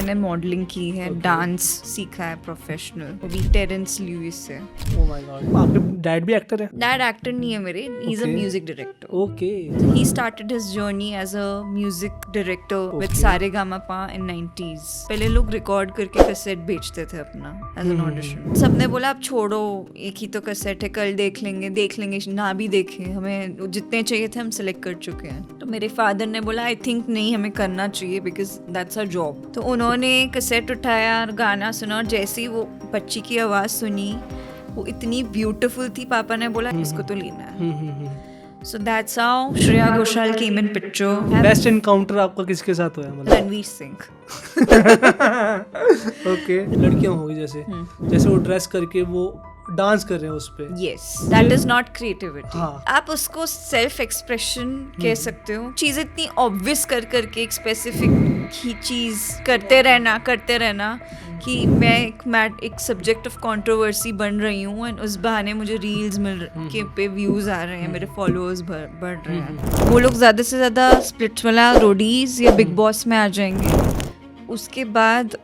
मैंने मॉडलिंग की है, डांस सीखा है प्रोफेशनल, वो भी टेरेंस ल्यूइस से। ओह माय गॉड, आपके डैड भी एक्टर है? डैड एक्टर नहीं है मेरे, he is a Okay. Music director. Okay He started his journey as a music director with Saregama in 90s. पहले लोग रिकॉर्ड करके कैसेट बेचते थे अपना as an audition. सबने बोला अब छोड़ो, एक ही तो कैसेट है, कल देख लेंगे, ना भी देखें, हमें जितने चाहिए थे हम सिलेक्ट कर चुके हैं। तो मेरे फादर ने बोला आई थिंक नहीं, हमें करना चाहिए बिकॉज दैट्स अ जॉब। तो उन्होंने कैसेट उठाया, गाना सुना, और जैसे ही वो बच्ची की आवाज़ सुनी वो इतनी ब्यूटीफुल थी, पापा ने बोला इसको तो लेना है। So that's how Shreya Ghoshal came in picture. Best encounter आपका किसके साथ हुआ मतलब? रणवीर सिंह। ओके लड़कियां होगी जैसे वो ड्रेस करके वो डांस कर रहे हैं उस पे। Yes, that is not creativity. हाँ। आप उसको सेल्फ एक्सप्रेशन कह सकते हो। चीज इतनी ऑब्वियस कर करके एक स्पेसिफिक ही चीज करते रहना कि मैं एक सब्जेक्ट ऑफ कंट्रोवर्सी बन रही हूँ, एंड उस बहाने मुझे रील्स के पे व्यूज आ रहे हैं, मेरे फॉलोअर्स बढ़ रहे हैं। वो लोग ज्यादा से ज्यादा स्प्लिट्स वाला रोडीज या बिग बॉस में आ जाएंगे, उसके बाद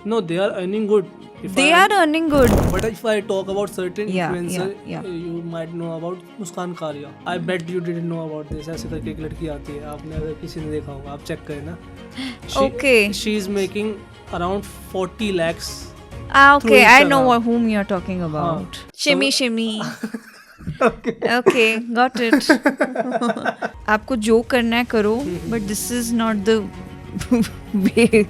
No, they are earning good. they are earning good. But if I talk about certain Yeah, influencer, yeah. you might know about मुस्कान कारिया. I bet you didn't know about this. ऐसे करके एक लड़की आती है, आपने अगर किसी ने देखा होगा, आप चेक करें ना. Okay. She is making around 40 lakhs. Okay, I know Instagram. whom you're talking about. Shimmy, So- shimmy. Okay, got it. आपको जो करना है करो, but this is not the way.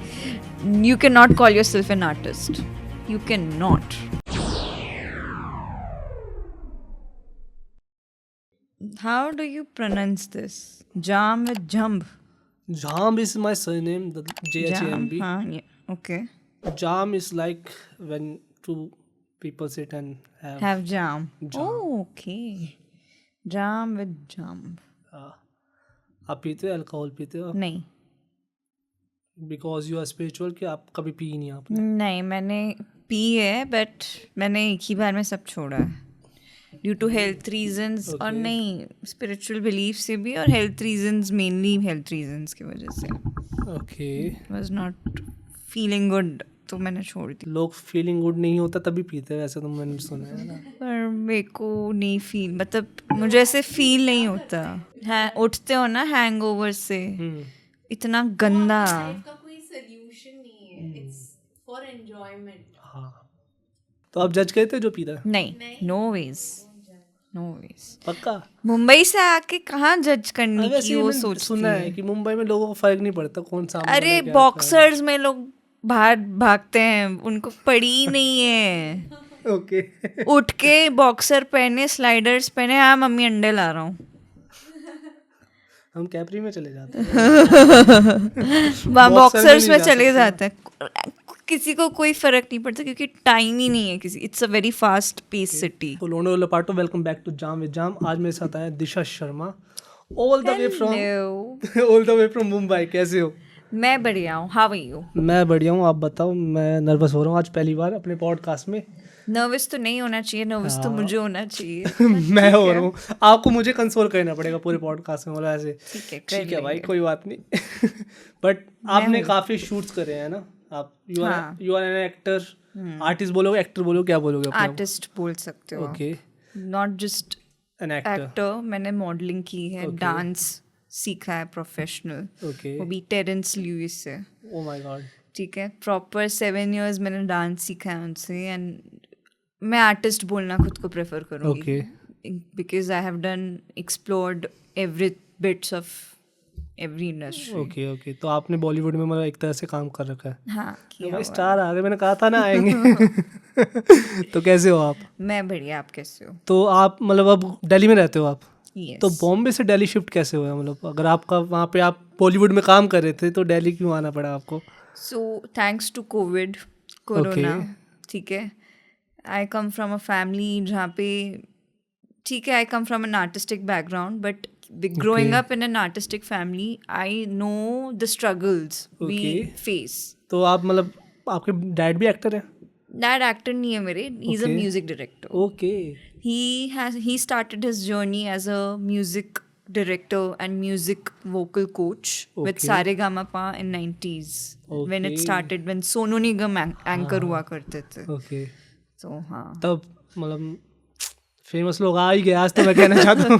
You cannot call yourself an artist. You cannot. How do you pronounce this? Jam with jump. Jam is my surname, the J-H-A-M-B. हाँ, yeah. Okay. Jam is like when two people sit and have. Have jam. Jam. Oh, okay. Jam with jump. आप पीते हो alcohol पीते हो? नहीं. Because you are spiritual कि आप कभी पी नहीं आपने? नहीं, मैंने पी है, बट मैंने एक ही बार में सब छोड़ा है ड्यू टू हेल्थ रीजंस। और नहीं, स्पिरिचुअल बिलीफ से भी, और health reasons, mainly health reasons की वजह से। Okay was not feeling good, तो मैंने छोड़ दी। लोग फीलिंग गुड नहीं होता तभी पीते हैं, वैसे तो मैंने सुना है ना। पर मेरे को नहीं फील, मतलब मुझे ऐसे फील नहीं होता है। उठते हो ना हैंगओवर से, इतना गंदा। का कोई सॉल्यूशन नहीं है, इट्स फॉर एंजॉयमेंट। हाँ तो आप जज करते जो पीता है? नहीं, नो वेज। पक्का? मुंबई से आके कहाँ जज करने की वो सोचती सुना है कि मुंबई में लोगों को फर्क नहीं पड़ता कौन सा। अरे बॉक्सर्स में लोग बाहर भागते हैं, उनको पड़ी नहीं है। ओके उठ के बॉक्सर पहने, स्लाइडर्स पहने, हाँ मम्मी अंडे ला रहा हूँ, हम कैपरी में चले जाते हैं। बॉक्सर्स में चले जाते हैं। किसी को कोई फर्क नहीं पड़ता क्योंकि टाइम ही नहीं है किसी। It's a very fast pace city. तो लोंडो लपाटो, welcome back to jam with jam. आज मेरे साथ आया Disha Sharma, all the way from Mumbai. कैसे हो? मैं बढ़िया हूँ, हाउ आर यू? मैं बढ़िया हूँ, आप बताओ। मैं नर्वस हो रहा हूँ आज पहली बार अपने पॉडकास्ट में। नर्वस तो नहीं होना चाहिए, नर्वस तो मुझे होना चाहिए। मैं हो रहा हूँ, आपको मुझे कंसोल करना पड़ेगा पूरे पॉडकास्ट में। बोला ऐसे ठीक है भाई, कोई बात नहीं। बट आपने काफी शूट्स करे हैं ना आप? You are an actor, artist बोलोगे, एक्टर बोलोगे, क्या बोलोगे? आर्टिस्ट बोल सकते हो। Okay, not just an actor. मैंने मॉडलिंग की है, डांस सीखा है प्रोफेशनल, ओके। वो भी टेरेंस ल्यूइस से। Oh my God. ठीक है, प्रॉपर 7 years मैंने डांस सीखा है उनसे, एंड मैं आर्टिस्ट बोलना खुद को प्रेफर करूँगी। Okay, because I have done explored every bits of every industry. Okay. तो आपने बॉलीवुड में मतलब एक तरह से काम कर रखा है? हाँ, तो भाई स्टार आ गए, मैंने कहा था ना आएंगे। तो कैसे हो आप? मैं बढ़िया, आप कैसे हो? तो आप मतलब अब दिल्ली में रहते हो आप? Yes. तो बॉम्बे से दिल्ली शिफ्ट कैसे हुआ? मतलब अगर आपका वहाँ पे आप बॉलीवुड में काम कर रहे थे तो दिल्ली क्यों आना पड़ा आपको? So thanks to Corona. ठीक है, I come from a family जहाँ पे, ठीक है, I come from an artistic background, but growing up in an artistic family, I know the struggles we face. तो आप मतलब आपके डैड भी एक्टर हैं? Dad actor नहीं है मेरे, he's a music director. Okay. He started his journey as a music director and music vocal coach with Okay. Saregama in 90s when it Okay. started, when Sonu Nigam anchor हुआ करते थे. Okay तो हाँ, तब मतलब famous लोग आ ही गए आज, तो मैं कहना चाहता हूँ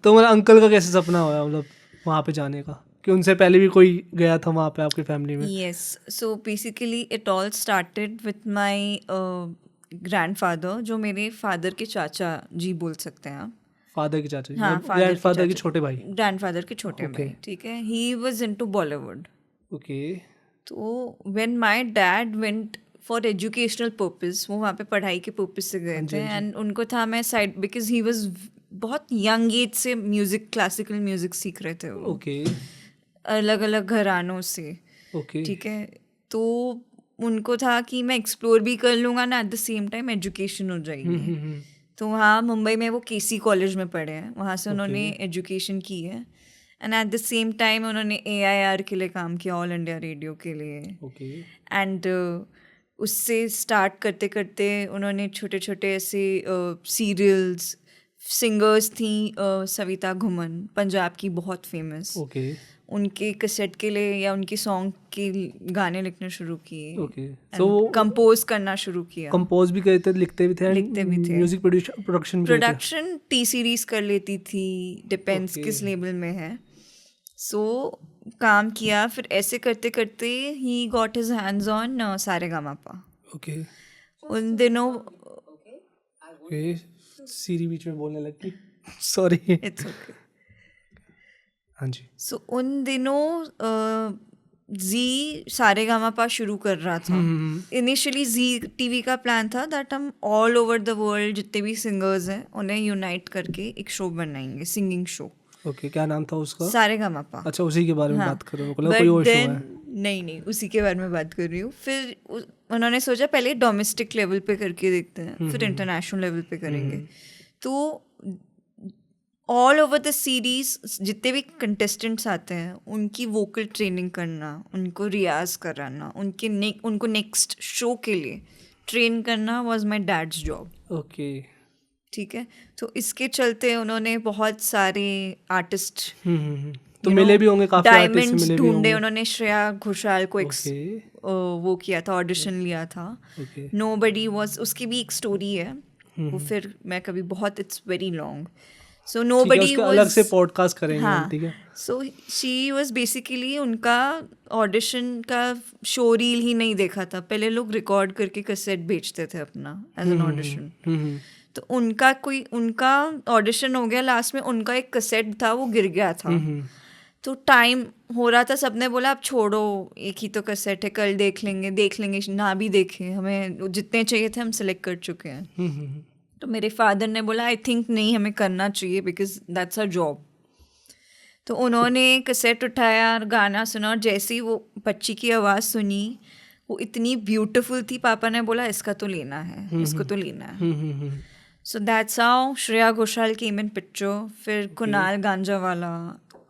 तो मतलब अंकल का कैसे सपना हुआ मतलब वहाँ पे जाने का, कि उनसे पहले भी कोई गया था वहाँ पे आपकी फैमिली में? yes. So basically it all started with my grandfather, जो मेरे फादर के चाचा जी बोल सकते हैं आप. फादर के चाचा जी, हाँ, ग्रैंडफादर के छोटे भाई. ग्रैंडफादर के छोटे Okay. भाई, ठीक है. He was into Bollywood. Okay तो when my dad went for educational purpose, वो वहाँ पे पढ़ाई के पर्पस से गए थे. एंड उनको था मैं साइड, बिकॉज ही वॉज बहुत यंग एज से म्यूजिक, क्लासिकल म्यूजिक सीख रहे थे वो, ओके अलग अलग घरानों से. ओके ठीक है. तो उनको था कि मैं एक्सप्लोर भी कर लूँगा ना, eight the same time education हो जाएगी. तो वहाँ मुंबई में वो केसी कॉलेज में पढ़े हैं, वहाँ से उन्होंने एजुकेशन की है. And at the same time उन्होंने AIR के लिए काम किया, ऑल इंडिया रेडियो के लिए. ओके एंड उससे स्टार्ट करते करते उन्होंने छोटे छोटे ऐसे सीरियल्स, सिंगर्स थी सविता घुमन, पंजाब की बहुत फेमस, ओके उनके कैसेट के लिए या उनके सॉन्ग के गाने लिखने शुरू किए. ओके. सो कंपोज करना शुरू किया. कंपोज भी करते थे, लिखते भी थे, लिखते भी थे. म्यूजिक प्रोडक्शन भी करते थे. प्रोडक्शन T सीरीज कर लेती थी, डिपेंड्स किस लेवल में है. सो काम किया. फिर ऐसे करते करते ही got his hands on Saregamapa. Okay उन दिनों ओके. सीरी बीच में बोलने लगी, सॉरी. It's okay. हाँ जी. सो उन दिनों जी सारेगामापा शुरू कर रहा था. इनिशियली जी टीवी का प्लान था दैट हम ऑल ओवर द वर्ल्ड जितने भी सिंगर्स हैं उन्हें यूनाइट करके एक शो बनाएंगे, सिंगिंग शो. ओके, क्या नाम था उसका? सारेगामापा. अच्छा, उसी के बारे में बात कर रहे हो? But कोई और शो then, है? नहीं उसी के बारे में बात कर रही हूँ. फिर उन्होंने सोचा पहले डोमेस्टिक लेवल पे करके देखते हैं, फिर इंटरनेशनल लेवल पे करेंगे. तो ऑल ओवर द सीरीज जितने भी कंटेस्टेंट्स आते हैं उनकी वोकल ट्रेनिंग करना, उनको रियाज कराना, उनको नेक्स्ट शो के लिए ट्रेन करना was my dad's job. Okay. ठीक है. तो इसके चलते उन्होंने बहुत सारे आर्टिस्ट तो मिले भी होंगे, काफी आर्टिस्ट डायमंड्स मिले भी ढूंढे. होंगे. उन्होंने श्रेया घोषाल को ओके वो किया था, ऑडिशन लिया था. ओके नोबडी वाज, उसकी भी एक स्टोरी है वो, फिर मैं कभी बहुत, it's very long. So nobody was, अलग से पॉडकास्ट करेंगे हम, हाँ. ठीक है. सो शी वाज बेसिकली, उनका ऑडिशन का शो रील ही नहीं देखा था. पहले लोग रिकॉर्ड करके कैसेट बेचते थे अपना एज एन ऑडिशन. तो उनका ऑडिशन हो गया. लास्ट में उनका एक कैसेट था वो गिर गया था. तो टाइम हो रहा था, सबने बोला अब छोड़ो, एक ही तो कैसेट है, कल देख लेंगे. ना भी देखे, हमें जितने चाहिए थे हम सिलेक्ट कर चुके हैं. तो मेरे फादर ने बोला आई थिंक नहीं, हमें करना चाहिए बिकॉज दैट्स अ जॉब. तो उन्होंने कैसेट उठाया और गाना सुना, और जैसे ही वो बच्ची की आवाज़ सुनी वो इतनी ब्यूटीफुल थी, पापा ने बोला इसका तो लेना है, इसको तो लेना है. So that's how Shreya Ghoshal came in picture. फिर कुणाल गांजावाला,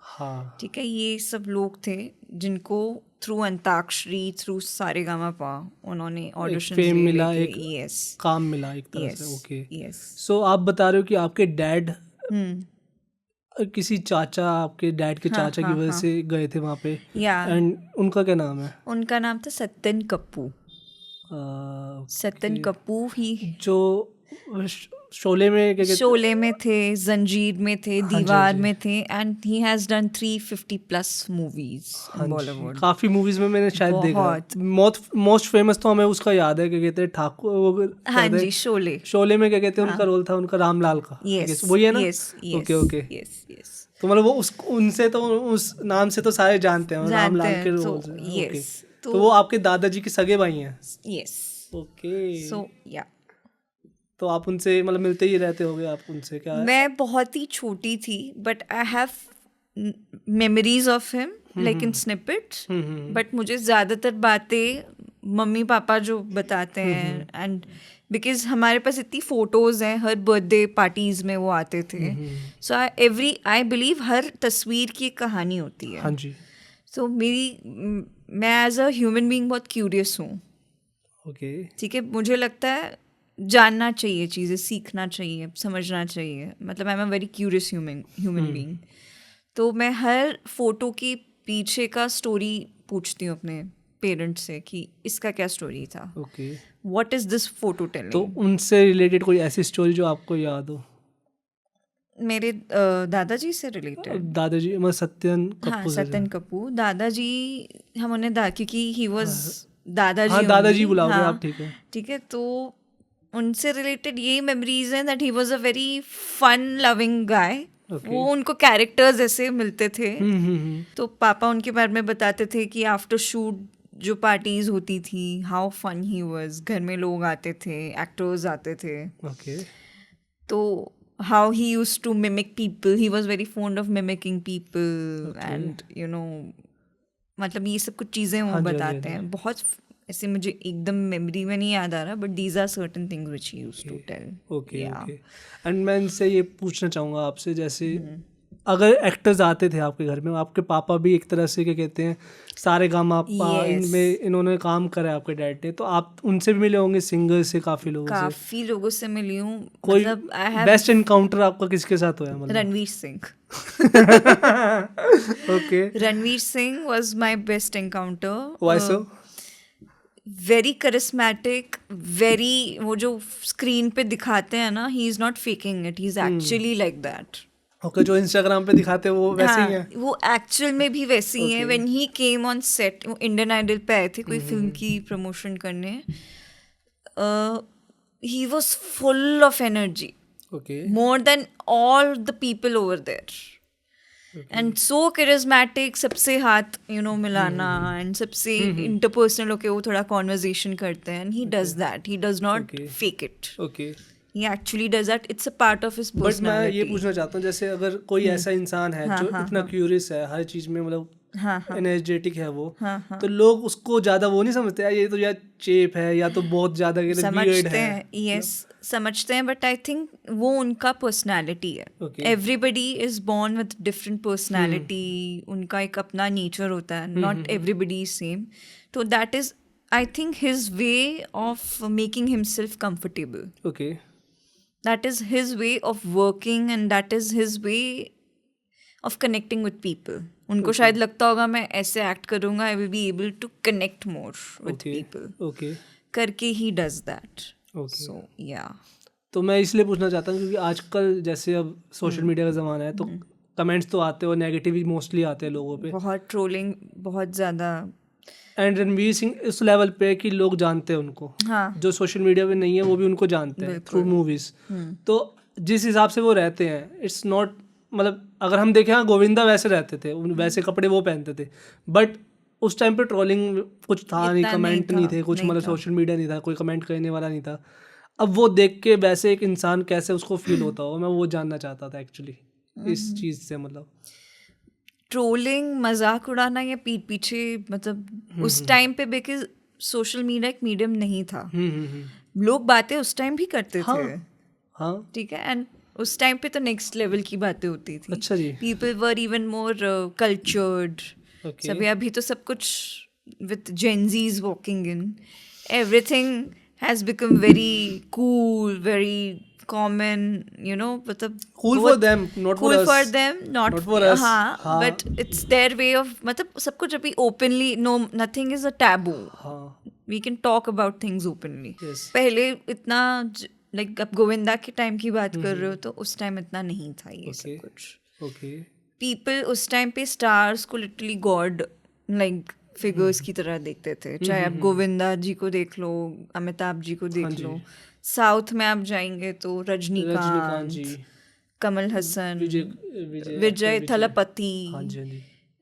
हाँ, ठीक है, ये सब लोग थे जिनको थ्रू अंताक्षरी, थ्रू सारेगामापा उन्होंने ऑडिशन फेम मिला, एक यस काम मिला एक तरह से. ओके. यस. सो आप बता रहे हो कि आपके डैड किसी चाचा, आपके डैड के चाचा की वजह से गए थे वहाँ पे. या एंड उनका क्या नाम है? उनका नाम था सत्यन कप्पू. सत्यन कप्पू ही जो शोले में क्या कहते, शोले में थे, जंजीर में थे, दीवार में थे. And he has done 350+ movies इन बॉलीवुड. काफी मूवीज में मैंने शायद देखा. मोस्ट फेमस तो हमें उसका याद है, क्या कहते हैं, ठाकुर, वो हाँ जी, शोले में क्या कहते हैं, उनका रोल था उनका रामलाल का. यस, वही है ना? Okay okay. Yes yes. तो मतलब वो उनसे तो उस नाम से तो सारे जानते हैं रामलाल के रोल से. यस. तो वो आपके दादाजी के सगे भाई हैं? यस. ओके. सो या, तो आप उनसे मतलब मिलते ही रहते होगे आप उनसे? क्या मैं बहुत ही छोटी थी, but I have memories of him like in snippets. But मुझे ज़्यादातर बातें मम्मी पापा जो बताते हैं. एंड बिकॉज हमारे पास इतनी फ़ोटोज़ हैं, हर बर्थडे पार्टीज़ में वो आते थे. सो आई बिलीव हर तस्वीर की एक कहानी होती है. हाँ जी. सो मैं एज अ ह्यूमन बीइंग बहुत क्यूरियस हूँ. ओके. ठीक है. मुझे लगता है जानना चाहिए चीज़ें, सीखना चाहिए, समझना चाहिए. मतलब I am a very curious human being. तो मैं हर फोटो के पीछे का स्टोरी पूछती हूँ अपने पेरेंट्स से कि इसका क्या स्टोरी था, okay, what is this photo telling. तो उनसे रिलेटेड कोई ऐसी स्टोरी जो आपको याद हो? मेरे दादाजी से रिलेटेड. दादाजी मतलब सत्यन हाँ, कपूर से? सत्यन कपूर दादाजी. हम उन्हें क्योंकि ही वाज दादाजी. हाँ, दादाजी only. बुलाओगे हाँ, आप, ठीक है. ठीक है. तो उनसे रिलेटेड यही मेमोरीज हैं that he was a very fun loving guy. Okay. वो उनको कैरेक्टर्स ऐसे मिलते थे. हम्म. तो पापा उनके बारे में बताते थे कि आफ्टर शूट जो पार्टीज होती थी, हाउ फन ही वाज. घर में लोग आते थे, एक्टर्स आते थे. ओके. तो how he used to mimic people, he was very fond of mimicking people. Okay. And you know, मतलब ये सब कुछ चीज़ें वो हाँ जी, बताते हैं. बहुत ऐसे मुझे एकदम मेमोरी में नहीं याद आ रहा, but these are certain things which he used to tell. Okay. Okay. And मैं इनसे ये पूछना चाहूँगा आपसे, जैसे अगर एक्टर्स आते थे आपके घर में, आपके पापा भी एक तरह से क्या कहते हैं सारेगामापा इनमें इन्होंने काम करा है आपके डैड ने, तो आप उनसे भी मिले होंगे, सिंगर से काफ़ी लोगों से मिली हूँ. कोई मतलब बेस्ट एनकाउंटर आपका किसके साथ हुआ? मतलब Ranveer Singh. Okay. Ranveer Singh was my best encounter. Why so? Very charismatic, very, वो जो स्क्रीन पे दिखाते हैं ना, he is not faking it, he is actually like that. Okay. जो इंस्टाग्राम पे दिखाते हैं वो वैसे ही है? वो एक्चुअल में भी वैसे ही है. When he came on set, वो इंडियन आइडल पे आए थे कोई फिल्म की प्रमोशन करने. He was full of energy, okay. More than all the people over there. And so charismatic, सबसे हाथ मिलाना, एंड सबसे इंटरपर्सनल होके वो थोड़ा कॉन्वर्जेशन करते हैं. And he does that, he does not fake it. Okay. He actually does that. It's a part of his personality. But मैं ये पूछना चाहता हूँ, जैसे अगर कोई ऐसा इंसान है जो इतना क्यूरियस है हर चीज में, मतलब एनर्जेटिक है वो, तो लोग उसको ज्यादा वो नहीं समझते यार, ये तो यार चेप है या तो बहुत ज्यादा समझते हैं. यस, समझते हैं, बट आई थिंक वो उनका पर्सनालिटी है. Everybody is born with different personality. उनका एक अपना नेचर होता है. Not everybody is same. तो that is, I think, his way of making himself comfortable. Okay. That is his way of working, and that is his way of connecting with people. उनको शायद लगता होगा मैं ऐसे act करूँगा, I will be able to connect more with people. Okay. करके he does that. Okay. So yeah. तो मैं इसलिए पूछना चाहता हूँ क्योंकि आजकल जैसे अब सोशल मीडिया का ज़माना है, तो कमेंट्स तो आते हैं और नेगेटिव ही मोस्टली आते हैं लोगों पे. बहुत ट्रोलिंग, बहुत ज़्यादा. एंड रणवीर सिंह इस लेवल पे है कि लोग जानते हैं उनको. हाँ. जो सोशल मीडिया पे नहीं है वो भी उनको जानते हैं थ्रू मूवीज. तो जिस हिसाब से वो रहते हैं, इट्स नॉट, मतलब अगर हम देखें, हाँ गोविंदा वैसे रहते थे, वैसे कपड़े वो पहनते थे, बट उस टाइम पे ट्रोलिंग कुछ था नहीं, कमेंट नहीं थे कुछ, मतलब सोशल मीडिया नहीं था, कोई कमेंट करने वाला नहीं था. अब वो देख के वैसे एक इंसान कैसे उसको फील होता होगा, मैं वो जानना चाहता था एक्चुअली इस चीज़ से. मतलब ट्रोलिंग, मजाक उड़ाना या पीठ पीछे, मतलब उस टाइम पे बिकॉज सोशल मीडिया एक मीडियम नहीं था. लोग बातें उस टाइम भी करते थे. हाँ. ठीक है. एंड उस टाइम पे तो नेक्स्ट लेवल की बातें होती थी. अच्छा जी. People were even more cultured. सभी अभी तो सब कुछ with Gen Zs walking in, everything has become very cool, very common, मतलब cool for them, not cool for us. for them, not for us. हाँ, but it's their way of, मतलब सब कुछ अभी openly, no, nothing is a taboo. हाँ. We can talk about things openly. Yes. पहले इतना like आप गोविंदा के टाइम की बात कर रहे हो, तो उस टाइम इतना नहीं था ये सब कुछ. ओके. पीपल उस टाइम पे स्टार्स को लिटरली गॉड लाइक फिगर्स की तरह देखते थे. चाहे आप गोविंदा जी को देख लो, अमिताभ जी को देख लो. साउथ में आप जाएंगे तो रजनीकांत जी, कमल हसन, विजय थलापति.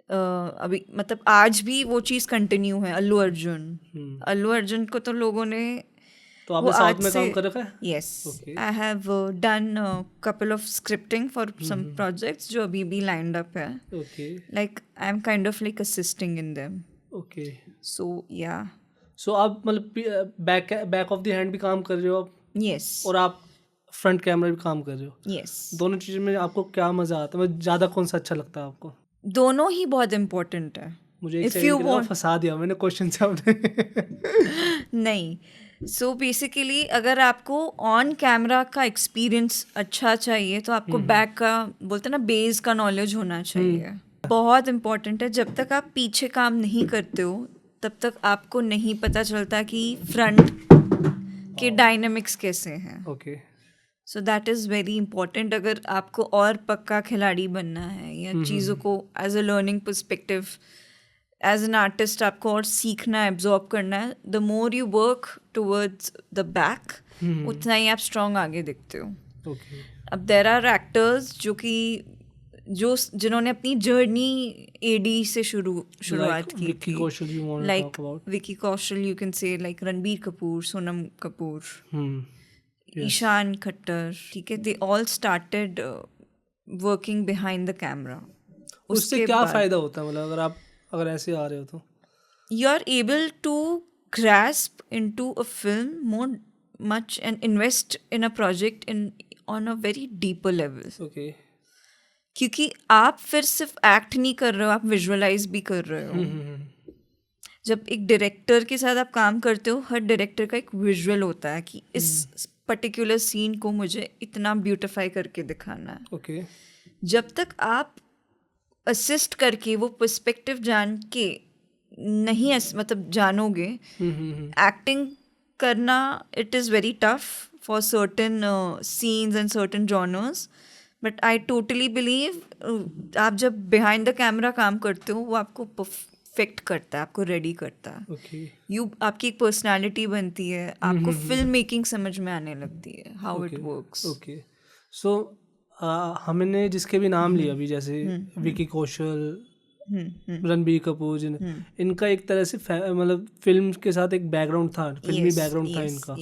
अभी मतलब आज भी वो चीज़ कंटिन्यू है. अल्लू अर्जुन को तो लोगों ने, तो आपने साउथ में काम कर रखा है? Yes, I have done couple of scripting for some projects जो अभी भी लाइंड अप है. Like I am kind of like assisting in them. Okay. So yeah. So आप मतलब बैक ऑफ द हैंड भी काम कर रहे हो आप? यस. और आप फ्रंट कैमरा भी काम कर रहे हो? यस. दोनों चीज़ों में आपको क्या मज़ा आता है, मतलब ज़्यादा कौन सा अच्छा लगता है आपको? दोनों ही बहुत इम्पोर्टेंट है. मुझे एक सेकंड फंसा दिया मैंने क्वेश्चन से आपने. नहीं, सो बेसिकली अगर आपको ऑन कैमरा का एक्सपीरियंस अच्छा चाहिए तो आपको बैक का बोलते हैं ना बेस का नॉलेज होना चाहिए। बहुत इम्पोर्टेंट है। जब तक आप पीछे काम नहीं करते हो तब तक आपको नहीं पता चलता कि फ्रंट के डायनामिक्स कैसे हैं। Okay, so that is very important. अगर आपको और पक्का खिलाड़ी बनना है या चीज़ों को as a learning perspective as an artist आपको और सीखना है, एब्जॉर्ब करना है, the more you work towards the back उतना ही आप स्ट्रॉन्ग आगे दिखते हो। ओके, अब देर आर एक्टर्स जिन्होंने अपनी जर्नी एडी से शुरुआत की विक्की थी, Kaushal, you want to like talk about? Vicky Kaushal, you can say like Ranbir Kapoor, Sonam Kapoor, Yes. Ishaan Khattar, ठीक है, they all started working behind the camera. उससे क्या फायदा होता है, मतलब अगर ऐसे आ रहे हो तो? You are able to grasp into a film more much and invest in a project on a very deeper level. Okay, क्योंकि आप फिर सिर्फ एक्ट नहीं कर रहे हो, आप विजुअलाइज भी कर रहे हो। जब एक डायरेक्टर के साथ आप काम करते हो, हर डायरेक्टर का एक विजुअल होता है कि इस पर्टिकुलर सीन को मुझे इतना ब्यूटिफाई करके दिखाना है। ओके, जब तक आप असिस्ट करके वो पर्सपेक्टिव जान के नहीं मतलब जानोगे, एक्टिंग करना it is very tough for certain scenes and certain genres, but I totally believe आप जब बिहाइंड द कैमरा काम करते हो वो आपको परफेक्ट करता है, आपको रेडी करता है। ओके, आपकी एक पर्सनालिटी बनती है, आपको फिल्म मेकिंग समझ में आने लगती है, हाउ इट वर्क्स। ओके। सो हमने जिसके भी नाम लिए अभी, जैसे विकी कौशल, रणबीर कपूर, इनका एक तरह से मतलब फिल्म के साथ एक बैकग्राउंड था, फिल्मी बैकग्राउंड था इनका।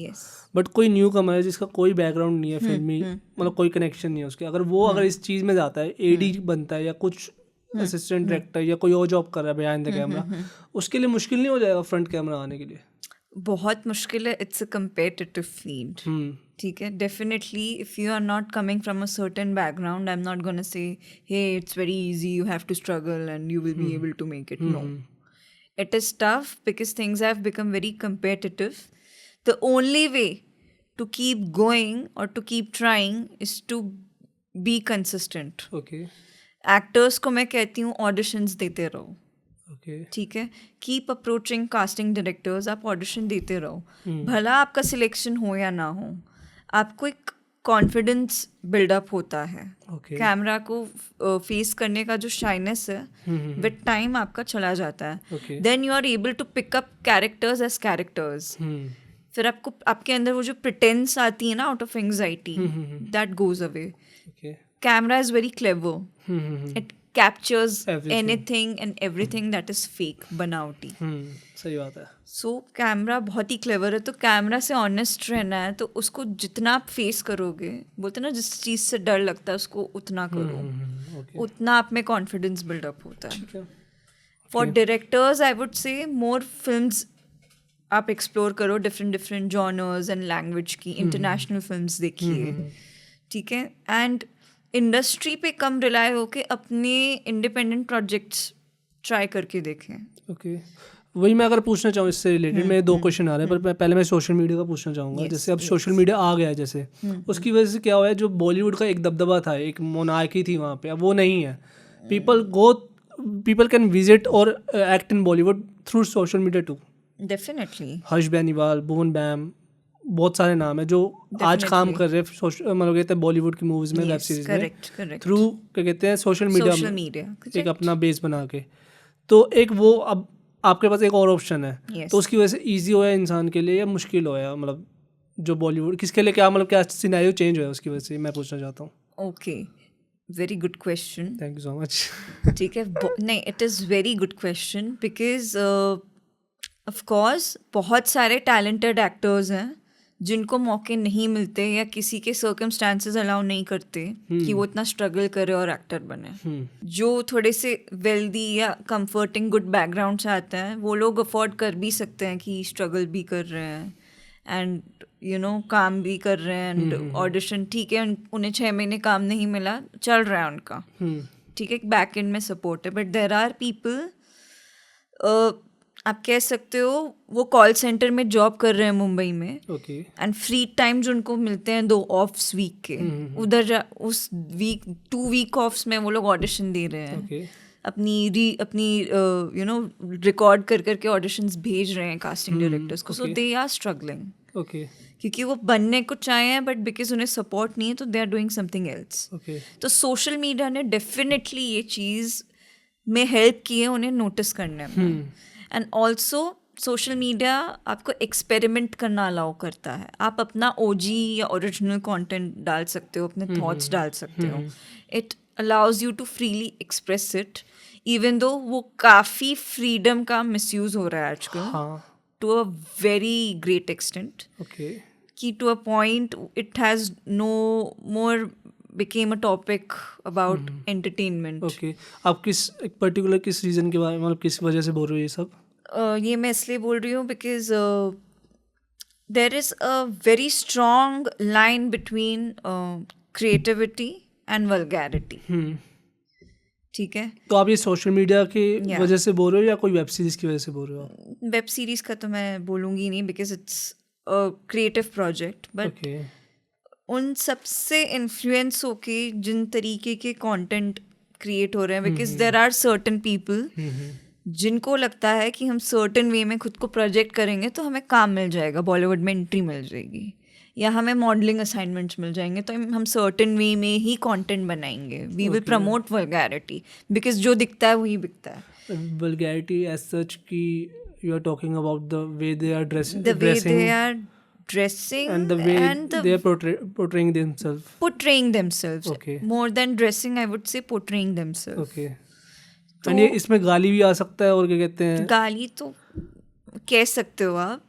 बट कोई न्यू कमर है जिसका कोई बैकग्राउंड नहीं है फिल्मी, मतलब कोई कनेक्शन नहीं है उसके, अगर इस चीज़ में जाता है, एडी बनता है या कुछ असिस्टेंट डायरेक्टर या कोई और जॉब कर रहा है बिहाइंड द कैमरा, उसके लिए मुश्किल नहीं हो जाएगा फ्रंट कैमरा आने के लिए? बहुत मुश्किल है। इट्स अ कम्पिटिटिव फील्ड, ठीक है। Definitely if you are not coming from a certain background, I am not gonna say hey it's very easy, you have to struggle and you will be able to make it. No, it is tough because things have become very competitive. The only way to keep going or to keep trying is to be consistent. Okay, actors को मैं कहती हूँ auditions देते रहो, okay, ठीक है। Keep approaching casting directors, आप audition देते रहो, भला आपका सिलेक्शन हो या ना हो, आपको एक कॉन्फिडेंस बिल्डअप होता है। ओके, कैमरा को फेस करने का जो शाइनेस है विद टाइम आपका चला जाता है। Okay, then you are able to pick up characters as characters. फिर आपको आपके अंदर वो जो प्रिटेंस आती है ना out of anxiety, that goes away. Okay, camera is very clever, it captures Everything. Anything and everything that is fake, बनावटी। सही बात है। सो कैमरा बहुत ही क्लेवर है, तो कैमरा से ऑनेस्ट रहना है, तो उसको जितना आप फेस करोगे, बोलते ना जिस चीज़ से डर लगता है उसको उतना करो, ओके, उतना आप में कॉन्फिडेंस बिल्डअप होता है। ठीक है। For directors I would say more films आप एक्सप्लोर करो, डिफरेंट जॉनर्स एंड लैंग्वेज की, इंटरनेशनल फिल्म्स देखिए, ठीक है। एंड इंडस्ट्री पे कम रिलाय होके अपने इंडिपेंडेंट प्रोजेक्ट्स ट्राई करके देखें। ओके, वही मैं अगर पूछना चाहूँ इससे रिलेटेड, मेरे दो क्वेश्चन आ रहे हैं, पर पहले मैं सोशल मीडिया का पूछना चाहूँगा। जैसे अब सोशल मीडिया आ गया है, जैसे उसकी वजह से क्या हुआ है, जो बॉलीवुड का एक दबदबा था, एक मोनार्की थी वहाँ पे, अब वो नहीं है। पीपल कैन विजिट और act in Bollywood through social media too. Definitely Harsh Beniwal, Bhuvan Bam, बहुत सारे नाम है जो आज काम कर रहे हैं मतलब कहते हैं बॉलीवुड की मूवीज में, वेब सीरीज में, थ्रू क्या कहते हैं सोशल मीडिया एक अपना बेस बना के। तो एक वो अब आपके पास एक और ऑप्शन है, तो उसकी वजह से ईजी होया इंसान के लिए या मुश्किल होया, मतलब जो बॉलीवुड किसके लिए क्या, मतलब क्या सिनेरियो चेंज हुआ उसकी वजह से, मैं पूछना चाहता हूँ। Okay, very good question, thank you so much. ठीक है, नहीं it is very good question because of course बहुत सारे टैलेंटेड एक्टर्स हैं जिनको मौके नहीं मिलते या किसी के सर्कमस्टांसेस अलाउ नहीं करते कि वो इतना स्ट्रगल करे और एक्टर बने। जो थोड़े से वेल्दी या कंफर्टिंग गुड बैकग्राउंड से आते हैं वो लोग अफोर्ड कर भी सकते हैं कि स्ट्रगल भी कर रहे हैं एंड यू नो काम भी कर रहे हैं एंड ऑडिशन, ठीक है, उन्हें 6 महीने काम नहीं मिला, चल रहा है उनका, ठीक है, बैक एंड में सपोर्ट है। बट देर आर पीपल आप कह सकते हो वो कॉल सेंटर में जॉब कर रहे हैं मुंबई में, ओके एंड फ्री टाइम जो उनको मिलते हैं 2 ऑफ्स वीक के, उधर उस वीक 2 वीक ऑफ्स में वो लोग ऑडिशन दे रहे हैं, ओके अपनी यू नो रिकॉर्ड कर करके ऑडिशंस भेज रहे हैं कास्टिंग डायरेक्टर्स को. सो दे आर स्ट्रगलिंग, ओके क्योंकि वो बनने को चाहे हैं बट बिकॉज उन्हें सपोर्ट नहीं है तो they are doing something else. Okay तो सोशल मीडिया ने डेफिनेटली ये चीज़ में हेल्प की है उन्हें नोटिस करने में. एंड ऑल्सो सोशल मीडिया आपको एक्सपेरिमेंट करना अलाउ करता है. आप अपना ओजी या ओरिजिनल कंटेंट डाल सकते हो, अपने थॉट्स डाल सकते हो. It allows you to freely express it, even though वो काफ़ी फ्रीडम का मिसयूज़ हो रहा है आजकल हाँ to a very great extent, okay कि to a point it has no more became a topic about entertainment. Okay आप किस एक पर्टिकुलर किस रीज़न के बारे में मतलब किस वजह से बोल रहे हो ये सब? ये मैं इसलिए बोल रही हूँ because there is a very strong line between creativity and vulgarity. ठीक है, तो आप ये सोशल मीडिया की Yeah. वजह से बोल रहे हो या कोई वेब सीरीज की वजह से बोल रहे हो? वेब सीरीज़ का तो मैं बोलूँगी नहीं because it's a creative project, but okay उन सबसे इन्फ्लुएंस होके जिन तरीके के कंटेंट क्रिएट हो रहे हैं, because there are certain people जिनको लगता है कि हम सर्टन वे में खुद को प्रोजेक्ट करेंगे तो हमें काम मिल जाएगा, बॉलीवुड में एंट्री मिल जाएगी, या हमें मॉडलिंग असाइनमेंट्स मिल जाएंगे, तो हम सर्टन वे में ही कंटेंट बनाएंगे. We will promote vulgarity because जो दिखता है वही बिकता है. वल्गैरिटी एज सच की you are talking about the way they are dressing, The way they are dressing and the way they are portraying themselves. portraying themselves. Okay. More than dressing, I would say portraying themselves. Okay and ये इसमें गाली भी आ सकता है और क्या कहते हैं? गाली तो कह सकते हो आप,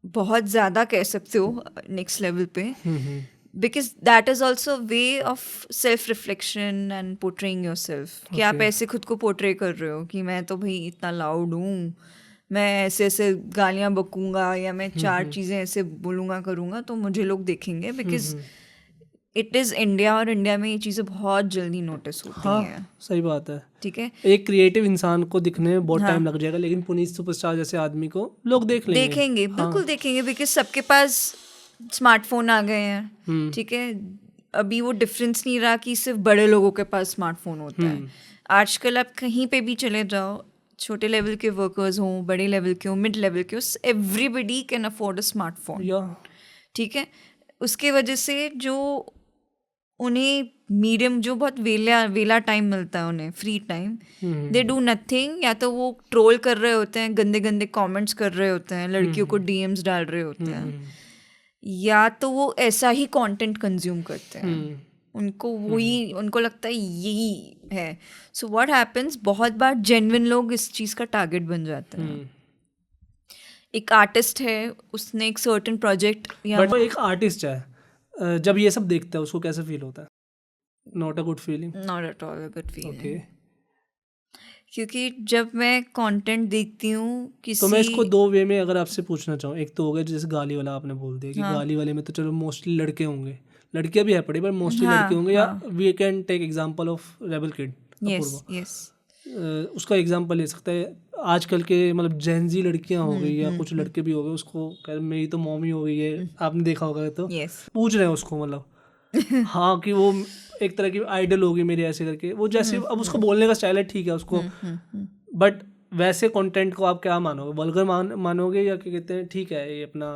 बहुत ज़्यादा कह सकते हो नेक्स्ट लेवल पे, because that is also way of self reflection and portraying your self, कि आप ऐसे खुद को पोर्ट्रे कर रहे हो कि मैं तो भाई इतना लाउड हूँ, मैं ऐसे ऐसे गालियाँ बकूँगा या मैं 4 चीज़ें ऐसे बोलूँगा करूँगा तो मुझे लोग देखेंगे, बिकॉज इट इज़ इंडिया और इंडिया में ये चीज़ें बहुत जल्दी नोटिस होती हैं. हाँ सही बात है. ठीक है, एक क्रिएटिव इंसान को दिखने में बहुत टाइम लग जाएगा, लेकिन पुनीत सुपरस्टार जैसे आदमी को लोग देखेंगे बिल्कुल देखेंगे, बिकॉज सबके पास स्मार्टफोन आ गए हैं. ठीक है, अभी वो डिफरेंस नहीं रहा कि सिर्फ बड़े लोगों के पास स्मार्टफोन होता है. आजकल आप कहीं पे भी चले जाओ, छोटे लेवल के वर्कर्स हों, बड़े लेवल के हों, मिड लेवल के हों, everybody can afford a smartphone. ठीक है, उसके वजह से जो उन्हें मीडियम जो बहुत वेला टाइम मिलता है उन्हें, free time, they do nothing. या तो वो ट्रोल कर रहे होते हैं, गंदे गंदे कमेंट्स कर रहे होते हैं, लड़कियों को डीएम्स डाल रहे होते हैं, या तो वो ऐसा ही कंटेंट कंज्यूम करते हैं. उनको वही, उनको लगता है यही है. सो व्हाट हैपेंस, बहुत बार जेन्युइन लोग इस चीज़ का टारगेट बन जाते हैं. एक आर्टिस्ट है, उसने एक सर्टेन प्रोजेक्ट, या बट एक आर्टिस्ट है, जब ये सब देखता है उसको कैसे फील होता है? Not a good feeling. Not at all a good feeling. Okay, क्योंकि जब मैं कंटेंट देखती हूँ किसी, तो मैं इसको 2 वे में अगर आपसे पूछना चाहूँ. एक तो हो गया जैसे गाली वाला आपने बोल दिया कि गाली वाले में तो चलो मोस्टली लड़के होंगे, लड़कियां भी है पड़ी, पर मोस्टली लड़के होंगे. या we can take example of rebel kid. उसका एग्जांपल ले सकता है. आजकल के मतलब जेनजी लड़कियां हो गई या कुछ लड़के भी हो गए, उसको कह मेरी तो मॉमी हो गई है, आपने देखा होगा, तो पूछ रहे हैं उसको, मतलब हाँ कि वो एक तरह की आइडल होगी मेरी ऐसे करके, वो जैसे अब उसको बोलने का स्टाइल है, ठीक है उसको, बट वैसे कंटेंट को आप क्या मानोगे? वल्गर मानोगे या क्या कहते हैं ठीक है ये अपना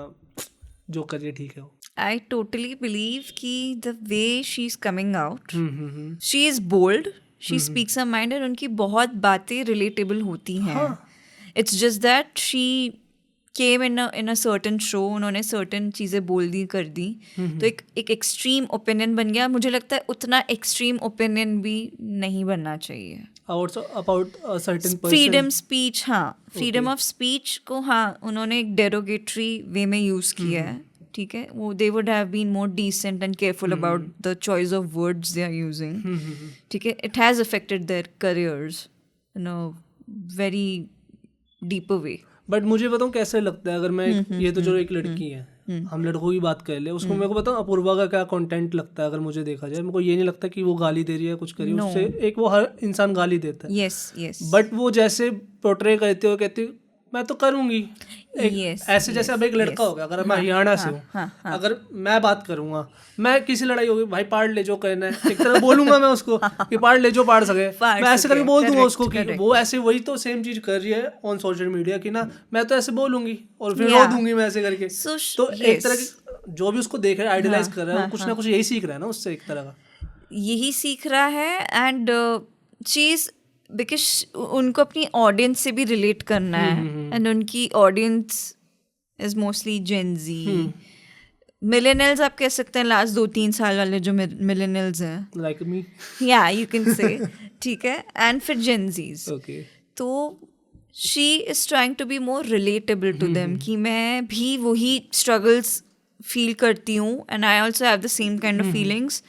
जो करिए ठीक है? I totally believe कि the way she's coming out, she is bold, she speaks her mind, और उनकी बहुत बातें relatable होती हैं. It's just that she came in a certain show, उन्होंने certain चीज़ें बोल दी कर दी, तो एक extreme opinion बन गया. मुझे लगता है उतना extreme opinion भी नहीं बनना चाहिए. About a certain person. Freedom speech, हाँ, फ्रीडम ऑफ स्पीच को हाँ उन्होंने एक डेरोगेटरी वे में यूज़ किया है. ठीक है, वो they would have been more decent and careful about the choice of words they are using. ठीक है, it has affected their careers in a very deeper way. But मुझे बताऊँ कैसे लगता है, अगर मैं ये तो जो एक लड़की है, हम लड़कों की बात कर ले, उसको मेरे को बताऊँ अपूर्वा का क्या कंटेंट लगता है. अगर मुझे देखा जाए, मेरे को ये नहीं लगता कि वो गाली दे रही है, कुछ कर रही है. उससे एक वो हर इंसान गाली देता है. यस. बट वो जैसे पोर्ट्रे करते हो, कहते मैं तो करूंगी ऐसे जैसे अब एक लड़का हो गया, अगर मैं हरियाणा से हूँ, अगर मैं बात करूंगा, मैं किसी लड़ाई होगी भाई पाड़ ले जो कहना है, एक तरह बोलूंगा मैं उसको कि पाड़ ले जो पाड़ सके, मैं ऐसे करके बोल दूंगा उसको कि वो ऐसे वही तो सेम चीज कर रही है ऑन सोशल मीडिया की ना, मैं तो ऐसे बोलूंगी और फिर रो दूंगी मैं ऐसे करके। तो एक तरह की जो भी उसको देख रहा है, आइडियलाइज कर रहा है, वो कुछ ना कुछ यही सीख रहा है ना उससे, एक तरह का यही सीख रहा है। एंड चीज बिकॉज उनको अपनी ऑडियंस से भी रिलेट करना है, एंड उनकी audience is mostly Gen Z, millennials आप कह सकते हैं, लास्ट 2-3 साल वाले जो मिलेनियल्स हैं, लाइक मी, या यू कैन से, ठीक है, एंड फिर जेन जीज। तो she is trying to be more relatable to them, कि मैं भी वही स्ट्रगल्स फील करती हूँ, and I also have the same kind of feelings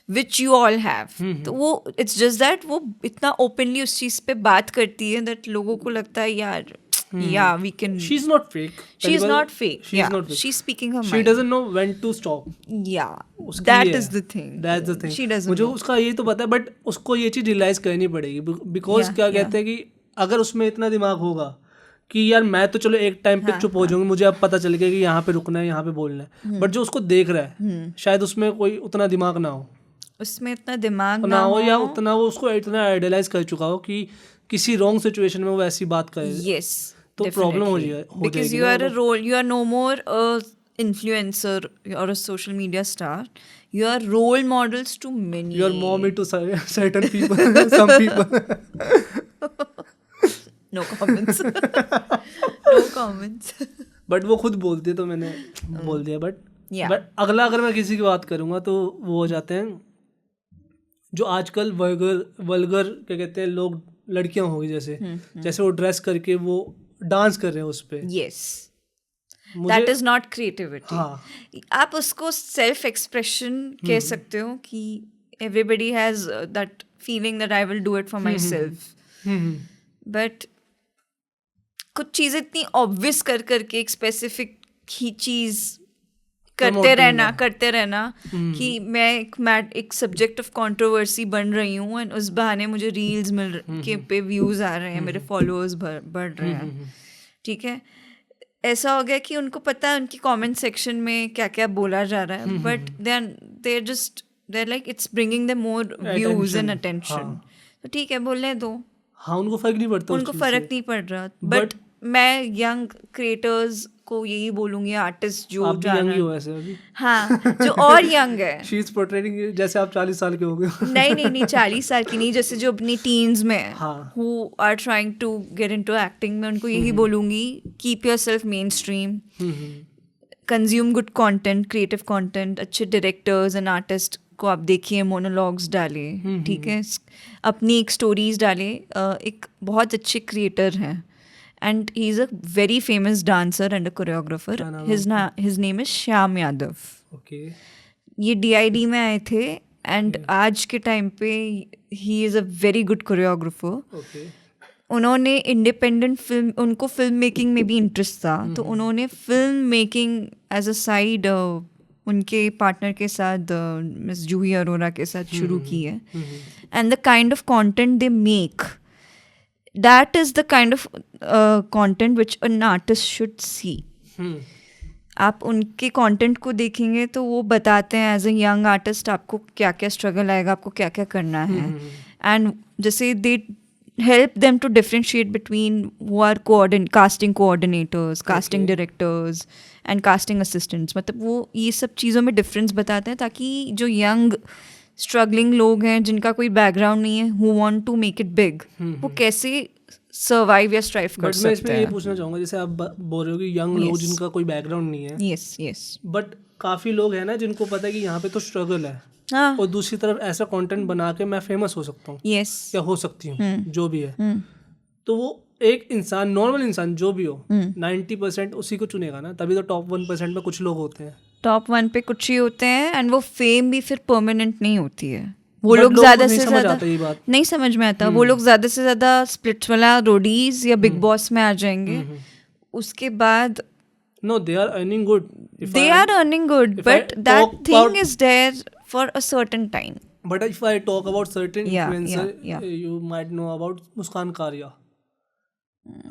which you all have. तो वो इट्स जस्ट दैट वो इतना ओपनली उस चीज़ पे बात करती है दैट लोगों को लगता है यार yeah we can, she's not fake, she's not fake, she's yeah, not fake. she's speaking her mind, she doesn't know when to stop, yeah, that is the thing, that's the thing, she doesn't मुझे know. उसका ये तो पता है, but उसको ये चीज़ realise करनी पड़ेगी, बिकॉज क्या कहते हैं कि अगर उसमें इतना दिमाग होगा कि यार मैं तो चलो एक टाइम पे चुप हो जाऊंगी, मुझे अब पता चल गया कि यहाँ पे रुकना है, यहाँ पे बोलना है, बट जो उसको देख रहा है शायद उसमें कोई उतना दिमाग ना हो, उसमें इतना दिमाग ना हो, या उतना वो उसको इतना आइडियलाइज कर चुका हो कि किसी रॉन्ग सिचुएशन में वो ऐसी बात करे, yes, तो प्रॉब्लम हो जाएगी, because you are a role, you are no more a influencer or a social media star, you are role models to many, you are mommy to certain people, some people, no comments, no comments, but वो खुद बोलती है तो मैंने बोल दिया, but अगला अगर मैं किसी की बात करूँगा तो वो हो जाते हैं जो आजकल वल्गर क्या कहते हैं लोग, लड़कियां होगी जैसे जैसे वो ड्रेस करके वो डांस कर रहे हैं उस पे, yes, that is not creativity. हाँ, आप उसको सेल्फ एक्सप्रेशन कह सकते हो कि everybody has that feeling that I will do it for myself, but कुछ चीज़ें इतनी ऑब्वियस करके एक स्पेसिफिक ही चीज़ करते रहना कि मैं एक सब्जेक्ट ऑफ कंट्रोवर्सी बन रही हूँ, एंड उस बहाने मुझे रील्स के पे व्यूज़ आ रहे हैं, मेरे फॉलोअर्स बढ़ रहे हैं, ठीक है। ऐसा हो गया कि उनको पता है उनकी कमेंट सेक्शन में क्या क्या बोला जा रहा है, but they are like it's bringing them more views and attention, तो ठीक है बोलने दो, हाँ, उनको फर्क नहीं पड़ता, उनको फर्क नहीं पड़ रहा। बट मैं यंग क्रिएटर्स को यही बोलूंगी, आर्टिस्ट जो यंग ही हो ऐसे अभी, हाँ, जो और यंग है, शी इज पोर्ट्रेटिंग जैसे आप 40 साल के हो गए, नहीं 40 साल की नहीं, जैसे जो अपनी टीन्स में who are trying to get into acting, में उनको यही बोलूंगी, keep yourself mainstream, consume good content, creative content, अच्छे डायरेक्टर्स एंड आर्टिस्ट को आप देखिए, मोनोलॉग्स डाले, ठीक है, अपनी एक स्टोरीज डाले। एक बहुत अच्छे क्रिएटर हैं, and he's a very famous dancer and a choreographer. His name is Shyam Yadav. Okay. ये DID में आए थे, and आज के टाइम पे he is a very good choreographer. Okay. उन्होंने इंडिपेंडेंट फिल्म, उनको फिल्म मेकिंग में भी इंटरेस्ट था, तो उन्होंने film making as a side उनके पार्टनर के साथ मिस जूही अरोरा के साथ शुरू की है, and the kind of content they make, that is the kind of content which an artist should see. आप उनके कंटेंट को देखेंगे तो वो बताते हैं एज अ यंग आर्टिस्ट आपको क्या क्या स्ट्रगल आएगा, आपको क्या क्या करना है, एंड जैसे दे help them to differentiate between who are casting coordinators, casting directors and casting assistants. मतलब वो ये सब चीज़ों में डिफरेंस बताते हैं, ताकि जो यंग स्ट्रगलिंग लोग हैं जिनका कोई बैकग्राउंड नहीं है, who want to make it big, वो कैसे सर्वाइव या स्ट्राइव कर सकते हैं। मैं इसमें ये पूछना चाहूँगा, जैसे आप बोल रहे हो कि यंग लोग जिनका कोई बैकग्राउंड नहीं है, यस, बट काफ़ी लोग हैं ना जिनको पता है कि यहाँ पे तो स्ट्रगल है, और दूसरी तरफ ऐसा कंटेंट बना के मैं फेमस हो सकता हूँ, या हो सकती हूँ, जो भी है, तो वो एक इंसान, नॉर्मल इंसान जो भी हो, 90% उसी को चुनेगा ना, तभी तो टॉप 1% में कुछ लोग होते हैं, टॉप 1 पे कुछ ही होते हैं, एंड वो फेम भी फिर परमानेंट नहीं होती है। वो लोग ज्यादा से ज्यादा नहीं समझ में आता, वो लोग ज्यादा से ज्यादा स्प्लिट्स वाला रोडीज या बिग बॉस में आ जाएंगे, उसके बाद no, they are earning good, but that thing is there for a certain time. But if I talk about certain influencer, you might know about Muskan Karia.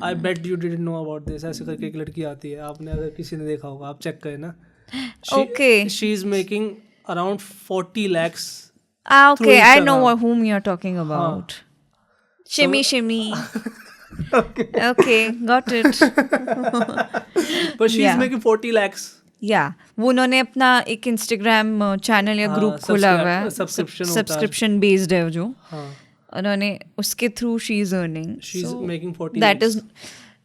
I bet you didn't know about this, ऐसे करके एक लड़की आती है, आपने अगर किसी ने देखा होगा, आप चेक करें ना. Okay. She is making around 40 lakhs. Okay, I know Instagram. whom you're talking about. Shimmy, shimmy. Okay, got it. But she is Yeah. making 40 lakhs. Yeah, वो उन्होंने अपना एक इंस्टाग्राम चैनल या हाँ, ग्रुप खोला हुआ है, subscription होता है. सब्सक्रिप्शन बेस्ड है जो, हाँ, उन्होंने उसके through she is earning. she is making 40 that lakhs. Is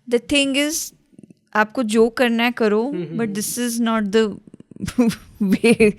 the thing is, आपको जो करना है करो, but this is not the way.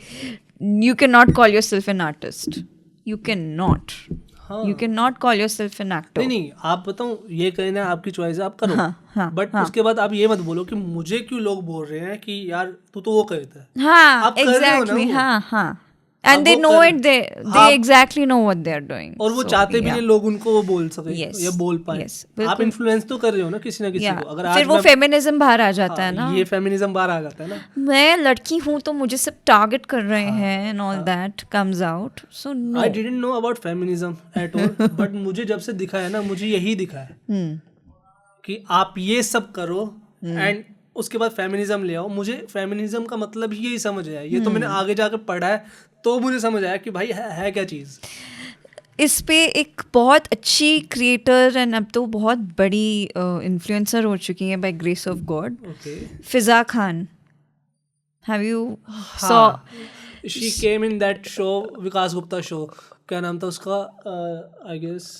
You can not call yourself an artist. You can not. हाँ. You can not call yourself an actor. नहीं, आप बताऊं, ये कहना है आपकी चॉइस है, आप करो. हाँ, बट उसके बाद आप ये मत बोलो कि मुझे क्यों लोग बोल रहे हैं कि यार तू तो वो कहता है. हाँ, आप कर रहे हो ना एग्जैक्टली. वो. हाँ. एंड दे वो नो कर- it, they exactly know what they are doing. और वो चाहते भी नहीं लोग उनको वो बोल सके Yes, या बोल पाए. yes, आप बिल्कुल. इन्फ्लुएंस तो कर रहे हो ना किसी ना किसी को. अगर आज फिर वो फेमिनिज्म बाहर आ जाता है ना. ये फेमिनिज्म बाहर आ जाता है ना. मैं लड़की हूँ तो मुझे सब टारगेट कर रहे हैं and all that comes out. So no. I didn't know about feminism at all. But मुझे जब से दिखा है ना, मुझे यही दिखा है कि आप ये सब करो एंड उसके बाद फेमिनिज्म ले आओ. मुझे फेमिनिज्म का मतलब ही यही समझ आया. ये तो मैंने आगे जाकर पढ़ा है तो मुझे समझ आया कि भाई है क्या चीज़. इस पे एक बहुत अच्छी क्रिएटर एंड अब तो बहुत बड़ी इन्फ्लुएंसर हो चुकी है by grace of God, okay. Fiza Khan. Have you saw? She came in that show, Vikas Gupta show. क्या नाम था उसका? आई गेस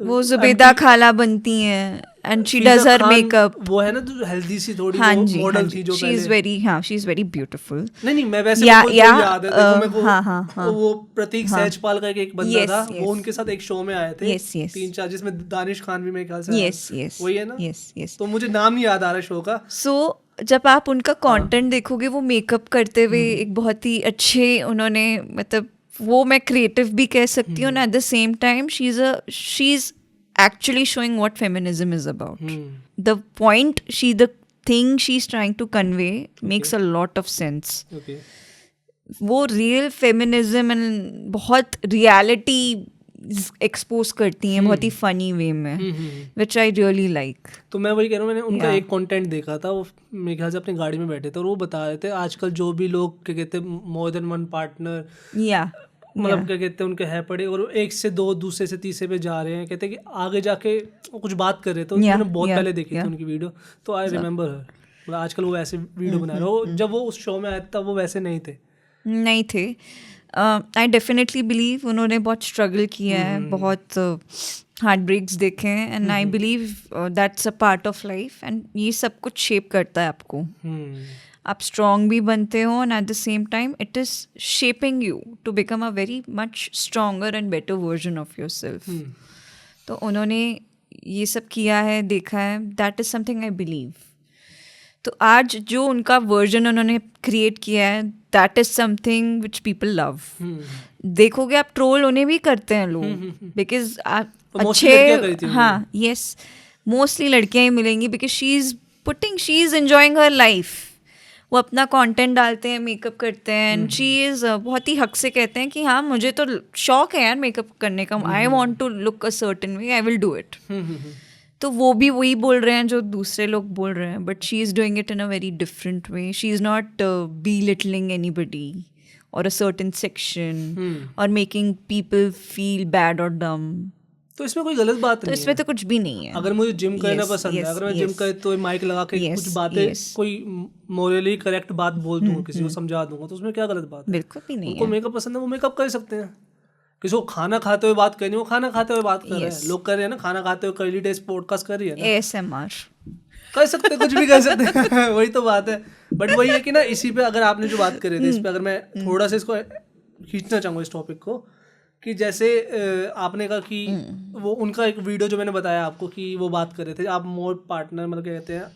वो जुबेदा खाला बनती हैं and she does her makeup. वो है ना जो हेल्दी सी थोड़ी हाँ जी, मॉडल थी जो शी इज वेरी, हाँ शी इज वेरी ब्यूटीफुल. नहीं मैं वैसे या- मेरे को या, जो याद है, देखो मेरे को हाँ. वो प्रतीक सहजपाल का एक बंदा Yes, था. yes. वो उनके साथ एक शो में आए थे. Yes, yes. 3-4 जिसमें दानिश खान भी मेरे ख्याल से आया. यस वही है ना. यस. तो मुझे नाम नहीं याद आ रहा शो का. सो जब आप उनका कंटेंट देखोगे, वो मेकअप करते हुए एक बहुत ही अच्छे, उन्होंने मतलब वो मैं क्रिएटिव भी कह सकती हूँ, eight the same time she is actually showing what feminism is about. The point, the thing she's trying to convey makes a lot of sense. Okay. वो रियल फेमिनिज्म एंड बहुत रियलिटी एक्सपोज करती हैं बहुत ही funny way में, विच I really like. तो मैं वही कह रहा हूँ, मैंने उनका एक कंटेंट देखा था. वो मेरे ख्याल से अपनी गाड़ी में बैठे थे और वो बता रहे थे आजकल जो भी लोग क्या कहते हैं मोर देन वन पार्टनर, या मतलब क्या कहते हैं उनके है पड़े और एक से दो दूसरे से तीसरे पे जा रहे हैं. कहते हैं कि आगे जाके वो कुछ बात कर रहे थे. मैंने बहुत पहले देखी थी उनकी वीडियो, तो आई रिमेम्बर हर. मतलब आजकल वो ऐसे वीडियो बना रहे हो. जब वो उस शो में आए तब वो वैसे नहीं थे. आई डेफिनेटली बिलीव उन्होंने बहुत स्ट्रगल किया है, बहुत हार्ट ब्रेक्स देखे हैं, and I believe that's a part of life, and ये सब कुछ शेप करता है आपको. आप स्ट्रॉन्ग भी बनते हो and at the same time it is shaping you to become a very much stronger and better version of yourself. तो उन्होंने ये सब किया है, देखा है, that is something I believe. तो आज जो उनका वर्जन उन्होंने क्रिएट किया है, that is something which people love. देखोगे आप, ट्रोल उन्हें भी करते हैं लोग, बिकॉज अच्छे, हाँ यस, मोस्टली लड़कियाँ ही मिलेंगी, because she is enjoying her life. वो अपना कंटेंट डालते हैं, मेकअप करते हैं, एंड शी इज़ बहुत ही हक से कहते हैं कि हाँ मुझे तो शौक है यार मेकअप करने का, I want to look a certain way, I will do it. तो वो भी वही बोल रहे हैं जो दूसरे लोग बोल रहे हैं, but she is doing it in a very different way. She is not belittling anybody or a certain section or making people feel bad or dumb. तो इसमें कोई गलत बात नहीं है. इसमें तो कुछ भी नहीं है. अगर मुझे जिम करना पसंद है, अगर मैं जिम करे तो माइक लगा के कुछ बातें, कोई मोरली करेक्ट बात बोल दूंगा, किसी को समझा दूंगा, तो उसमें क्या गलत बात है? बिल्कुल भी नहीं. उनको मेकअप पसंद है, वो मेकअप कर सकते हैं. किसी को खाना खाते हुए बात करनी, वो खाना खाते हुए बात कर रहे हैं. लोग कर रहे हैं ना खाना खाते हुए कर्ली डेज पॉडकास्ट कर रही है ना. ASMR कर सकते, कुछ भी कर सकते. वही तो बात है. बट वही है कि ना, इसी पे अगर आपने जो बात करी थी, इस पे अगर मैं थोड़ा सा इसको खींचना चाहूँगा इस टॉपिक को, कि जैसे आपने कहा कि वो उनका एक वीडियो जो मैंने बताया आपको कि वो बात कर रहे थे, आप मोर पार्टनर मतलब क्या कहते हैं,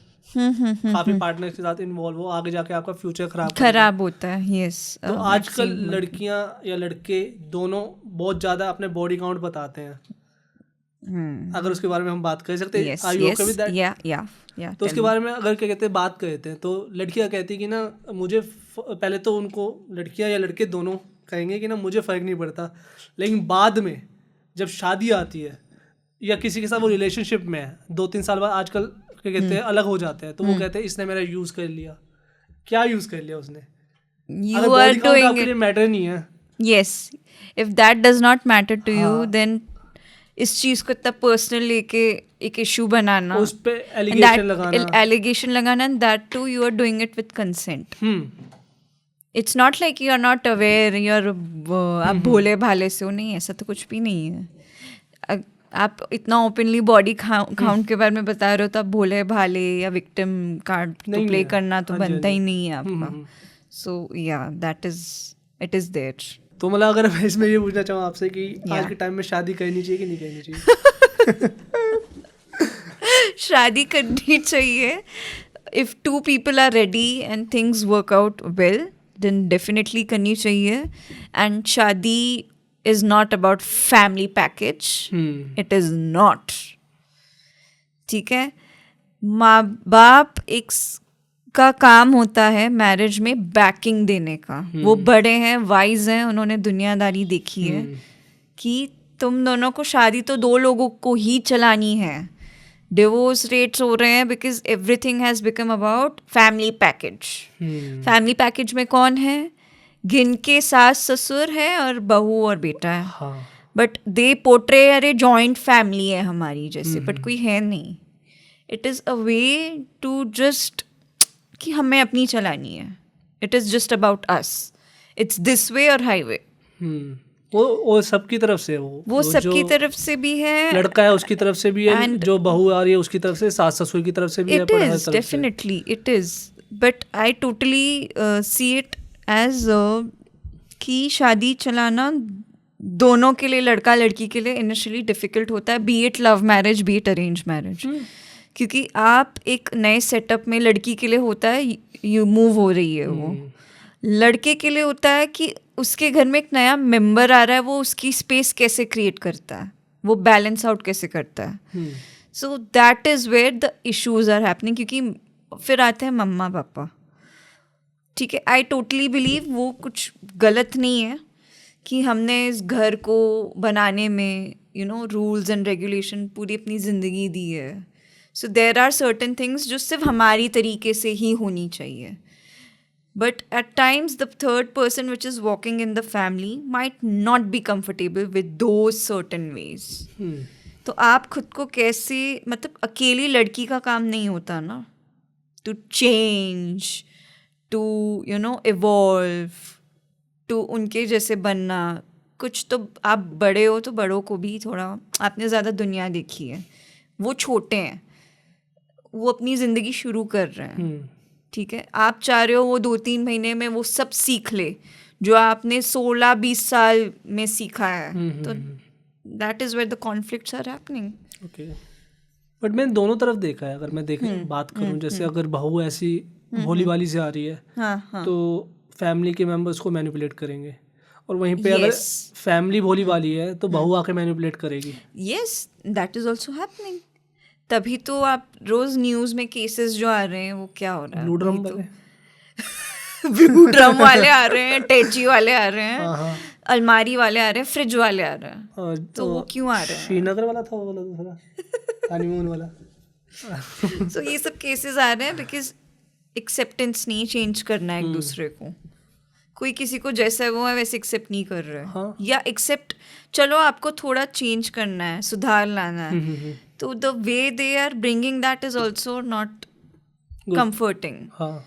काफी पार्टनर के साथ इन्वॉल्व हो, आगे जाके आपका फ्यूचर खराब होता है. यस. तो आजकल लड़कियां या लड़के दोनों बहुत ज्यादा अपने बॉडी काउंट बताते हैं. अगर उसके बारे में हम बात कर सकते हैं, are you okay with that? तो उसके बारे में अगर क्या कहते हैं बात करते हैं, तो लड़कियां कहती कि ना मुझे पहले तो उनको लड़कियां या लड़के दोनों कहेंगे कि ना मुझे फ़र्क नहीं पड़ता, लेकिन बाद में जब शादी आती है या किसी के साथ वो रिलेशनशिप में है, 2-3 साल बाद आजकल क्या कहते हैं अलग हो जाते हैं, तो वो कहते हैं इसने मेरा यूज कर लिया। क्या यूज कर लिया उसने? You are doing आपके लिए मैटर नहीं है। yes, if that does not matter to you, then इस चीज को इतना पर्सनल लेके एक इशू बनाना, उस पे एलिगेशन लगाना, and that too you are doing it with consent. It's not like you are not aware, आप भोले भाले से हो, नहीं, ऐसा तो कुछ भी नहीं है। आप इतना ओपनली बॉडी काउंट के बारे में बता रहे हो, तो आप भोले भाले या विक्टिम कार्ड तो प्ले करना तो बनता ही नहीं है आपका। सो या that is, it is there. तो मतलब अगर मैं इसमें ये पूछना चाहूँ आपसे कि आज के टाइम में शादी करनी चाहिए कि नहीं करनी चाहिए? शादी करनी चाहिए। If 2 people are ready and things work out well, then definitely करनी चाहिए। and शादी is not about family package. It is not. ठीक है, माँ बाप का काम होता है मैरिज में बैकिंग देने का। वो बड़े हैं, वाइज हैं, उन्होंने दुनियादारी देखी है कि तुम दोनों को शादी तो 2 लोगों को ही चलानी है। डिवोर्स रेट्स हो रहे हैं because everything has become about family package. Family package में कौन है? गिन के सास ससुर है और बहू और बेटा है। बट दे पोर्ट्रे अरे जॉइंट फैमिली है हमारी जैसे, बट कोई है नहीं। It is a way to just कि हमें अपनी चलानी है। It is just about us. It's this way और हाईवे। वो सबकी तरफ से वो सबकी तरफ से भी है, लड़का है उसकी तरफ से भी है, जो बहू आ रही है उसकी तरफ से, सास ससुर की तरफ से भी है। It is definitely, it is, but I totally see it as कि शादी चलाना दोनों के लिए, लड़का लड़की के लिए इनिशियली डिफ़िकल्ट होता है, B it love marriage B it arrange marriage. क्योंकि आप एक नए सेटअप में, लड़की के लिए होता है यू मूव हो रही है वो, लड़के के लिए होता है कि उसके घर में एक नया मेंबर आ रहा है, वो उसकी स्पेस कैसे क्रिएट करता है, वो बैलेंस आउट कैसे करता है। So that is where the issues are happening. क्योंकि फिर आते हैं मम्मा पापा। ठीक है, आई टोटली बिलीव वो कुछ गलत नहीं है कि हमने इस घर को बनाने में रूल्स एंड रेगुलेशन पूरी अपनी ज़िंदगी दी है। सो देर आर सर्टन थिंग्स जो सिर्फ हमारी तरीके से ही होनी चाहिए। But at times the third person which is walking in the family might not be comfortable with those certain ways. तो आप खुद को कैसे, मतलब अकेली लड़की का काम नहीं होता ना to change, to evolve, to उनके जैसे बनना। कुछ तो आप बड़े हो तो बड़ों को भी थोड़ा, आपने ज़्यादा दुनिया देखी है, वो छोटे हैं, वो अपनी ज़िंदगी शुरू कर रहे हैं। ठीक है, आप चाह रहे हो वो 2-3 महीने में वो सब सीख ले जो आपने 16-20 साल में सीखा है। तो that is where the conflicts are happening. Okay, but मैंने दोनों तरफ देखा है। अगर मैं बात करूँ, जैसे अगर बहू ऐसी भोली वाली से आ रही है तो फैमिली के मेंबर्स को मैनिपुलेट करेंगे, और वहीं पे अगर फैमिली भोली वाली है तो बहू आके मैनिपुलेट करेगी। Yes, that is also happening. तभी तो आप रोज न्यूज में केसेस जो आ रहे हैं, वो क्या हो रहा है, ब्लू ड्रम वाले ब्लू ड्रम वाले आ रहे हैं, टेची वाले आ रहे हैं, अलमारी वाले आ रहे हैं, फ्रिज वाले आ रहे हैं। तो वो क्यों आ रहे हैं? श्रीनगर वाला था वो वाला दूसरा हनीमून वाला। सो ये सब केसेस आ रहे हैं बिकॉज एक्सेप्टेंस नहीं, चेंज करना है एक दूसरे को। कोई किसी को जैसा वो है वैसे एक्सेप्ट नहीं कर रहा है। या एक्सेप्ट, चलो आपको थोड़ा चेंज करना है, सुधार लाना है, तो the way they are bringing that is also not comforting.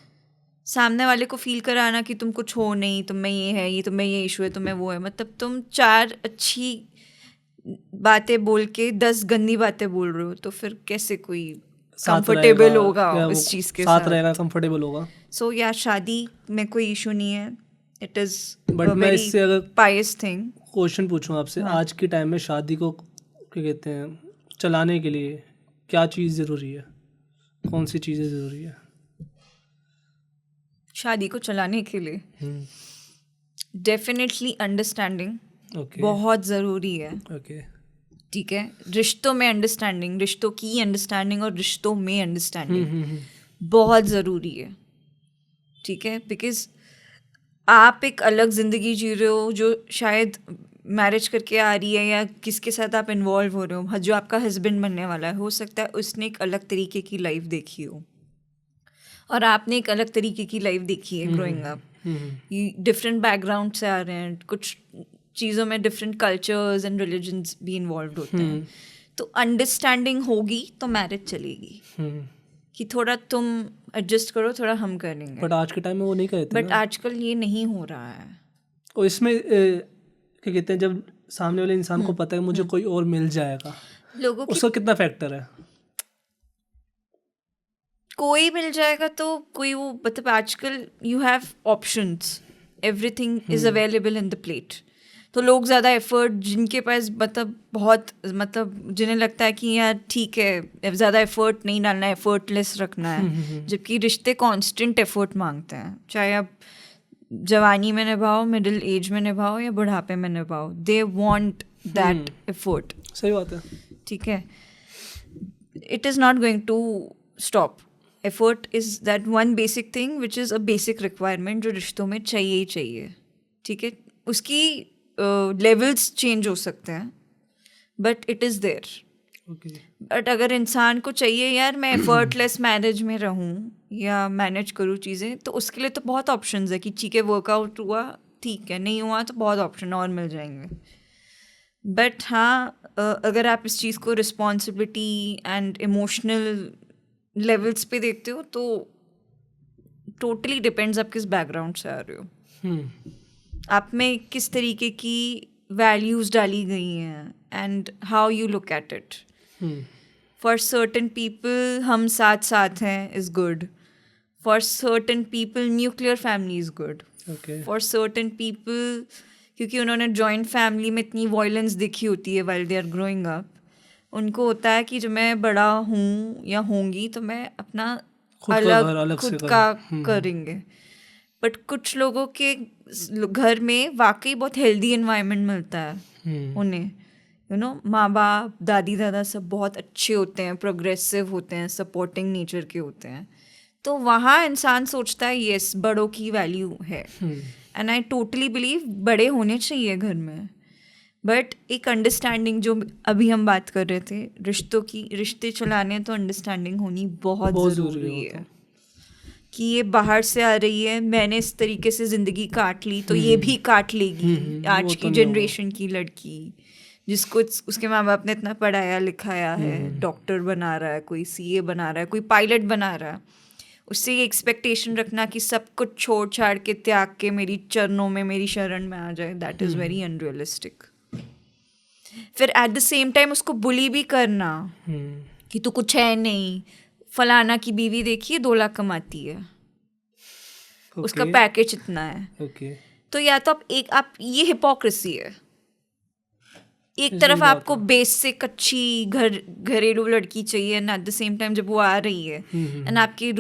सामने वाले को फील कराना कि तुम कुछ हो नहीं, तुम में ये है, ये तुम्हें ये इशू है, तुम्हें वो है। मतलब तुम 4 अच्छी बातें बोल के 10 गंदी बातें बोल रहे हो, तो फिर कैसे कोई कंफर्टेबल होगा इस चीज के साथ रहेगा, कंफर्टेबल होगा। सो या शादी में कोई इशू नहीं है, इट इज बट मैं इससे अगर पायस थिंग क्वेश्चन पूछूं आपसे, आज के टाइम में शादी को क्या कहते हैं चलाने के लिए क्या चीज़ ज़रूरी है, कौन सी चीज़ें ज़रूरी है? शादी को चलाने के लिए डेफिनेटली अंडरस्टैंडिंग बहुत ज़रूरी है। ठीक है, रिश्तों में अंडरस्टैंडिंग, रिश्तों की अंडरस्टैंडिंग और रिश्तों में अंडरस्टैंडिंग बहुत ज़रूरी है। ठीक है, बिकॉज आप एक अलग ज़िंदगी जी रहे हो जो शायद मैरिज करके आ रही है या किसके साथ आप इन्वॉल्व हो रहे हो, जो आपका हस्बैंड बनने वाला है, हो सकता है उसने एक अलग तरीके की लाइफ देखी हो और आपने एक अलग तरीके की लाइफ देखी है ग्रोइंग अप. डिफरेंट बैकग्राउंड से आ रहे हैं, कुछ चीज़ों में डिफरेंट कल्चर्स एंड रिलीजन्स भी इन्वॉल्व होते हैं. तो अंडरस्टैंडिंग होगी तो मैरिज चलेगी कि थोड़ा तुम एडजस्ट करो, थोड़ा हम करेंगे. बट आज के टाइम में वो नहीं कहते. बट आजकल ये नहीं हो रहा है. और इसमें क्या कहते हैं, जब सामने वाले इंसान को पता है मुझे कोई और मिल जाएगा, लोगों उसका कितना फैक्टर है? कोई मिल जाएगा तो कोई वो मतलब आजकल you have options, everything is available in the plate. तो लोग ज़्यादा एफर्ट, जिनके पास मतलब बहुत मतलब जिन्हें लगता है कि यार ठीक है ज़्यादा एफर्ट नहीं डालना है, एफर्टलेस रखना है, जबकि रिश्ते कांस्टेंट एफर्ट मांगते हैं. चाहे आप जवानी में निभाओ, मिडिल एज में निभाओ या बुढ़ापे में निभाओ, दे वांट दैट एफर्ट. सही बात है. ठीक है, it is not going to stop. Effort is that one basic thing which is a basic requirement जो रिश्तों में चाहिए ही चाहिए. ठीक है, उसकी लेवल्स चेंज हो सकते हैं but it is there. But अगर इंसान को चाहिए यार मैं एफर्टलेस मैरिज में रहूँ या मैनेज करूँ चीज़ें, तो उसके लिए तो बहुत ऑप्शंस है कि ठीक है वर्कआउट हुआ ठीक है, नहीं हुआ तो बहुत ऑप्शन और मिल जाएंगे. बट हाँ, अगर आप इस चीज़ को रिस्पॉन्सिबिलिटी एंड इमोशनल लेवल्स पे देखते हो तो टोटली डिपेंड्स आप किस बैकग्राउंड से आ रहे हो, आप में किस तरीके की वैल्यूज़ डाली गई हैं and how you look at it. For certain people हम साथ साथ हैं is good. For certain people nuclear family is good. For certain people क्योंकि उन्होंने जॉइंट फैमिली में इतनी वायलेंस देखी होती है while they are growing up, उनको होता है कि जब मैं बड़ा हूँ या होंगी तो मैं अपना अलग खुद का करेंगे. बट कुछ लोगों के घर में वाकई बहुत हेल्दी एनवायरनमेंट मिलता है उन्हें, यू नो, माँ बाप दादी दादा सब बहुत अच्छे होते हैं, प्रोग्रेसिव होते हैं, सपोर्टिंग नेचर के होते हैं. तो वहाँ इंसान सोचता है यस बड़ों की वैल्यू है. एंड आई टोटली बिलीव बड़े होने चाहिए घर में. बट एक अंडरस्टैंडिंग जो अभी हम बात कर रहे थे रिश्तों की, रिश्ते चलाने तो अंडरस्टैंडिंग होनी बहुत ज़रूरी है कि ये बाहर से आ रही है, मैंने इस तरीके से ज़िंदगी काट ली तो ये भी काट लेगी. आज की जनरेशन की लड़की जिसको उसके माँ बाप ने इतना पढ़ाया लिखाया है, डॉक्टर बना रहा है, कोई सीए बना रहा है, कोई पायलट बना रहा है, उससे ये एक्सपेक्टेशन रखना कि सब कुछ छोड़ छाड़ के त्याग के मेरी चरणों में मेरी शरण में आ जाए, दैट इज़ वेरी अनरियलिस्टिक. फिर एट द सेम टाइम उसको बुली भी करना कि तू कुछ है नहीं, फलाना की बीवी देखिए 2 लाख कमाती है, उसका पैकेज इतना है. तो या तो आप ये हिपोक्रेसी है. एक तरफ आपको बेसिक अच्छी घरेलू लड़की चाहिए and at the same time जब वो आ रही है एंड आपके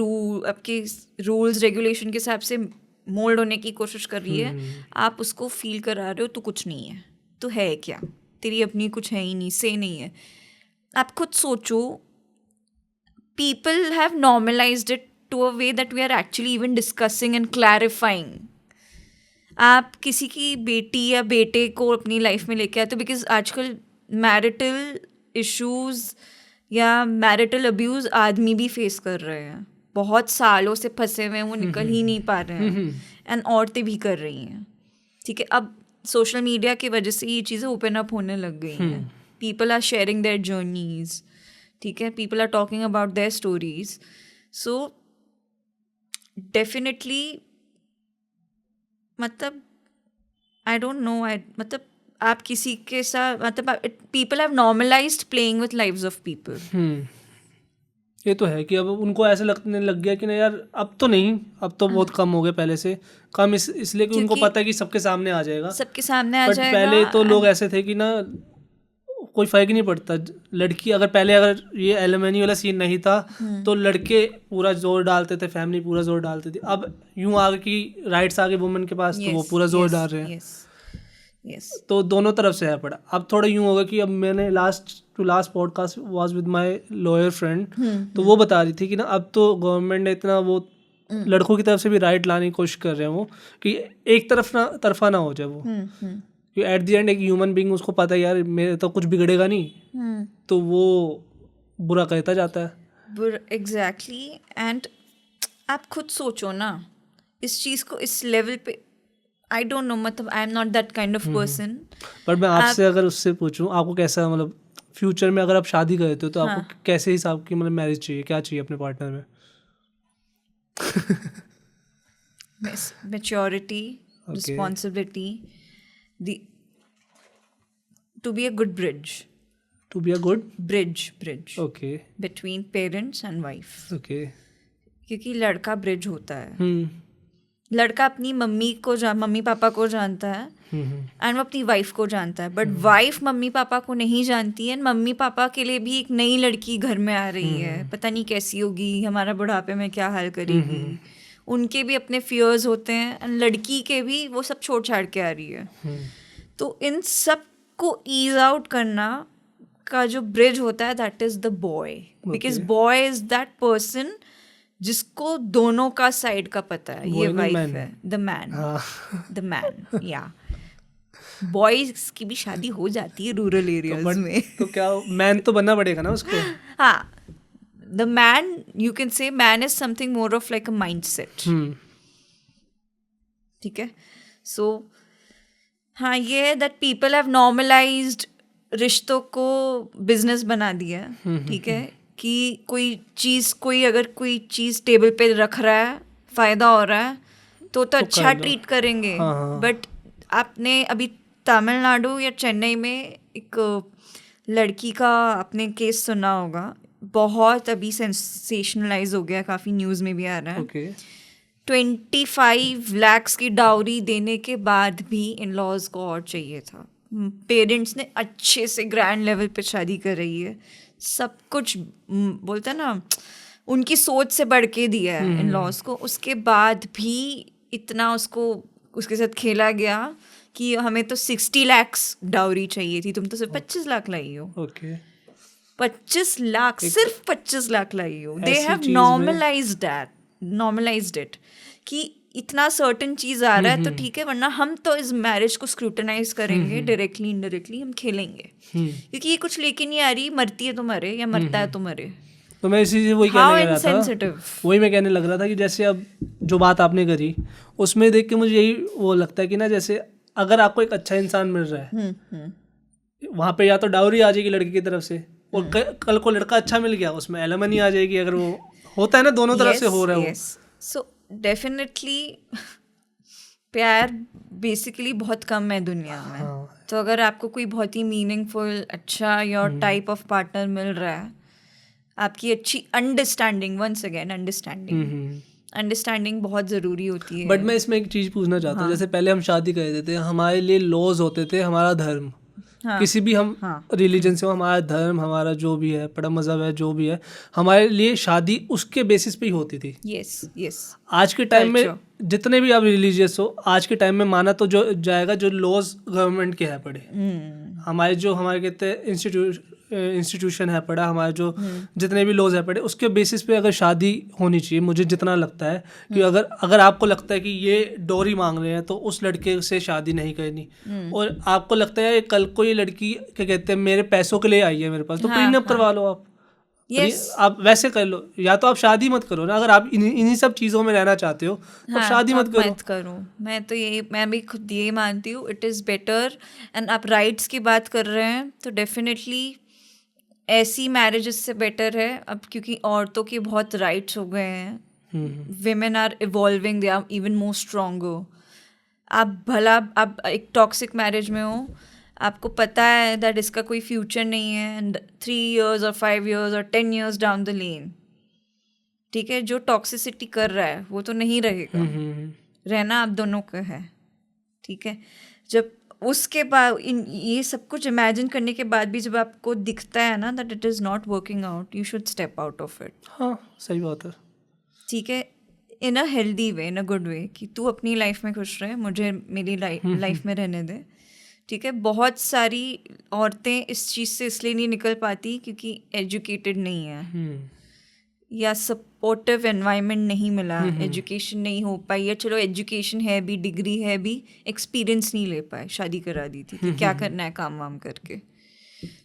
रूल्स रेगुलेशन के हिसाब से मोल्ड होने की कोशिश कर रही है, आप उसको फील करा रहे हो तो कुछ नहीं है, तो है क्या, तेरी अपनी कुछ है ही नहीं, से नहीं है. आप खुद सोचो, people have normalized it to a way that we are actually even discussing and clarifying. आप किसी की बेटी या बेटे को अपनी लाइफ में लेके आते हो बिकॉज आजकल मैरिटल इश्यूज या मैरिटल अब्यूज़ आदमी भी फेस कर रहे हैं, बहुत सालों से फंसे हुए हैं, वो निकल ही नहीं पा रहे हैं एंड औरतें भी कर रही हैं. ठीक है, अब सोशल मीडिया की वजह से ये चीज़ें ओपन अप होने लग गई हैं. People are sharing their journeys. ठीक है, people are talking about their stories. So definitely मतलब आई डोंट नो, मतलब आप किसी के साथ मतलब people have normalised playing with lives of people. ये तो है कि अब उनको ऐसे लगने लग गया कि नहीं यार अब तो नहीं, अब तो बहुत कम हो गया पहले से कम, इसलिए कि उनको पता है कि सबके सामने आ जाएगा, सबके सामने आ जाएगा. पहले तो लोग ऐसे थे कि ना कोई फर्क नहीं पड़ता लड़की, अगर ये एलिमनी वाला सीन नहीं था तो लड़के पूरा जोर डालते थे, फैमिली पूरा जोर डालती थी. अब यूं आगे की राइट्स आगे वुमेन के पास, तो वो पूरा जोर डाल रहे हैं. तो दोनों तरफ से है पड़ा. अब थोड़ा यूं होगा कि अब मैंने last podcast was with my lawyer friend, तो वो बता रही थी कि ना अब तो गवर्नमेंट ने इतना वो लड़कों की तरफ से भी राइट लाने की कोशिश कर रहे हैं वो कि एक तरफा ना हो जाए वो, कि एट द एंड एक ह्यूमन बीइंग उसको पता है यार मेरे तो कुछ बिगड़ेगा नहीं, तो वो बुरा कहता जाता है। एग्जैक्टली। एंड आप खुद सोचो ना इस चीज़ को इस लेवल पे, आई डोंट नो, मतलब आई am not that kind of person. But मैं आपसे अगर उससे पूछूं आपको कैसा, मतलब फ्यूचर में अगर आप शादी करते हो तो आपको कैसे हिसाब की मतलब मैरिज चाहिए, क्या चाहिए अपने पार्टनर में? Maturity, responsibility, to be a good bridge. To be a good bridge okay between parents and wife. okay क्योंकि लड़का ब्रिज होता है। लड़का अपनी मम्मी पापा को जानता है एंड वो अपनी वाइफ को जानता है, बट वाइफ मम्मी पापा को नहीं जानती है। मम्मी पापा के लिए भी एक नई लड़की घर में आ रही है, पता नहीं कैसी होगी, हमारा बुढ़ापे में क्या हाल करेगी, उनके भी अपने फियर्स होते हैं एंड लड़की के भी, वो सब छोड़ छाड़ के आ रही है। तो इन सब को ईज आउट करना का जो ब्रिज होता है that is the boy, because boy is that person जिसको दोनों का साइड का पता है। ये वाइफ है द मैन या बॉयज की भी शादी हो जाती है रूरल एरियाज में। तो क्या मैन तो बनना पड़ेगा ना उसको। हाँ, द मैन, यू कैन से man is something more of like a mindset. ठीक है, सो हाँ, ये दैट पीपल हैव नॉर्मलाइज्ड रिश्तों को बिजनेस बना दिया है। ठीक है, कि अगर कोई चीज़ टेबल पे रख रहा है, फ़ायदा हो रहा है तो अच्छा ट्रीट करेंगे। बट आपने अभी तमिलनाडु या चेन्नई में एक लड़की का आपने केस सुना होगा, बहुत अभी सेंसेशनलाइज हो गया, काफ़ी न्यूज़ में भी आ रहा है। 25 lakhs की डाउरी देने के बाद भी इन लॉज को और चाहिए था। पेरेंट्स ने अच्छे से ग्रैंड लेवल पे शादी कर रही है, सब कुछ बोलते हैं ना, उनकी सोच से बढ़ के दिया है इन लॉज को, उसके बाद भी इतना उसके साथ खेला गया कि हमें तो 60 lakhs डाउरी चाहिए थी, तुम तो सिर्फ 25 लाख लाई हो। 25 लाख, सिर्फ 25 लाख लाई हो। दे हैव नॉर्मलाइज्ड इट कि इतना सर्टेन चीज आ रहा है तो ठीक है, वरना हम तो इस मैरिज को स्क्रूटनाइज करेंगे, डायरेक्टली इनडायरेक्टली हम खेलेंगे, क्योंकि ये कुछ लेके नहीं आ रही, मरती है तो मरे या मरता है तो मरे। तो मैं इसी से वही कहने लग रहा था कि जैसे अब जो बात आपने करी उसमें देख के मुझे यही वो लगता है कि ना, जैसे अगर आपको एक अच्छा इंसान मिल रहा है वहाँ पे या तो डाउरी आ जाएगी लड़की की तरफ से, और कल को लड़का अच्छा मिल गया उसमें एलिमनी आ जाएगी, अगर वो होता है ना दोनों तरफ से हो रहा है। सो डेफिनेटली प्यार बेसिकली बहुत कम है दुनिया में। तो अगर आपको कोई बहुत ही मीनिंगफुल अच्छा योर टाइप ऑफ पार्टनर मिल रहा है, आपकी अच्छी अंडरस्टैंडिंग, वंस अगेन अंडरस्टैंडिंग बहुत ज़रूरी होती है। बट मैं इसमें एक चीज़ पूछना चाहता हूँ, जैसे पहले हम शादी करते थे, हमारे लिए लॉज होते थे, हमारा धर्म, किसी भी हम रिलीजन से हो, हमारा धर्म, हमारा जो भी है पड़ा मज़हब है, जो भी है, हमारे लिए शादी उसके बेसिस पे ही होती थी। यस। आज के टाइम में जितने भी आप रिलीजियस हो, आज के टाइम में माना तो जो जाएगा जो लॉज गवर्नमेंट के है पड़े, हमारे कहते हैं इंस्टीट्यूशन है पड़ा, हमारे जो जितने भी लॉज है पड़े, उसके बेसिस पे अगर शादी होनी चाहिए। मुझे जितना लगता है कि अगर आपको लगता है कि ये डोरी मांग रहे हैं तो उस लड़के से शादी नहीं करनी, और आपको लगता है कल को ये लड़की क्या कहते हैं मेरे पैसों के लिए आई है मेरे पास, तो प्रीनअप करवा लो आप। आप वैसे कर लो, या तो आप शादी मत करो ना, अगर आप इन्हीं सब चीज़ों में रहना चाहते हो तो शादी मत करो। मैं भी खुद यही मानती हूँ, इट इज़ बेटर। एंड आप राइट्स की बात कर रहे हैं तो डेफिनेटली ऐसी मैरिजेस से बेटर है अब, क्योंकि औरतों के बहुत राइट्स हो गए हैं, women are evolving, they are even more stronger. आप एक टॉक्सिक मैरिज में हो, आपको पता है दैट इसका कोई फ्यूचर नहीं है, एंड 3 years और 5 years और 10 years डाउन द लेन, ठीक है, जो टॉक्सिसिटी कर रहा है वो तो नहीं रहेगा, रहना आप दोनों का है। ठीक है, जब उसके बाद ये सब कुछ इमेजिन करने के बाद भी जब आपको दिखता है ना that it is not working out, you should step out of it. हाँ, सही बात है। ठीक है, इन a healthy way, in a good way, कि तू अपनी लाइफ में खुश रहे, मुझे मेरी लाइफ में रहने दे। ठीक है, बहुत सारी औरतें इस चीज़ से इसलिए नहीं निकल पाती क्योंकि एजुकेटेड नहीं है या सपोर्टिव एनवायरनमेंट नहीं मिला, एजुकेशन नहीं हो पाई, या चलो एजुकेशन है भी, डिग्री है भी, एक्सपीरियंस नहीं ले पाए, शादी करा दी थी कि क्या करना है काम वाम करके.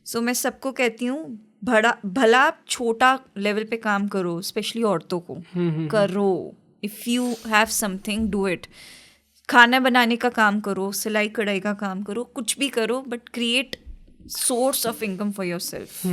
सो मैं सबको कहती हूँ भला आप छोटा लेवल पे काम करो, स्पेशली औरतों को करो. If you have something do it. खाना बनाने का काम करो, सिलाई कढ़ाई का काम करो, कुछ भी करो, but create source of income for your self.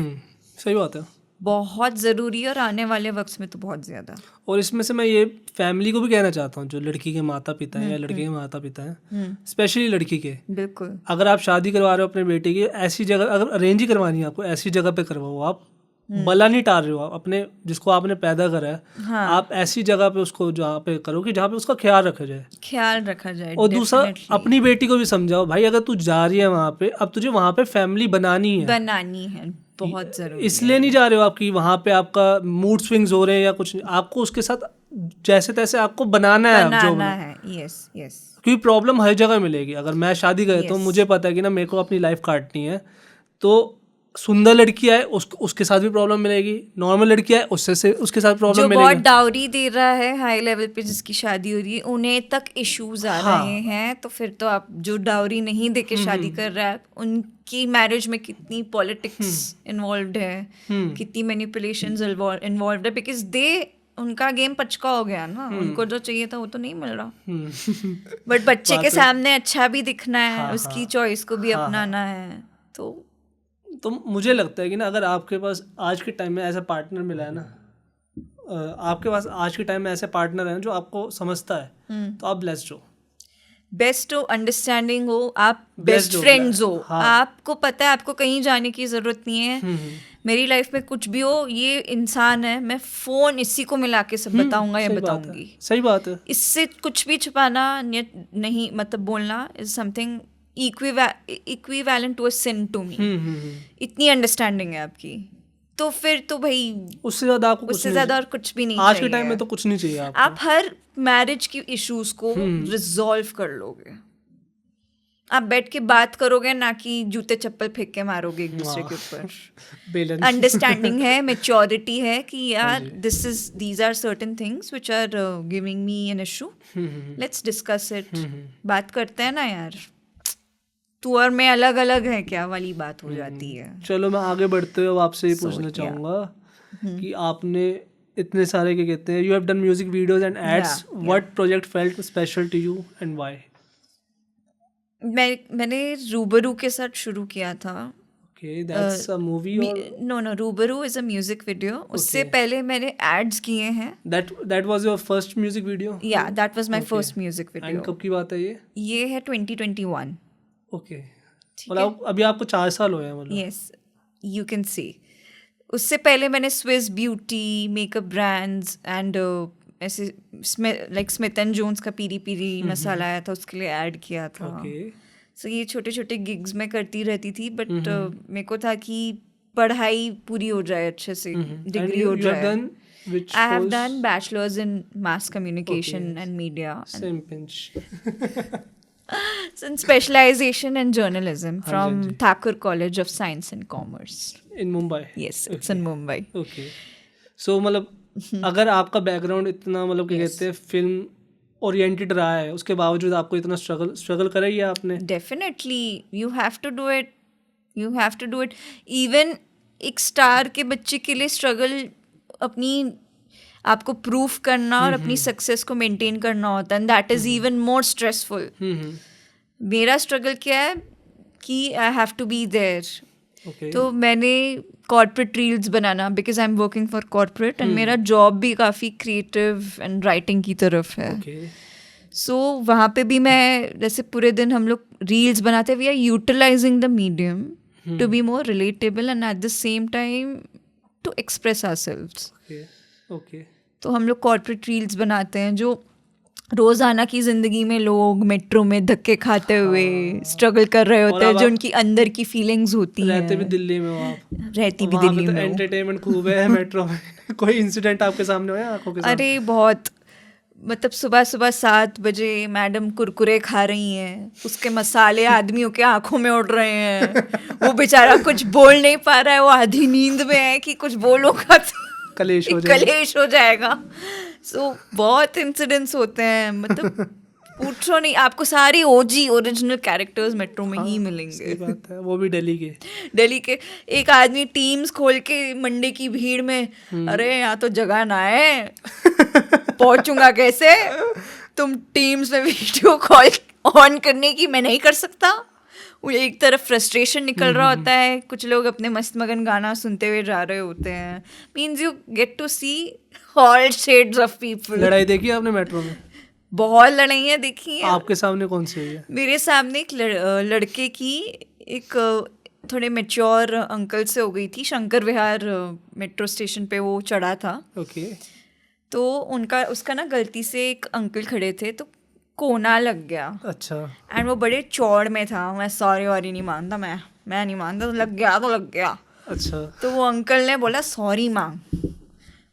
सही बात है, बहुत ज़रूरी है, और आने वाले वक्त में तो बहुत ज़्यादा. और इसमें से मैं ये फैमिली को भी कहना चाहता हूँ, जो लड़की के माता पिता हैं या लड़के के माता पिता हैं, स्पेशली लड़की के. बिल्कुल. अगर आप शादी करवा रहे हो अपने बेटे की, ऐसी जगह, अगर अरेंज ही करवानी है आपको, ऐसी जगह पे करवाओ. आप बला नहीं टाल रहे हो, अपने जिसको आपने पैदा करा है, आप ऐसी जगह पे उसको जहाँ पे करो कि जहाँ पे उसका ख्याल रखा जाए. और दूसरा, अपनी बेटी को भी समझाओ, भाई अगर तू जा रही है वहाँ पे, अब तुझे वहाँ पे फैमिली बनानी है. बहुत जरूरी. इसलिए नहीं जा रहे हो आप कि वहाँ पे आपका मूड स्विंग्स हो रहे हैं या कुछ, आपको उसके साथ जैसे तैसे आपको बनाना है. यस. क्योंकि प्रॉब्लम हर जगह मिलेगी. अगर मैं शादी करता हूँ, मुझे पता है कि ना मेरे को अपनी लाइफ काटनी है, तो सुंदर लड़की आए उसके साथ भी प्रॉब्लम मिलेगी, नॉर्मल लड़की आए उसके साथ प्रॉब्लम मिलेगी. जो बहुत डाउरी दे रहा है हाई लेवल पे, जिसकी शादी हो रही है, उन्हें तक इश्यूज आ रहे हैं. तो फिर तो आप जो डाउरी नहीं दे के शादी कर रहा है, उनकी मैरिज में कितनी पॉलिटिक्स इन्वॉल्व है, कितनी मैनिपुलेशंस इन्वॉल्व है, बिकॉज उनका गेम पचका हो गया ना. उनको जो चाहिए था वो तो नहीं मिल रहा. बट बच्चे के सामने अच्छा भी दिखना है, उसकी चॉइस को भी अपनाना है. तो मुझे लगता है कि ना, अगर आपके पास आज के टाइम में ऐसा पार्टनर मिला है ना, आपके पास आज के टाइम में ऐसे पार्टनर है जो आपको समझता है, तो आप ब्लेस्ड हो. बेस्ट हो, अंडरस्टैंडिंग हो, आप बेस्ट फ्रेंड्स हो. आपको पता है आपको कहीं जाने की जरूरत नहीं है. मेरी लाइफ में कुछ भी हो, ये इंसान है, मैं फोन इसी को मिला के सब बताऊंगा या बताऊंगी. सही बात है. इससे कुछ भी छुपाना नहीं, मतलब बोलना is something equivalent to a sin to me. इतनी अंडरस्टैंडिंग है आपकी, तो फिर तो भाई उससे ज़्यादा और कुछ भी नहीं. आज के टाइम में तो कुछ नहीं चाहिए आपको. आप हर मैरिज की इश्यूज को रिजॉल्व कर लोगे. आप बैठ के बात करोगे, ना कि जूते चप्पल फेंक के मारोगे एक दूसरे के ऊपर. अंडरस्टैंडिंग है, मैच्योरिटी है कि यार these are certain things which are giving me an issue. Let's discuss it. बात करते हैं ना यार. तू और मैं अलग अलग है क्या वाली बात हो जाती है. चलो मैं आगे बढ़ते हुए आपसे ये पूछना चाहूँगा कि आपने इतने सारे क्या कहते हैं, you have done music videos and ads, what project felt special to you and why? मैंने रूबरू के साथ शुरू किया था. Okay, that's a movie or no, रूबरू is a music video. उससे पहले मैंने ads किए हैं. That was your first music video? Yeah, that was my first music video. And कब की बात है ये? ये है 2021. Okay. मतलब अभी आपको 4 साल हुए हैं मतलब. Yes, you can see. उससे पहले मैंने Swiss beauty, makeup brands and ऐसे लाइक स्मिथ एंड जोन्स का पीरी पीरी मसाला आया था, उसके लिए ऐड किया था. सो ये छोटे छोटे गिग्स मैं करती रहती थी, बट मेरे को था कि पढ़ाई पूरी हो जाए अच्छे से, डिग्री हो जाए. I have done bachelor's in mass communication and media. Same pinch. So specialization in journalism from Thakur College of Science and Commerce. In Mumbai? Yes, it's in Mumbai. Okay. So मतलब अगर आपका background इतना मतलब क्या कहते हैं film oriented रहा है, उसके बावजूद आपको इतना स्ट्रगल करा ही है आपने? Definitely, you have to do it. You have to do it. Even एक स्टार के बच्चे के लिए स्ट्रगल अपनी आपको प्रूफ करना और अपनी सक्सेस को मेंटेन करना होता है, and that is even more stressful. मेरा स्ट्रगल क्या है कि I have to be there. तो मैंने कॉर्पोरेट रील्स बनाना, because I am working for corporate, and मेरा जॉब भी काफ़ी क्रिएटिव एंड राइटिंग की तरफ है. सो वहाँ पे भी मैं जैसे पूरे दिन हम लोग रील्स बनाते, we are utilising the medium to be more relatable and at the same time to express ourselves. तो हम लोग कॉर्पोरेट रील्स बनाते हैं जो रोज़ाना की ज़िंदगी में लोग मेट्रो में धक्के खाते हुए स्ट्रगल कर रहे होते हैं, जो उनकी अंदर की फीलिंग्स होती हैं. रहते भी दिल्ली में हो आप? रहती भी दिल्ली में. एंटरटेनमेंट खूब है मेट्रो में. कोई इंसिडेंट आपके सामने हुआ आंखों के सामने? अरे बहुत, मतलब सुबह 7 बजे मैडम कुरकुरे खा रही हैं, उसके मसाले आदमियों के आंखों में उड़ रहे हैं, वो बेचारा कुछ बोल नहीं पा रहा है, वो आधी नींद में है कि कुछ बोलूँगा तो कलेश हो कलेश हो जाएगा। सो बहुत इंसिडेंट्स होते हैं, मतलब पूछो नहीं, आपको सारी ओजी ओरिजिनल कैरेक्टर्स मेट्रो में ही मिलेंगे। सही बात है, वो भी दिल्ली के एक आदमी टीम्स खोल के मंडे की भीड़ में, अरे यहाँ तो जगह ना है, पहुंचूंगा कैसे? तुम टीम्स में वीडियो कॉल ऑन करने की मैं नहीं कर सकता। वो एक तरफ फ्रस्ट्रेशन निकल रहा होता है, कुछ लोग अपने मस्त मगन गाना सुनते हुए जा रहे होते हैं। Means you get to see all shades of people. लड़ाई देखी आपने मेट्रो में? बहुत लड़ाइयाँ देखी हैं। आपके सामने कौन सी हुई है? मेरे सामने एक लड़के की एक थोड़े मैच्योर अंकल से हो गई थी। शंकर विहार मेट्रो स्टेशन पे वो चढ़ा था। ओके। तो उसका ना गलती से एक अंकल खड़े थे तो कोना लग गया। अच्छा। एंड वो बड़े चौड़ में था। मैं सॉरी वॉरी नहीं मानता, मैं नहीं मानता, तो लग गया तो लग गया। अच्छा। तो वो अंकल ने बोला सॉरी मांग,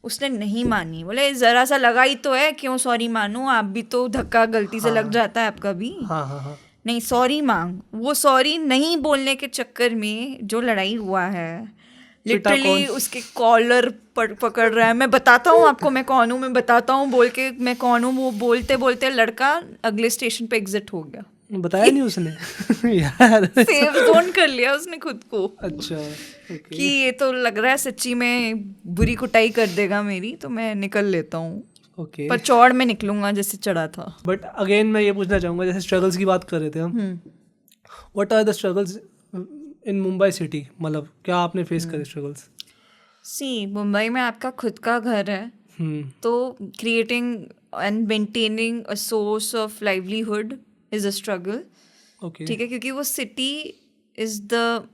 उसने नहीं मानी। बोले जरा सा लगा ही तो है, क्यों सॉरी मानूं? आप भी तो धक्का गलती से लग जाता है आपका भी। हाँ। नहीं सॉरी मांग। वो सॉरी नहीं बोलने के चक्कर में जो लड़ाई हुआ है, लिटरली उसके कॉलर पकड़ रहा है। मैं बताता हूँ आपको मैं कौन हूँ, मैं बताता हूँ बोल के मैं कौन हूँ। वो बोलते बोलते लड़का अगले स्टेशन पे एग्जिट हो गया। बताया नहीं उसने? यार सेफ जोन कर लिया उसने खुद को। अच्छा। कि ये तो लग रहा है सच्ची में बुरी कुटाई कर देगा मेरी, तो मैं निकल लेता हूँ। ओके। पर चौड़ में निकलूंगा जैसे चढ़ा था। बट अगेन मैं ये पूछना चाहूँगा, जैसे स्ट्रगल्स की बात कर रहे थे हम, what are the struggles in Mumbai city? मतलब क्या आपने फेस करे स्ट्रगल्स? सी मुंबई में आपका खुद का घर है, तो creating and maintaining a source of livelihood is a struggle. Okay. ठीक है, क्योंकि वो city is the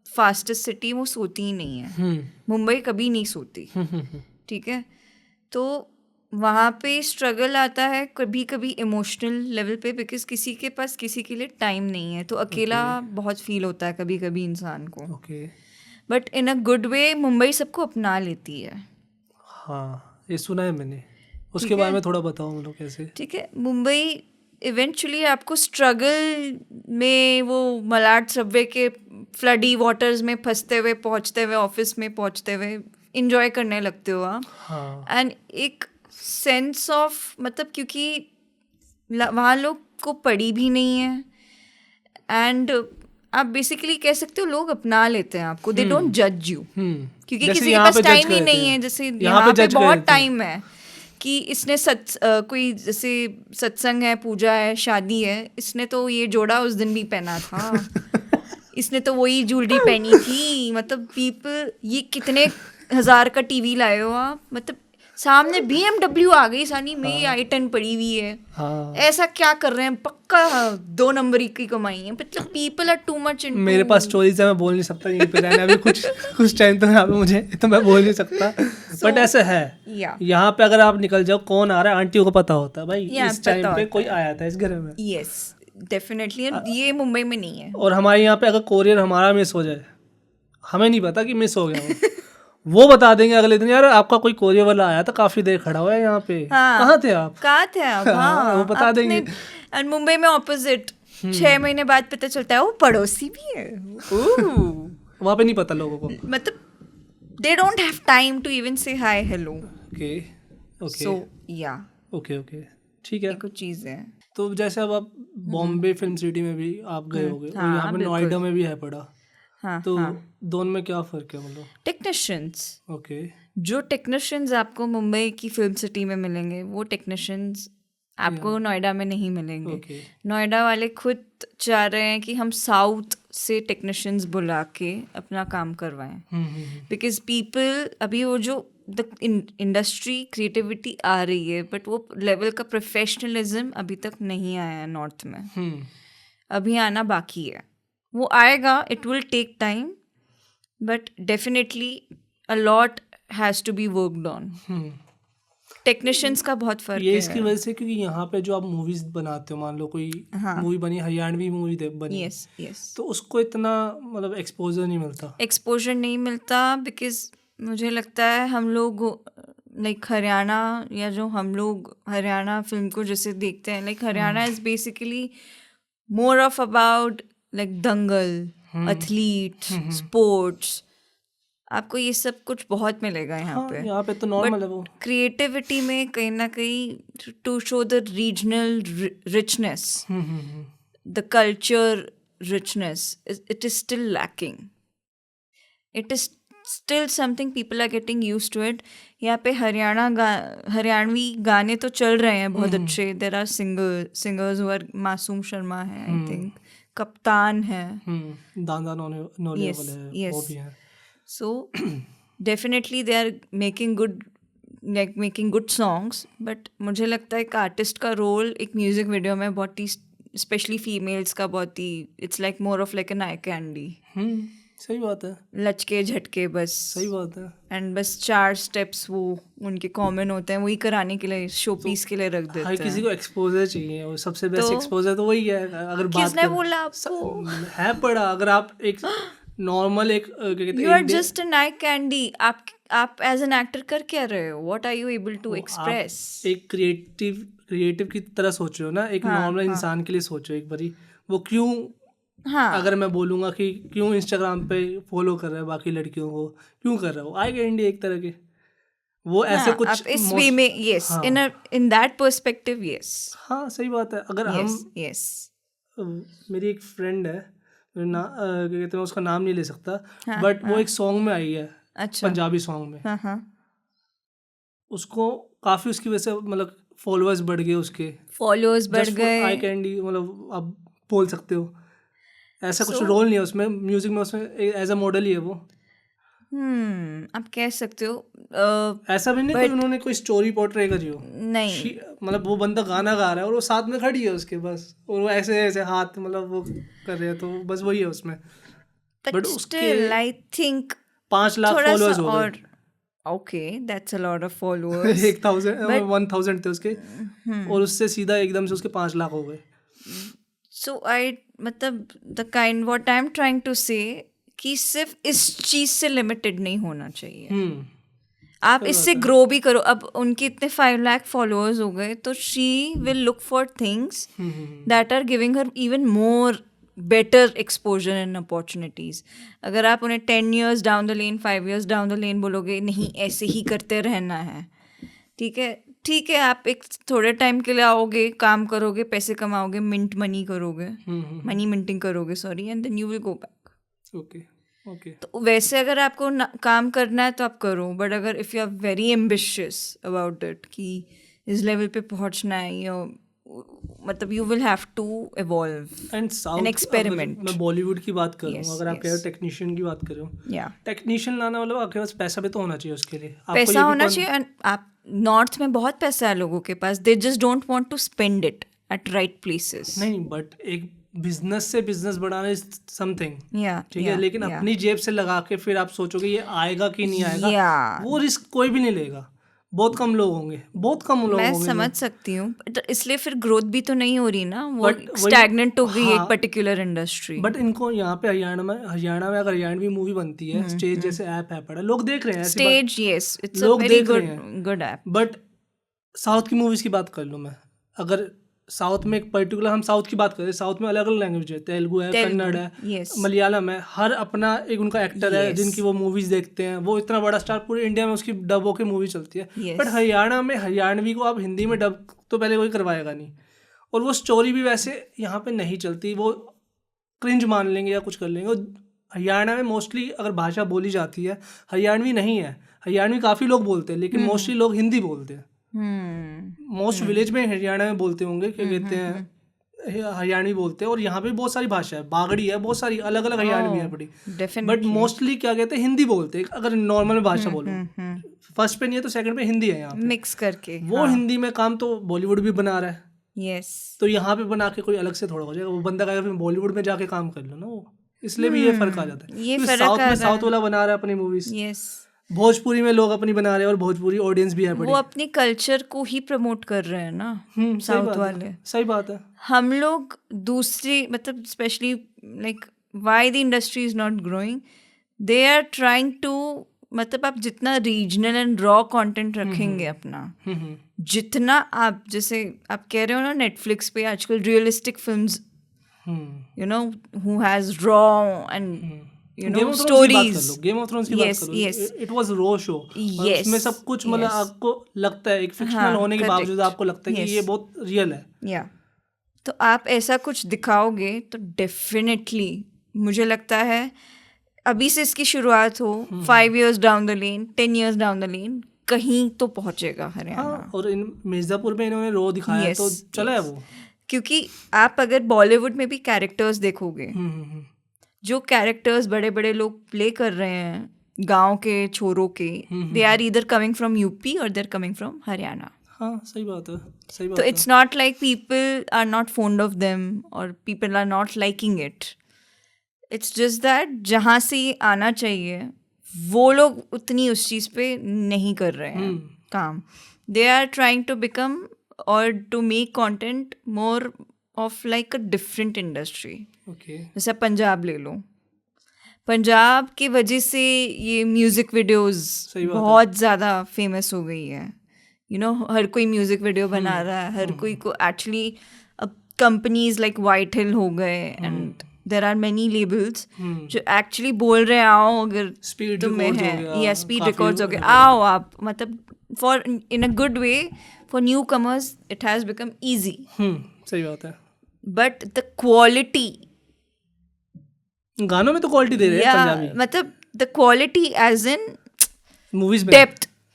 fastest city, वो सोती ही नहीं है। मुंबई कभी नहीं सोती। ठीक है, तो वहाँ पे स्ट्रगल आता है कभी कभी इमोशनल लेवल पे, बिकॉज किसी के पास किसी के लिए टाइम नहीं है, तो अकेला बहुत फील होता है कभी कभी इंसान को। Okay. But in a good way Mumbai सबको अपना लेती है। हाँ, ये सुना है मैंने। उसके बारे में थोड़ा बताओ मतलब कैसे? ठीक है, मुंबई इवेंचुअली आपको स्ट्रगल में वो मलाड सबवे के फ्लडी वाटर्स में फंसते हुए पहुँचते हुए ऑफिस में पहुँचते हुए इंजॉय करने लगते हो आप। हाँ। एंड एक सेंस ऑफ, मतलब क्योंकि वहाँ लोग को पड़ी भी नहीं है, एंड आप बेसिकली कह सकते हो लोग अपना लेते हैं आपको। दे डोंट जज यू, क्योंकि किसी के पास टाइम ही नहीं है। जैसे यहाँ पे बहुत टाइम है कि इसने कोई जैसे सत्संग है, पूजा है, शादी है, इसने तो ये जोड़ा उस दिन भी पहना था, इसने तो वही ज्वेलरी पहनी थी। मतलब पीपल, ये कितने हजार का टीवी लाए हो आप, मतलब सामने BMW आ गई, सानी में i10 पड़ी हुई है। हाँ। ऐसा क्या कर रहे हैं? पक्का 2 नंबर की कमाई है। मतलब people are too much into. मेरे पास स्टोरीज है, मैं बोल नहीं सकता यहीं पे रहना अभी कुछ टाइम तो यहाँ पे मुझे, तो मैं बोल नहीं सकता। बट ऐसे है यहाँ पे, अगर आप निकल जाओ कौन आ रहा है आंटियों को पता होता है भाई इस टाइम पे कोई आया था इस घर में। यस डेफिनेटली, ये मुंबई में नहीं है। और हमारे यहाँ पे अगर कोरियर हमारा मिस हो जाए, हमें नहीं पता कि मिस हो गया वो बता देंगे अगले दिन, यार आपका कोई कोरियर वाला आया था, काफी देर खड़ा हुआ है यहाँ पे। हाँ, कहाँ थे आप? हाँ, वो बता देंगे। और मुंबई में ऑपोजिट 6 महीने बाद पता चलता है वो पड़ोसी भी है। वहाँ पे नहीं पता लोगों को, मतलब they don't have time to even say hi hello. Okay okay. So yeah okay okay, ठीक है। कुछ चीज़ है। तो जैसे अब आप बॉम्बे फिल्म सिटी में भी आप गए होगे, और यहाँ पे नोएडा में भी है पड़ा, तो दोनों में क्या फर्क है? मतलब टेक्नीशियंस, ओके, जो टेक्नीशियंस आपको मुंबई की फिल्म सिटी में मिलेंगे वो टेक्नीशियंस आपको नोएडा में नहीं मिलेंगे। नोएडा वाले खुद चाह रहे हैं कि हम साउथ से टेक्नीशियंस बुला के अपना काम करवाएं, बिकॉज पीपल अभी वो जो द इंडस्ट्री क्रिएटिविटी आ रही है, बट वो लेवल का प्रोफेशनलिज्म अभी तक नहीं आया है नॉर्थ में। अभी आना बाकी है, वो आएगा, it will take time, but definitely a lot has to be worked on. Technicians का बहुत फर्क है। ये इसकी वजह से, क्योंकि यहाँ पे जो आप मूवीज बनाते हो, मान लो कोई मूवी बनी, हरियाणवी मूवी बनी, यस, तो उसको इतना मतलब एक्सपोजर नहीं मिलता, बिकॉज मुझे लगता है हम लोग लाइक हरियाणा, या जो हम लोग हरियाणा फिल्म को जैसे देखते हैं, like Haryana is basically more of about like Dangal, athlete, sports, आपको ये सब कुछ बहुत मिलेगा यहाँ हाँ, पे। यहाँ पे तो नॉर्मल है वो। क्रिएटिविटी में कहीं ना कहीं to show the regional richness, the culture richness, it is still lacking. It is still something people are getting used to it. यहाँ पे हरियाणवी गाने तो चल रहे हैं बहुत अच्छे. There are singers who are Masoom Sharma है, I think, कप्तान है, दादा नौले वाले वो भी हैं. So definitely they are making good songs, but मुझे लगता है एक आर्टिस्ट का रोल एक म्यूजिक वीडियो में बहुत ही, स्पेशली फीमेल्स का बहुत ही, it's like more of like an eye candy. सही बात है. लचके झटके बस. सही बात है. एंड बस 4 स्टेप्स वो उनके कॉमन होते हैं, वही कराने के लिए, शो पीस के लिए रख देते हैं. हर किसी को एक्सपोजर चाहिए और सबसे बेस्ट एक्सपोजर तो वही है. अगर बात किसने बोला आपको है पड़ा, अगर आप एक नॉर्मल एक you are just an eye candy. आप एज एन एक्टर कर क्या रहे हो? What are you able to express? एक क्रिएटिव की तरह सोच रहे हो ना, एक नॉर्मल इंसान के लिए सोचो एक बारी. वो क्यों, अगर मैं बोलूँगा कि क्यों इंस्टाग्राम पे फॉलो कर रहा है बाकी लड़कियों को, क्यों कर रहा है, आई कैंडी एक तरह के वो ऐसे कुछ इस वे में. Yes, in that perspective. Yes, हाँ सही बात है. अगर हम मेरी एक फ्रेंड है, कहते हैं उसका नाम नहीं ले सकता, बट वो एक सॉन्ग में आई है. अच्छा. पंजाबी सॉन्ग में. उसको काफी उसकी वजह से मतलब फॉलोअर्स बढ़ गए, उसके फॉलोअर्स बढ़ गए. आई कैंडी मतलब आप बोल सकते हो. ऐसा कुछ रोल नहीं है उसमें, म्यूजिक में उसमें एज अ मॉडल ही है वो. आप कह सकते हो. ऐसा भी नहीं कि उन्होंने कोई स्टोरी पोर्ट्रे करी हो. नहीं, मतलब वो बंदा गाना गा रहा है और वो साथ में खड़ी है उसके बस, और वो ऐसे ऐसे हाथ मतलब वो कर रहे हैं, तो बस वही है उसमें. But still I think 5 lakh followers हो गए. Okay, that's a lot of followers. 1,000 थे उसके, और उससे सीधा एकदम से उसके 5 लाख हो गए. So मतलब the kind what I'm trying to say कि सिर्फ इस चीज से लिमिटेड नहीं होना चाहिए. आप इससे ग्रो भी करो. अब उनके इतने 5 लाख फॉलोअर्स हो गए, तो she will look for things that are giving her even more better exposure and opportunities. अगर आप उन्हें 10 years down the lane, 5 years down the lane बोलोगे नहीं ऐसे ही करते रहना है, ठीक है, आप एक थोड़े टाइम के लिए आओगे, काम करोगे, पैसे कमाओगे, मनी करोगे, मनी मिंटिंग करोगे, sorry, and then you will go back. Okay. तो वैसे अगर आपको काम करना है तो आप करो, बट अगर if you are very ambitious about it कि इस लेवल पे पहुंचना है, या मतलब you will have to evolve and experiment. मैं बॉलीवुड की बात करूँ, अगर आप कह रहे हो टेक्नीशियन की बात करो, टेक्नीशियन लाना मतलब आपके पास पैसा भी तो होना चाहिए उसके लिए. पैसा होना चाहिए. आप नॉर्थ में बहुत पैसा है लोगों के पास, they just don't want to spend it at right places. नहीं, बट एक बिजनेस से बिजनेस बढ़ाना इज समथिंग, ठीक है, लेकिन अपनी जेब से लगा के फिर आप सोचोगे ये आएगा कि नहीं आएगा, वो रिस्क कोई भी नहीं लेगा. बहुत कम लोग होंगे. मैं समझ सकती हूँ, इसलिए फिर ग्रोथ भी तो नहीं हो रही ना, वो स्टैग्नेंट हो गई एक पर्टिकुलर इंडस्ट्री. बट इनको यहाँ पे हरियाणा में अगर हरियाणवी मूवी बनती है, स्टेज जैसे ऐप है पड़ा, लोग देख रहे हैं. Stage, yes, it's a very good app. But south की मूवीज की बात कर लूँ मैं, अगर साउथ में एक पर्टिकुलर, हम साउथ की बात करें, साउथ में अलग अलग लैंग्वेज है, तेलुगु है, कन्नड़ है, मलयालम है, हर अपना एक उनका एक्टर है जिनकी वो मूवीज देखते हैं. वो इतना बड़ा स्टार, पूरे इंडिया में उसकी डब होके मूवी चलती है. बट हरियाणा में हरियाणवी को आप हिंदी में डब तो पहले कोई करवाएगा नहीं, और वो स्टोरी भी वैसे यहाँ पे नहीं चलती, वो क्रिंज मान लेंगे या कुछ कर लेंगे. हरियाणा में मोस्टली अगर भाषा बोली जाती है, हरियाणवी नहीं है, हरियाणवी काफ़ी लोग बोलते हैं, लेकिन मोस्टली लोग हिंदी बोलते हैं. मोस्ट विलेज में हरियाणा में बोलते होंगे, क्या कहते हैं, हरियाणवी बोलते हैं. और यहाँ पे बहुत सारी भाषा है, बागड़ी है, बहुत सारी अलग अलग हरियाणवी है बड़ी. बट मोस्टली क्या कहते हैं, हिंदी बोलते हैं. अगर नॉर्मल भाषा बोलो, फर्स्ट पे नहीं है तो सेकंड पे हिंदी है यहाँ पे मिक्स करके. वो हिंदी में काम तो बॉलीवुड भी बना रहा है. यस, तो यहाँ पे बना के कोई अलग से थोड़ा हो जाएगा. वो बंदा कहेगा बॉलीवुड में जाके काम कर लो ना, वो इसलिए भी ये फर्क आ जाता है. ये साउथ में साउथ वाला बना रहा है अपनी मूवीज. यस, भोजपुरी में लोग अपनी बना रहे हैं, और भोजपुरी ऑडियंस भी है बड़ी. वो अपनी कल्चर को ही प्रमोट कर रहे हैं ना, साउथ वाले. सही बात है. हम लोग दूसरी, मतलब specially like why the industry is not growing, they are trying to, मतलब आप जितना रीजनल एंड रॉ कंटेंट रखेंगे अपना, जितना आप, जैसे आप कह रहे हो ना, नेटफ्लिक्स पे आजकल realistic films, you know, who has raw and you know, stories. Game of thrones की बात करो, yes. It was raw show, Yes, उसमें सब कुछ मतलब yes. आपको लगता है एक फिक्शनल हाँ, होने के correct. बावजूद आपको लगता है कि Yes. ये बहुत रियल है. या तो आप ऐसा कुछ दिखाओगे तो डेफिनेटली मुझे लगता है अभी से इसकी शुरुआत हो, 5 years down the lane, 10 years down the लेन, कहीं तो पहुंचेगा हरियाणा. हाँ, और इन मिर्जापुर में इन्होंने रो दिखाया Yes, तो चला है वो. क्योंकि आप अगर बॉलीवुड में भी कैरेक्टर्स देखोगे, जो कैरेक्टर्स बड़े बड़े लोग प्ले कर रहे हैं गांव के छोरों के, they are either coming from UP और they are coming from Haryana. हाँ, सही बात है, सही बात तो है. It's not like people are not fond of them और people are not liking it. It's just that जहाँ से ये आना चाहिए वो लोग उतनी उस चीज़ पे नहीं कर रहे हैं काम. They are trying to become और to make content more of like a different industry. Okay. जैसे पंजाब ले लो, पंजाब की वजह से ये म्यूज़िक वीडियोस बहुत ज़्यादा फेमस हो गई है. यू नो, हर कोई म्यूज़िक वीडियो बना रहा है, हर कोई को एक्चुअली अब कंपनीज लाइक वाइट हिल हो गए and there are many labels जो एक्चुअली बोल रहे हैं आओ अगर तुम्हें है या स्पीड रिकॉर्ड्स हो गए आओ आप, मतलब for in a good way for new commerce it has become easy. सही बात है. बट द क्वालिटी, गानों में तो क्वालिटी दे रहे हैं पंजाबी, मतलब the quality edge in movies में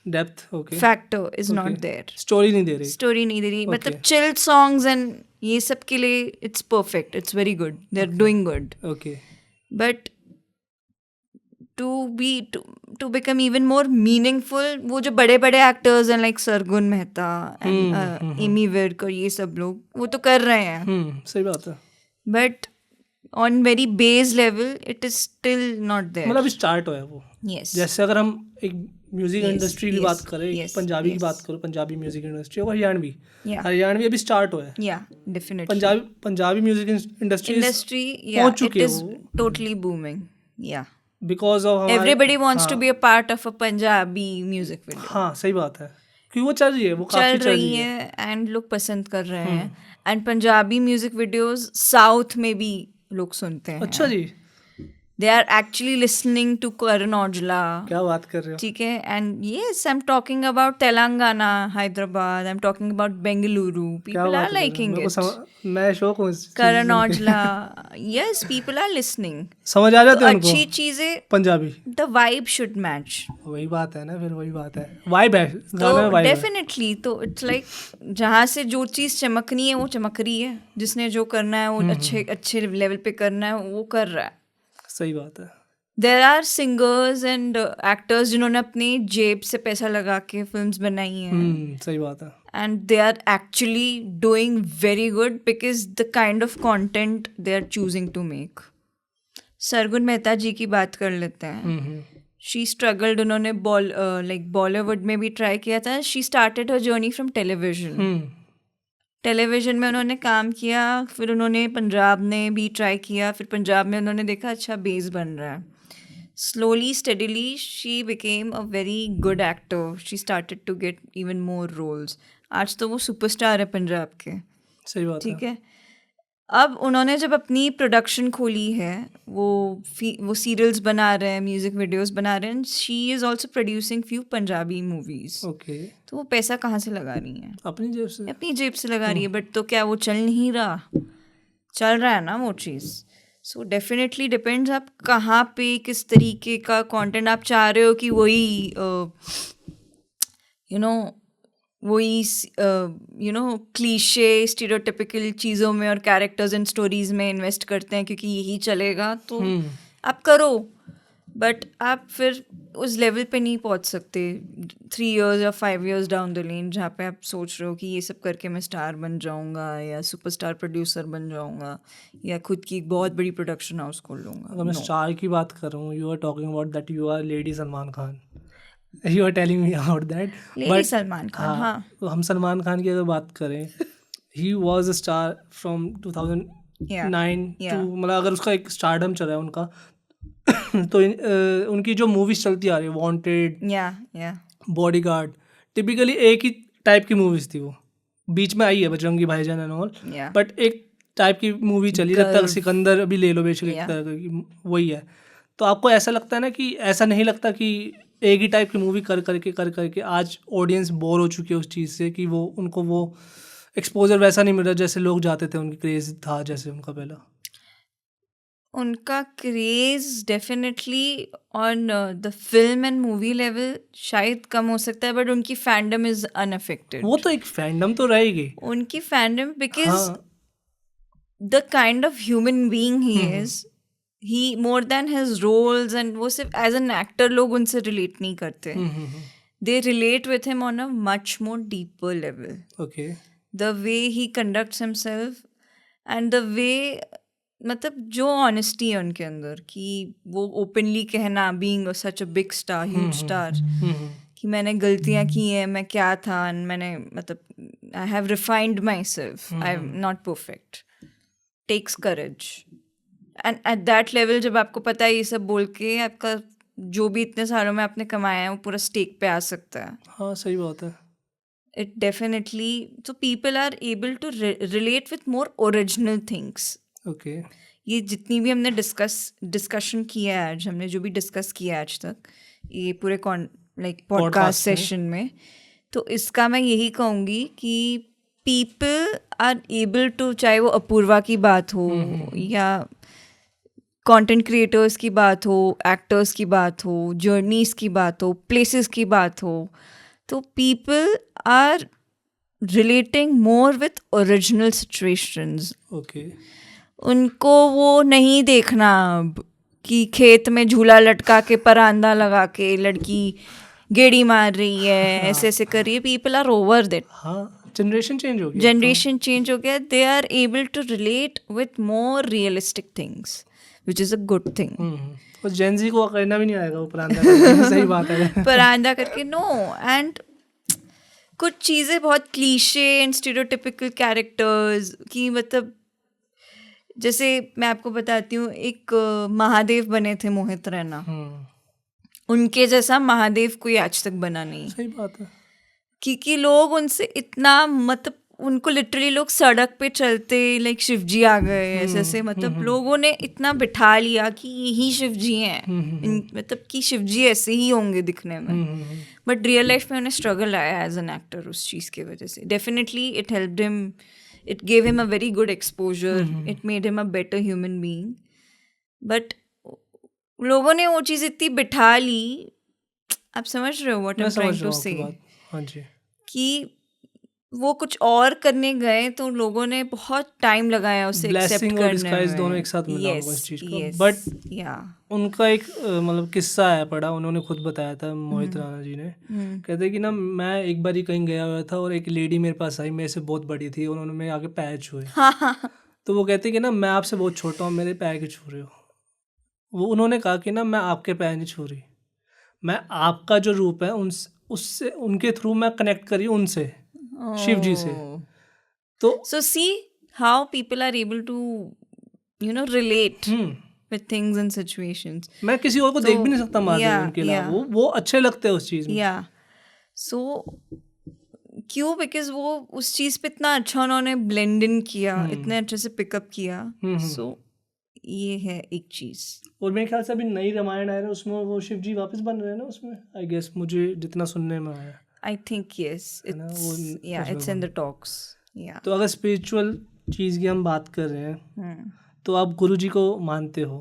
depth okay factor is not there. Story नहीं दे रही, स्टोरी नहीं दे रही, मतलब चिल सॉन्ग्स एंड ये सब के लिए it's perfect, it's very good, they are doing good. Okay. But to become even more meaningful, वो जो बड़े बड़े एक्टर्स हैं लाइक सरगुन मेहता एंड एमी विर्क और ये सब लोग वो तो कर रहे हैं. सही बात है. But on very base level it is still not there. मतलब अभी स्टार्ट हुआ है वो. यस. जैसे अगर हम एक म्यूजिक इंडस्ट्री की बात करें, पंजाबी की बात करो, पंजाबी म्यूजिक इंडस्ट्री और हरियाणवी अभी स्टार्ट हुआ है. या डेफिनेटली पंजाबी म्यूजिक इंडस्ट्री पहुंच चुकी है, इट इज टोटली बूमिंग. या because of everybody wants to be a part of a Punjabi music video. हाँ, सही बात है, क्योंकि वो चल रही है, वो काफी चल रही है एंड लोग पसंद कर रहे हैं. And Punjabi music videos south में भी लोग सुनते हैं. अच्छा जी. They are actually listening to Karan Aujla. क्या बात कर रहे हो. ठीक है. And yes, I am talking about Telangana, Hyderabad, I am talking about Bengaluru. People are liking it. मैं शौक हूँ Karan Aujla. Yes, people are listening. समझ आ जाते हैं उनको अच्छी चीजें. Punjabi the vibe should match. वही बात है ना, फिर वही बात है, वाइब है गाने में, वाइब है डेफिनेटली. तो इट्स लाइक जहाँ से जो चीज़ चमकनी है वो चमक रही है, जिसने जो करना है वो अच्छे लेवल पे करना है वो कर रहा है. सही बात है. There are singers and actors जिन्होंने अपनी जेब से पैसा लगा के फिल्म्स बनाई हैं. सही बात है. And they are actually doing very good because the kind of content they are choosing to make. Sargun Mehta ji की बात कर लेते हैं. She struggled. उन्होंने लाइक बॉलीवुड में भी ट्राई किया था. She started her journey from television. Television में उन्होंने काम किया, फिर उन्होंने पंजाब में भी ट्राई किया, फिर पंजाब में उन्होंने देखा अच्छा बेस बन रहा है. Slowly steadily she became a very good actor. She started to get even more roles. आज तो वो सुपरस्टार है पंजाब के. सही बात ठीक है. अब उन्होंने जब अपनी प्रोडक्शन खोली है, वो सीरियल्स बना रहे हैं, म्यूजिक वीडियोस बना रहे हैं. She is also producing few Punjabi movies. Okay. तो वो पैसा कहाँ से लगा रही हैं? अपनी जेब से लगा रही है. बट तो क्या वो चल नहीं रहा? चल रहा है ना वो चीज़. सो डेफिनेटली डिपेंड्स आप कहाँ पे किस तरीके का कंटेंट आप चाह रहे हो कि वही वही क्लीशे स्टीरियोटिपिकल चीज़ों में और कैरेक्टर्स एंड स्टोरीज में इन्वेस्ट करते हैं क्योंकि यही चलेगा तो आप करो. बट आप फिर उस लेवल पे नहीं पहुंच सकते 3 years या 5 years डाउन द लेन जहाँ पे आप सोच रहे हो कि ये सब करके मैं स्टार बन जाऊंगा या सुपरस्टार प्रोड्यूसर बन जाऊंगा या खुद की एक बहुत बड़ी प्रोडक्शन हाउस खोल लूँगा. अगर मैं स्टार की बात कर रहा हूँ, you are talking about that you are lady Salman Khan. You are telling me about that. Lady Salman Khan. हाँ. तो हम सलमान खान की अगर बात करें, he was a star from 2009 to मतलब अगर उसका एक स्टारडम चला है उनका तो उनकी जो मूवीज चलती आ रही है, वांटेड, बॉडीगार्ड, टिपिकली एक ही टाइप की मूवीज थी. वो बीच में आई है बजरंगी भाईजान एंड ऑल, बट एक टाइप की मूवी चली. जब तक सिकंदर अभी ले लो बेसिकली एक तरह की वही है. तो आपको ऐसा लगता है ना कि ऐसा नहीं लगता कि एक ही टाइप की मूवी कर करके आज ऑडियंस बोर हो चुकी है उस चीज़ से, कि वो उनको वो एक्सपोजर वैसा नहीं मिल रहा जैसे लोग जाते थे, उनकी क्रेज था जैसे उनका पहला? उनका craze definitely on the film and movie level शायद कम हो सकता है, बट उनकी फैंडम इज अनअफेक्टेड. वो तो एक फैंडम तो रहेगी. उनकी फैंडम बिकॉज हाँ. The kind of human being he is, he more than his roles, and वो सिर्फ एज एन एक्टर लोग उनसे रिलेट नहीं करते. They relate with him on a much more deeper level. Okay. The way he conducts himself and the way, मतलब जो honesty है उनके अंदर, कि वो ओपनली कहना, being such a big star, huge star, कि मैंने गलतियां की हैं, मैं क्या था, and मैंने मतलब I have refined myself, I am not perfect, takes courage. And at that level जब आपको पता है ये सब बोल के आपका जो भी इतने सालों में आपने कमाया है वो पूरा स्टेक पे आ सकता है. हाँ, सही बात है. It definitely, so people are able to relate with more original things. Okay. ये जितनी भी हमने डिस्कशन किया है आज, हमने जो भी डिस्कस किया है आज तक ये पूरे पॉडकास्ट Podcast में. सेशन में, तो इसका मैं यही कहूँगी कि पीपल आर एबल टू, चाहे वो अपूर्वा की बात हो या कंटेंट क्रिएटर्स की बात हो, एक्टर्स की बात हो, जर्नीज की बात हो, प्लेसेस की बात हो, तो people are relating more with original situations. Okay. उनको वो नहीं देखना अब कि खेत में झूला लटका के परांदा लगा के लड़की गेड़ी मार रही है, ऐसे ऐसे कर रही है. People are over that. हाँ, जनरेशन चेंज हो गया. जनरेशन चेंज हो गया. They are able to relate with more realistic things, which is a good thing. और जेनजी को करना भी नहीं आएगा वो परांदा करके. सही बात है. परांदा करके नो. एंड कुछ चीज़ें बहुत क्लीशे एंड स्टीरियोटिपिकल कैरेक्टर्स की, मतलब जैसे मैं आपको बताती हूँ, एक महादेव बने थे मोहित रैना. उनके जैसा महादेव कोई आज तक बना नहीं. सही बात है. क्योंकि लोग उनसे इतना, मतलब उनको लिटरली लोग सड़क पे चलते लाइक शिव जी आ गए ऐसे ऐसे, मतलब लोगों ने इतना बिठा लिया कि यही शिव जी हैं. मतलब कि शिव जी ऐसे ही होंगे दिखने में, बट रियल लाइफ में उन्हें स्ट्रगल आया एज एन एक्टर उस चीज़ की वजह से. Definitely it helped him, it gave him a very good exposure, it made him a better human being, but लोगों ने वो चीज़ इतनी बिठा ली. आप समझ रहे हो what I'm trying to say? हाँ जी. कि वो कुछ और करने गए तो लोगों ने बहुत टाइम लगाया उसे एक्सेप्ट करने में. ब्लेसिंग और दोनों एक साथ मिला होगा इस चीज़ को. बट या उनका एक मतलब किस्सा है पड़ा, उन्होंने खुद बताया था मोहित राणा जी ने. कहते कि ना, मैं एक बार ही कहीं गया हुआ था और एक लेडी मेरे पास आई, मेरे से बहुत बड़ी थी, उन्होंने मेरे आगे पैर छुए. तो वो कहते कि ना, मैं आपसे बहुत छोटा हूँ, मेरे पैर क्यों छू रहे हो. वो उन्होंने कहा कि ना, मैं आपके पैर नहीं छू रही, मैं आपका जो रूप है उससे, उनके थ्रू मैं कनेक्ट करी उनसे, शिव जी से. तो so see how people are able to relate with things and situations. मैं किसी और को देख भी नहीं सकता महादेव उनके अलावा. वो अच्छे लगते हैं उस चीज़ में. या सो क्यों, बिकॉज वो उस चीज़ पे इतना अच्छा उन्होंने ब्लेंड इन किया, इतने अच्छे से पिकअप किया. सो ये है एक चीज़. और मेरे ख्याल से अभी नई रामायण है ना, उसमें वो शिव जी वापस बन रहे हैं ना उसमें, आई गेस, मुझे जितना सुनने में आया. I think yes, it's in the talks. Yeah. तो अगर स्पिरिचुअल चीज़ की हम बात कर रहे हैं, तो आप गुरुजी को मानते हो?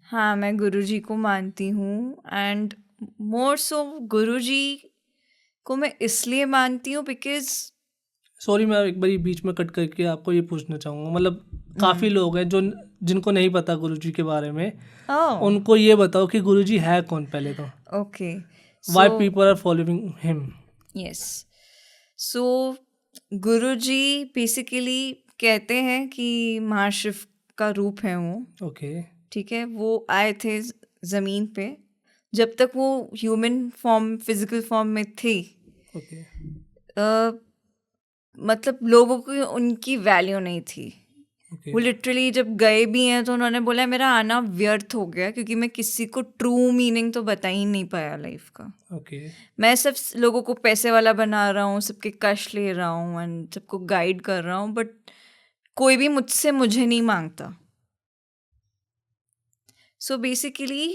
हाँ, मैं गुरुजी को मानती हूँ. एंड मोर सो गुरुजी को मैं इसलिए मानती हूँ बिकॉज, सॉरी मैं एक बार बीच में कट करके आपको ये पूछना चाहूँगा, मतलब काफ़ी लोग हैं जो जिनको नहीं पता गुरुजी के बारे में. उनको ये बताओ कि गुरुजी है कौन पहले तो. Okay. Why people are following him? Yes. So Guruji basically कहते हैं कि महाशिव का रूप है वो. ओके. ठीक है. वो आए थे ज़मीन पे जब तक वो ह्यूमन फॉर्म, फिजिकल फॉर्म में थे. ओके. मतलब लोगों की उनकी वैल्यू नहीं थी. वो लिटरली जब गए भी हैं तो उन्होंने बोला मेरा आना व्यर्थ हो गया, क्योंकि मैं किसी को ट्रू मीनिंग तो बता ही नहीं पाया लाइफ का. मैं सिर्फ लोगों को पैसे वाला बना रहा हूँ, सबके कष्ट ले रहा हूँ एंड सबको गाइड कर रहा हूँ, बट कोई भी मुझसे मुझे नहीं मांगता. सो बेसिकली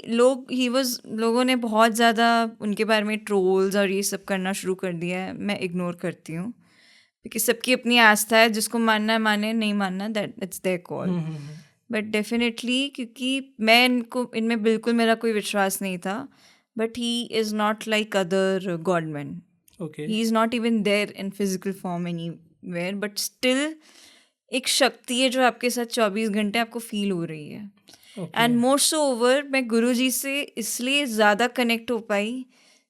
लोगों ने बहुत ज़्यादा उनके बारे में ट्रोल्स और ये सब करना शुरू कर दिया है. मैं इग्नोर करती हूँ क्योंकि सबकी अपनी आस्था है, जिसको मानना है माने, नहीं मानना that it's their call. But definitely क्योंकि इनमें बिल्कुल मेरा कोई विश्वास नहीं था. But he is not like other godman. He is not even there in physical form anywhere, but still एक शक्ति है जो आपके साथ 24 घंटे आपको फील हो रही है. एंड मोर सो ओवर मैं गुरुजी से इसलिए ज़्यादा कनेक्ट हो पाई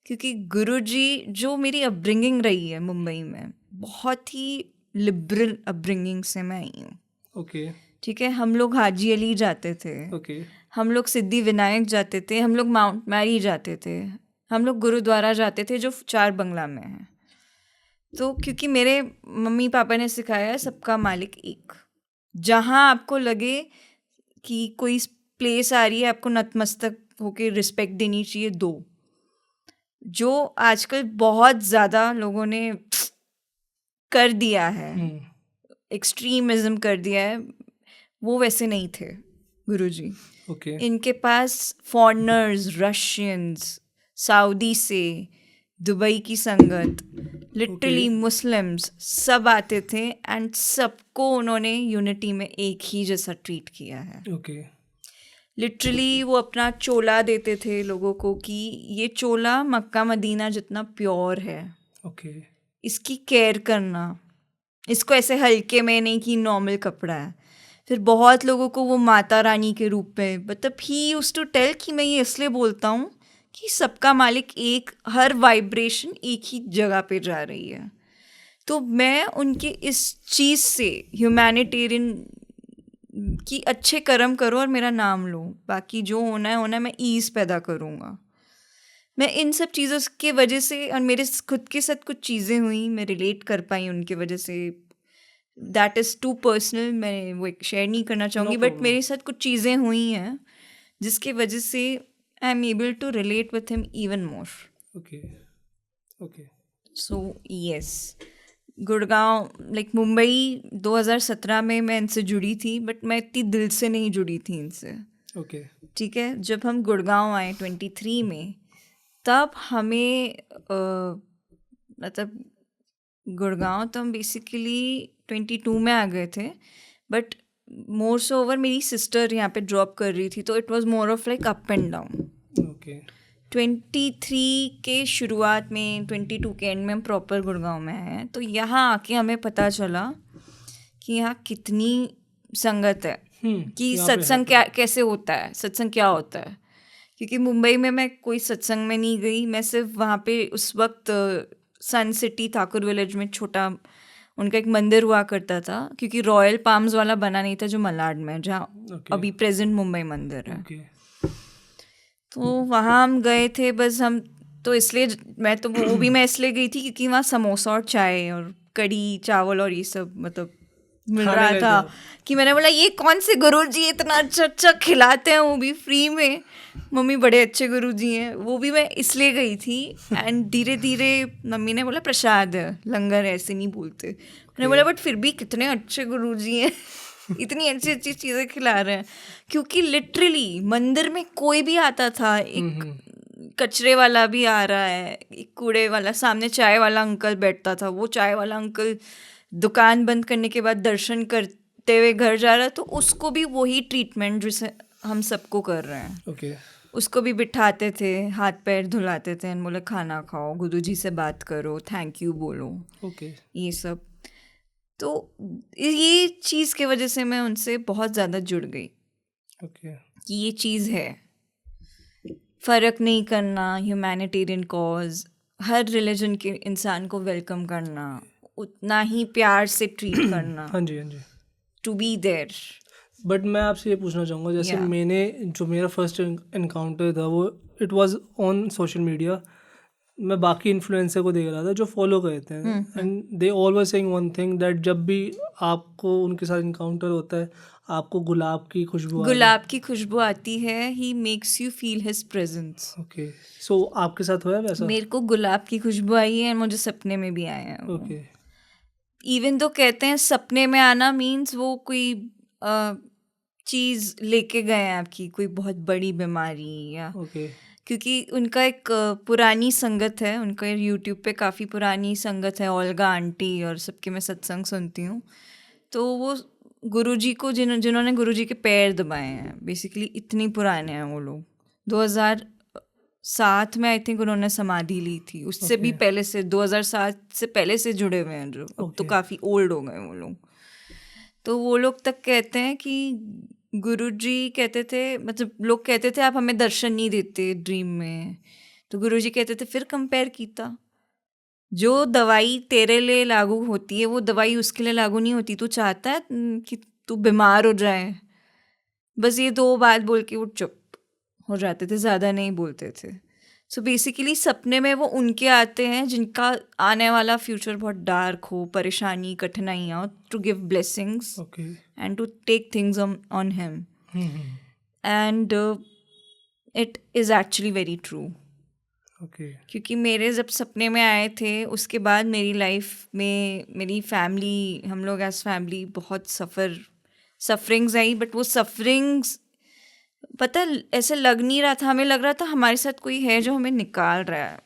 क्योंकि गुरुजी जो मेरी अपब्रिंगिंग रही है मुंबई में, बहुत ही लिबरल अपब्रिंगिंग से मैं आई हूँ. ठीक है, हम लोग हाजी अली जाते थे, हम लोग सिद्धि विनायक जाते थे, हम लोग माउंट मैरी जाते थे, हम लोग गुरुद्वारा जाते थे जो 4 बंगला में है. तो क्योंकि मेरे मम्मी पापा ने सिखाया है सबका मालिक एक. जहाँ आपको लगे कि कोई प्लेस आ रही है आपको नतमस्तक होके रिस्पेक्ट देनी चाहिए, दो. जो आजकल बहुत ज़्यादा लोगों ने कर दिया है, एक्सट्रीमिज्म कर दिया है, वो वैसे नहीं थे गुरुजी. इनके पास फॉरेनर्स, रशियंस, सऊदी से, दुबई की संगत, लिटरली मुस्लिम्स सब आते थे एंड सबको उन्होंने यूनिटी में एक ही जैसा ट्रीट किया है. लिटरली वो अपना चोला देते थे लोगों को कि ये चोला मक्का मदीना जितना प्योर है. इसकी केयर करना, इसको ऐसे हल्के में नहीं कि नॉर्मल कपड़ा है. फिर बहुत लोगों को वो माता रानी के रूप में, मतलब ही यूज्ड टू टेल कि मैं ये इसलिए बोलता हूँ कि सबका मालिक एक, हर वाइब्रेशन एक ही जगह पे जा रही है. तो मैं उनके इस चीज़ से ह्यूमैनिटेरियन कि अच्छे कर्म करो और मेरा नाम लो, बाकी जो होना है मैं ईज़ पैदा करूँगा. मैं इन सब चीज़ों के वजह से, और मेरे खुद के साथ कुछ चीज़ें हुई, मैं रिलेट कर पाई उनके वजह से. दैट इज़ टू पर्सनल, मैं वो शेयर नहीं करना चाहूँगी. बट मेरे साथ कुछ चीज़ें हुई हैं जिसके वजह से I am able to relate with him even more. So yes, Gurgaon like Mumbai 2017 में मैं इनसे जुड़ी थी, बट मैं इतनी दिल से नहीं जुड़ी थी इनसे. ठीक है, जब हम गुड़गांव आए 23 में, तब हमें मतलब गुड़गांव तो हम बेसिकली 22 में आ गए थे. बट मोर सो ओवर मेरी सिस्टर यहाँ पे ड्रॉप कर रही थी, तो it was more of like up and down. 23 के शुरुआत में, 22 के एंड में हम प्रॉपर गुड़गांव में आए हैं. तो यहाँ आके हमें पता चला कि यहाँ कितनी संगत है, कि सत्संग क्या कैसे होता है, सत्संग क्या होता है. क्योंकि मुंबई में मैं कोई सत्संग में नहीं गई. मैं सिर्फ वहाँ पे उस वक्त सन सिटी ठाकुर विलेज में छोटा उनका एक मंदिर हुआ करता था, क्योंकि रॉयल पाम्स वाला बना नहीं था जो मलाड में, जहाँ अभी प्रेजेंट मुंबई मंदिर है. तो वहाँ हम गए थे बस. हम तो इसलिए वो भी मैं इसलिए गई थी क्योंकि वहाँ समोसा और चाय और कड़ी चावल और ये सब मतलब मिल रहा था, कि मैंने बोला ये कौन से गुरुजी इतना अच्छा अच्छा खिलाते हैं, वो भी फ्री में. मम्मी बड़े अच्छे गुरुजी हैं. वो भी मैं इसलिए गई थी. एंड धीरे धीरे मम्मी ने बोला प्रसाद है, लंगर ऐसे नहीं बोलते. मैंने बोला बट फिर भी कितने अच्छे गुरुजी हैं, इतनी अच्छी अच्छी चीज़ें खिला रहे हैं. क्योंकि लिटरली मंदिर में कोई भी आता था, एक कचरे वाला भी आ रहा है, एक कूड़े वाला, सामने चाय वाला अंकल बैठता था, वो चाय वाला अंकल दुकान बंद करने के बाद दर्शन करते हुए घर जा रहा है, तो उसको भी वही ट्रीटमेंट जिसे हम सबको कर रहे हैं. उसको भी बिठाते थे, हाथ पैर धुलाते थे, बोले खाना खाओ, गुरुजी से बात करो, थैंक यू बोलो, ये सब. तो ये चीज़ की वजह से मैं उनसे बहुत ज़्यादा जुड़ गई कि ये चीज़ है, फ़र्क नहीं करना, ह्यूमैनिटेरियन कॉज, हर रिलीजन के इंसान को वेलकम करना, उतना ही प्यार से ट्रीट करना. हाँ जी टू बी देयर. बट मैं आपसे ये पूछना चाहूँगा, जैसे मैंने जो मेरा फर्स्ट एनकाउंटर था वो it was on social media. मैं बाकी इन्फ्लुएंसर को देख रहा था जो फॉलो करते हैं, and they always saying one thing, that जब भी आपको उनके साथ इनकाउंटर होता है आपको गुलाब की खुशबू आती है. He makes you feel his presence. So आपके साथ हुआ है वैसा? मेरे को गुलाब की खुशबू आई है, मुझे सपने में भी आए हैं. इवन तो कहते हैं सपने में आना मीन्स वो कोई चीज़ लेके गए हैं आपकी, कोई बहुत बड़ी बीमारी या ओके क्योंकि उनका एक पुरानी संगत है, उनका यूट्यूब पे काफ़ी पुरानी संगत है, ओल्गा आंटी और सबके मैं सत्संग सुनती हूँ। तो वो गुरुजी को जिन्होंने गुरुजी के पैर दबाए हैं, बेसिकली इतनी पुराने हैं वो लोग। 2007 में आई थिंक उन्होंने समाधि ली थी, उससे भी पहले से 2007 से पहले से जुड़े हुए हैं जो अब तो काफ़ी ओल्ड हो गए वो लोग। तो वो लोग तक कहते हैं कि गुरुजी कहते थे, मतलब लोग कहते थे आप हमें दर्शन नहीं देते ड्रीम में, तो गुरुजी कहते थे फिर कंपेयर कीता, जो दवाई तेरे लिए लागू होती है वो दवाई उसके लिए लागू नहीं होती। तू चाहता है कि तू बीमार हो जाए, बस ये 2 बात बोल के वो चुप हो जाते थे, ज़्यादा नहीं बोलते थे। सो बेसिकली सपने में वो उनके आते हैं जिनका आने वाला फ्यूचर बहुत डार्क हो, परेशानी कठिनाइयाँ, to give blessings and to take things on him, and it is actually very true. क्योंकि मेरे जब सपने में आए थे उसके बाद मेरी लाइफ में मेरी फैमिली, हम लोग एज फैमिली बहुत सफरिंग्स आई, बट वो सफरिंग्स पता ऐसे लग नहीं रहा था, हमें लग रहा था हमारे साथ कोई है जो हमें निकाल रहा है।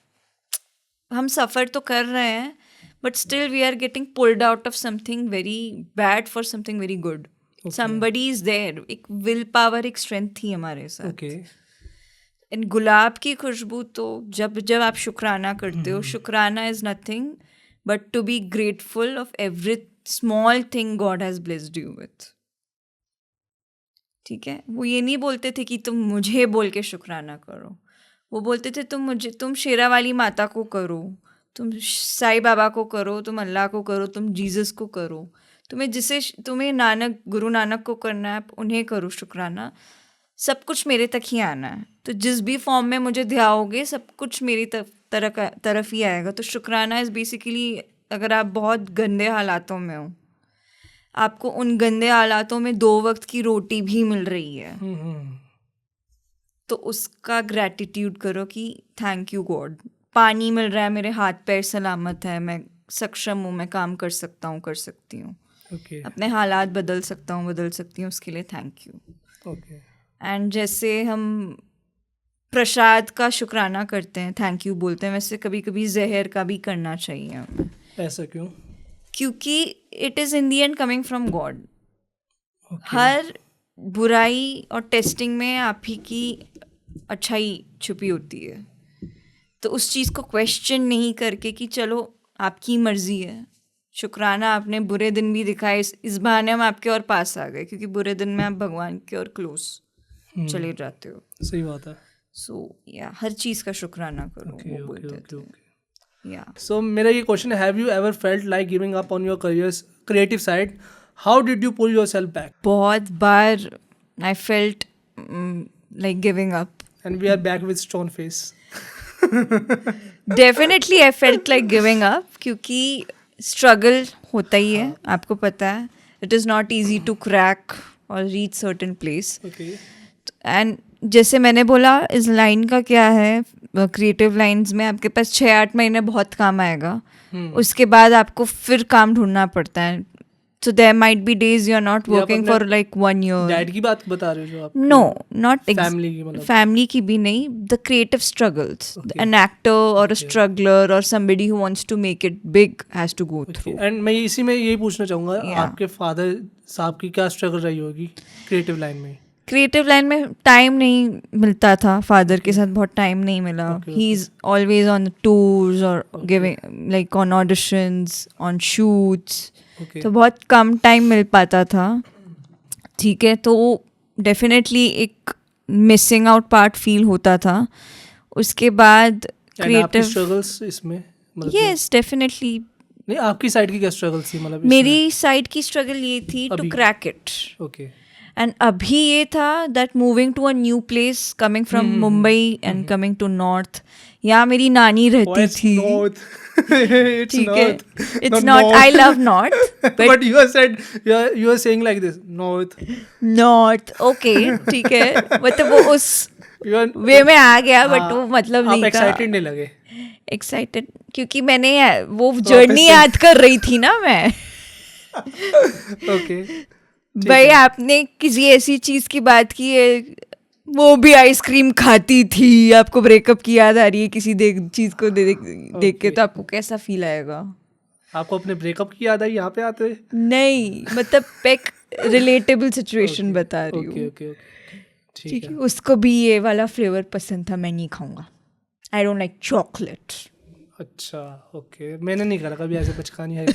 हम सफ़र तो कर रहे हैं but still we are getting pulled out of something very bad for something very good. Somebody is there, एक विल पावर, एक स्ट्रेंथ थी हमारे साथ। इन गुलाब की खुशबू तो जब जब आप शुक्राना करते हो, शुक्राना is nothing but to be grateful of every small thing God has blessed you with. ठीक है, वो ये नहीं बोलते थे कि तुम मुझे बोल के शुक्राना करो, वो बोलते थे तुम शेरा वाली माता को करो, तुम साईं बाबा को करो, तुम अल्लाह को करो, तुम जीसस को करो, तुम्हें गुरु नानक को करना है, उन्हें करो शुक्राना। सब कुछ मेरे तक ही आना है, तो जिस भी फॉर्म में मुझे ध्याओगे सब कुछ मेरी तरफ ही आएगा। तो शुक्राना इज़ बेसिकली, अगर आप बहुत गंदे हालातों में हो, आपको उन गंदे हालातों में 2 वक्त की रोटी भी मिल रही है, तो उसका ग्रैटिट्यूड करो कि थैंक यू गॉड, पानी मिल रहा है, मेरे हाथ पैर सलामत है, मैं सक्षम हूँ, मैं काम कर सकता हूँ, कर सकती हूँ, अपने हालात बदल सकता हूँ, बदल सकती हूँ, उसके लिए थैंक यू। एंड जैसे हम प्रसाद का शुक्राना करते हैं, थैंक यू बोलते हैं, वैसे कभी कभी जहर का भी करना चाहिए हमें। ऐसा क्यों? क्योंकि it is in the end coming from God. हर बुराई और टेस्टिंग में आप ही की अच्छाई छुपी होती है, तो उस चीज़ को क्वेश्चन नहीं करके कि चलो आपकी मर्जी है, शुक्राना आपने बुरे दिन भी दिखाए, इस बहाने हम आपके और पास आ गए, क्योंकि बुरे दिन में आप भगवान के और क्लोज चले जाते हो। सही बात है। सो या हर चीज़ का शुक्राना करो, वो बोलते थे। So मेरा ये क्वेश्चन है, have you ever felt like giving up on your creative side? How did you pull yourself back? बहुत बार I felt like giving up. And we are back with stone face. Definitely I felt like giving up, क्योंकि struggle होता ही है, आपको पता है, it is not easy to crack or reach certain place. And जैसे मैंने बोला, इस लाइन का क्या है, क्रिएटिव लाइंस में आपके पास 6-8 महीने बहुत काम आएगा, उसके बाद आपको फिर काम ढूंढना पड़ता है। So there might be days you are not working for like 1 year. Dad की बात बता रहे हो जो आप? No, not फैमिली की, मतलब फैमिली की भी नहीं, the creative struggles. An actor or a struggler or somebody who wants to make it big has to go through. And मैं इसी में यही पूछना चाहूँगा, आपके फादर साहब की क्या स्ट्रगल रही होगी क्रिएटिव लाइन में? क्रिएटिव लाइन में टाइम नहीं मिलता था, फादर के साथ बहुत टाइम नहीं मिला। He is always on tours और giving like on auditions, on shoots, तो बहुत कम टाइम मिल पाता था। ठीक है, तो डेफिनेटली एक मिसिंग आउट पार्ट फील होता था। उसके बाद क्रिएटिव स्ट्रगल्स इसमें, यस डेफिनेटली। नहीं, आपकी साइड की क्या स्ट्रगल थी? मतलब मेरी साइड की स्ट्रगल ये थी to crack it. Okay. And अभी ये था that moving to a new place, coming from Mumbai and coming to north, यहाँ मेरी नानी रहती थी। ठीक है, it's not, I love north, but you are saying like this, north, okay, ठीक है, मतलब वो उस वे में आ गया, बट वो मतलब नहीं था। एक्साइटेड नहीं लगे? एक्साइटेड क्योंकि मैंने वो जर्नी याद कर रही थी ना मैं। ओके। भाई आपने किसी ऐसी चीज की बात की है, वो भी आइसक्रीम खाती थी, आपको ब्रेकअप की याद आ रही है किसी चीज को देख के, तो आपको कैसा फील आएगा? आपको अपने ब्रेकअप की याद आई यहाँ पे आते हुए? नहीं, मतलब एक रिलेटेबल सिचुएशन बता रही हूँ। ओके ठीक है, उसको भी ये वाला फ्लेवर पसंद था, मैं नहीं खाऊंगा, आई डोंट लाइक चॉकलेट। अच्छा ओके, मैंने नहीं करा कभी ऐसे बचकानी है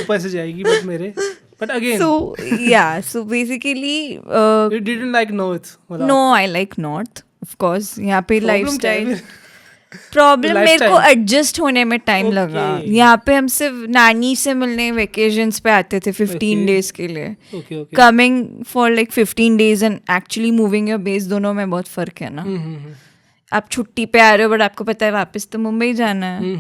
ऊपर से जाएगी but again so basically you didn't like north? no, I like north of course. यहाँ पे लाइफस्टाइल Lifestyle. मेरे को एडजस्ट होने में टाइम Okay. लगा। यहाँ पे हम सिर्फ नानी से मिलने वेकेशंस पे आते थे 15 डेज के लिए। okay. Coming for like 15 days and actually moving your base, दोनों में बहुत फर्क है ना। आप छुट्टी पे आ रहे हो बट आपको पता है वापस तो मुंबई जाना है,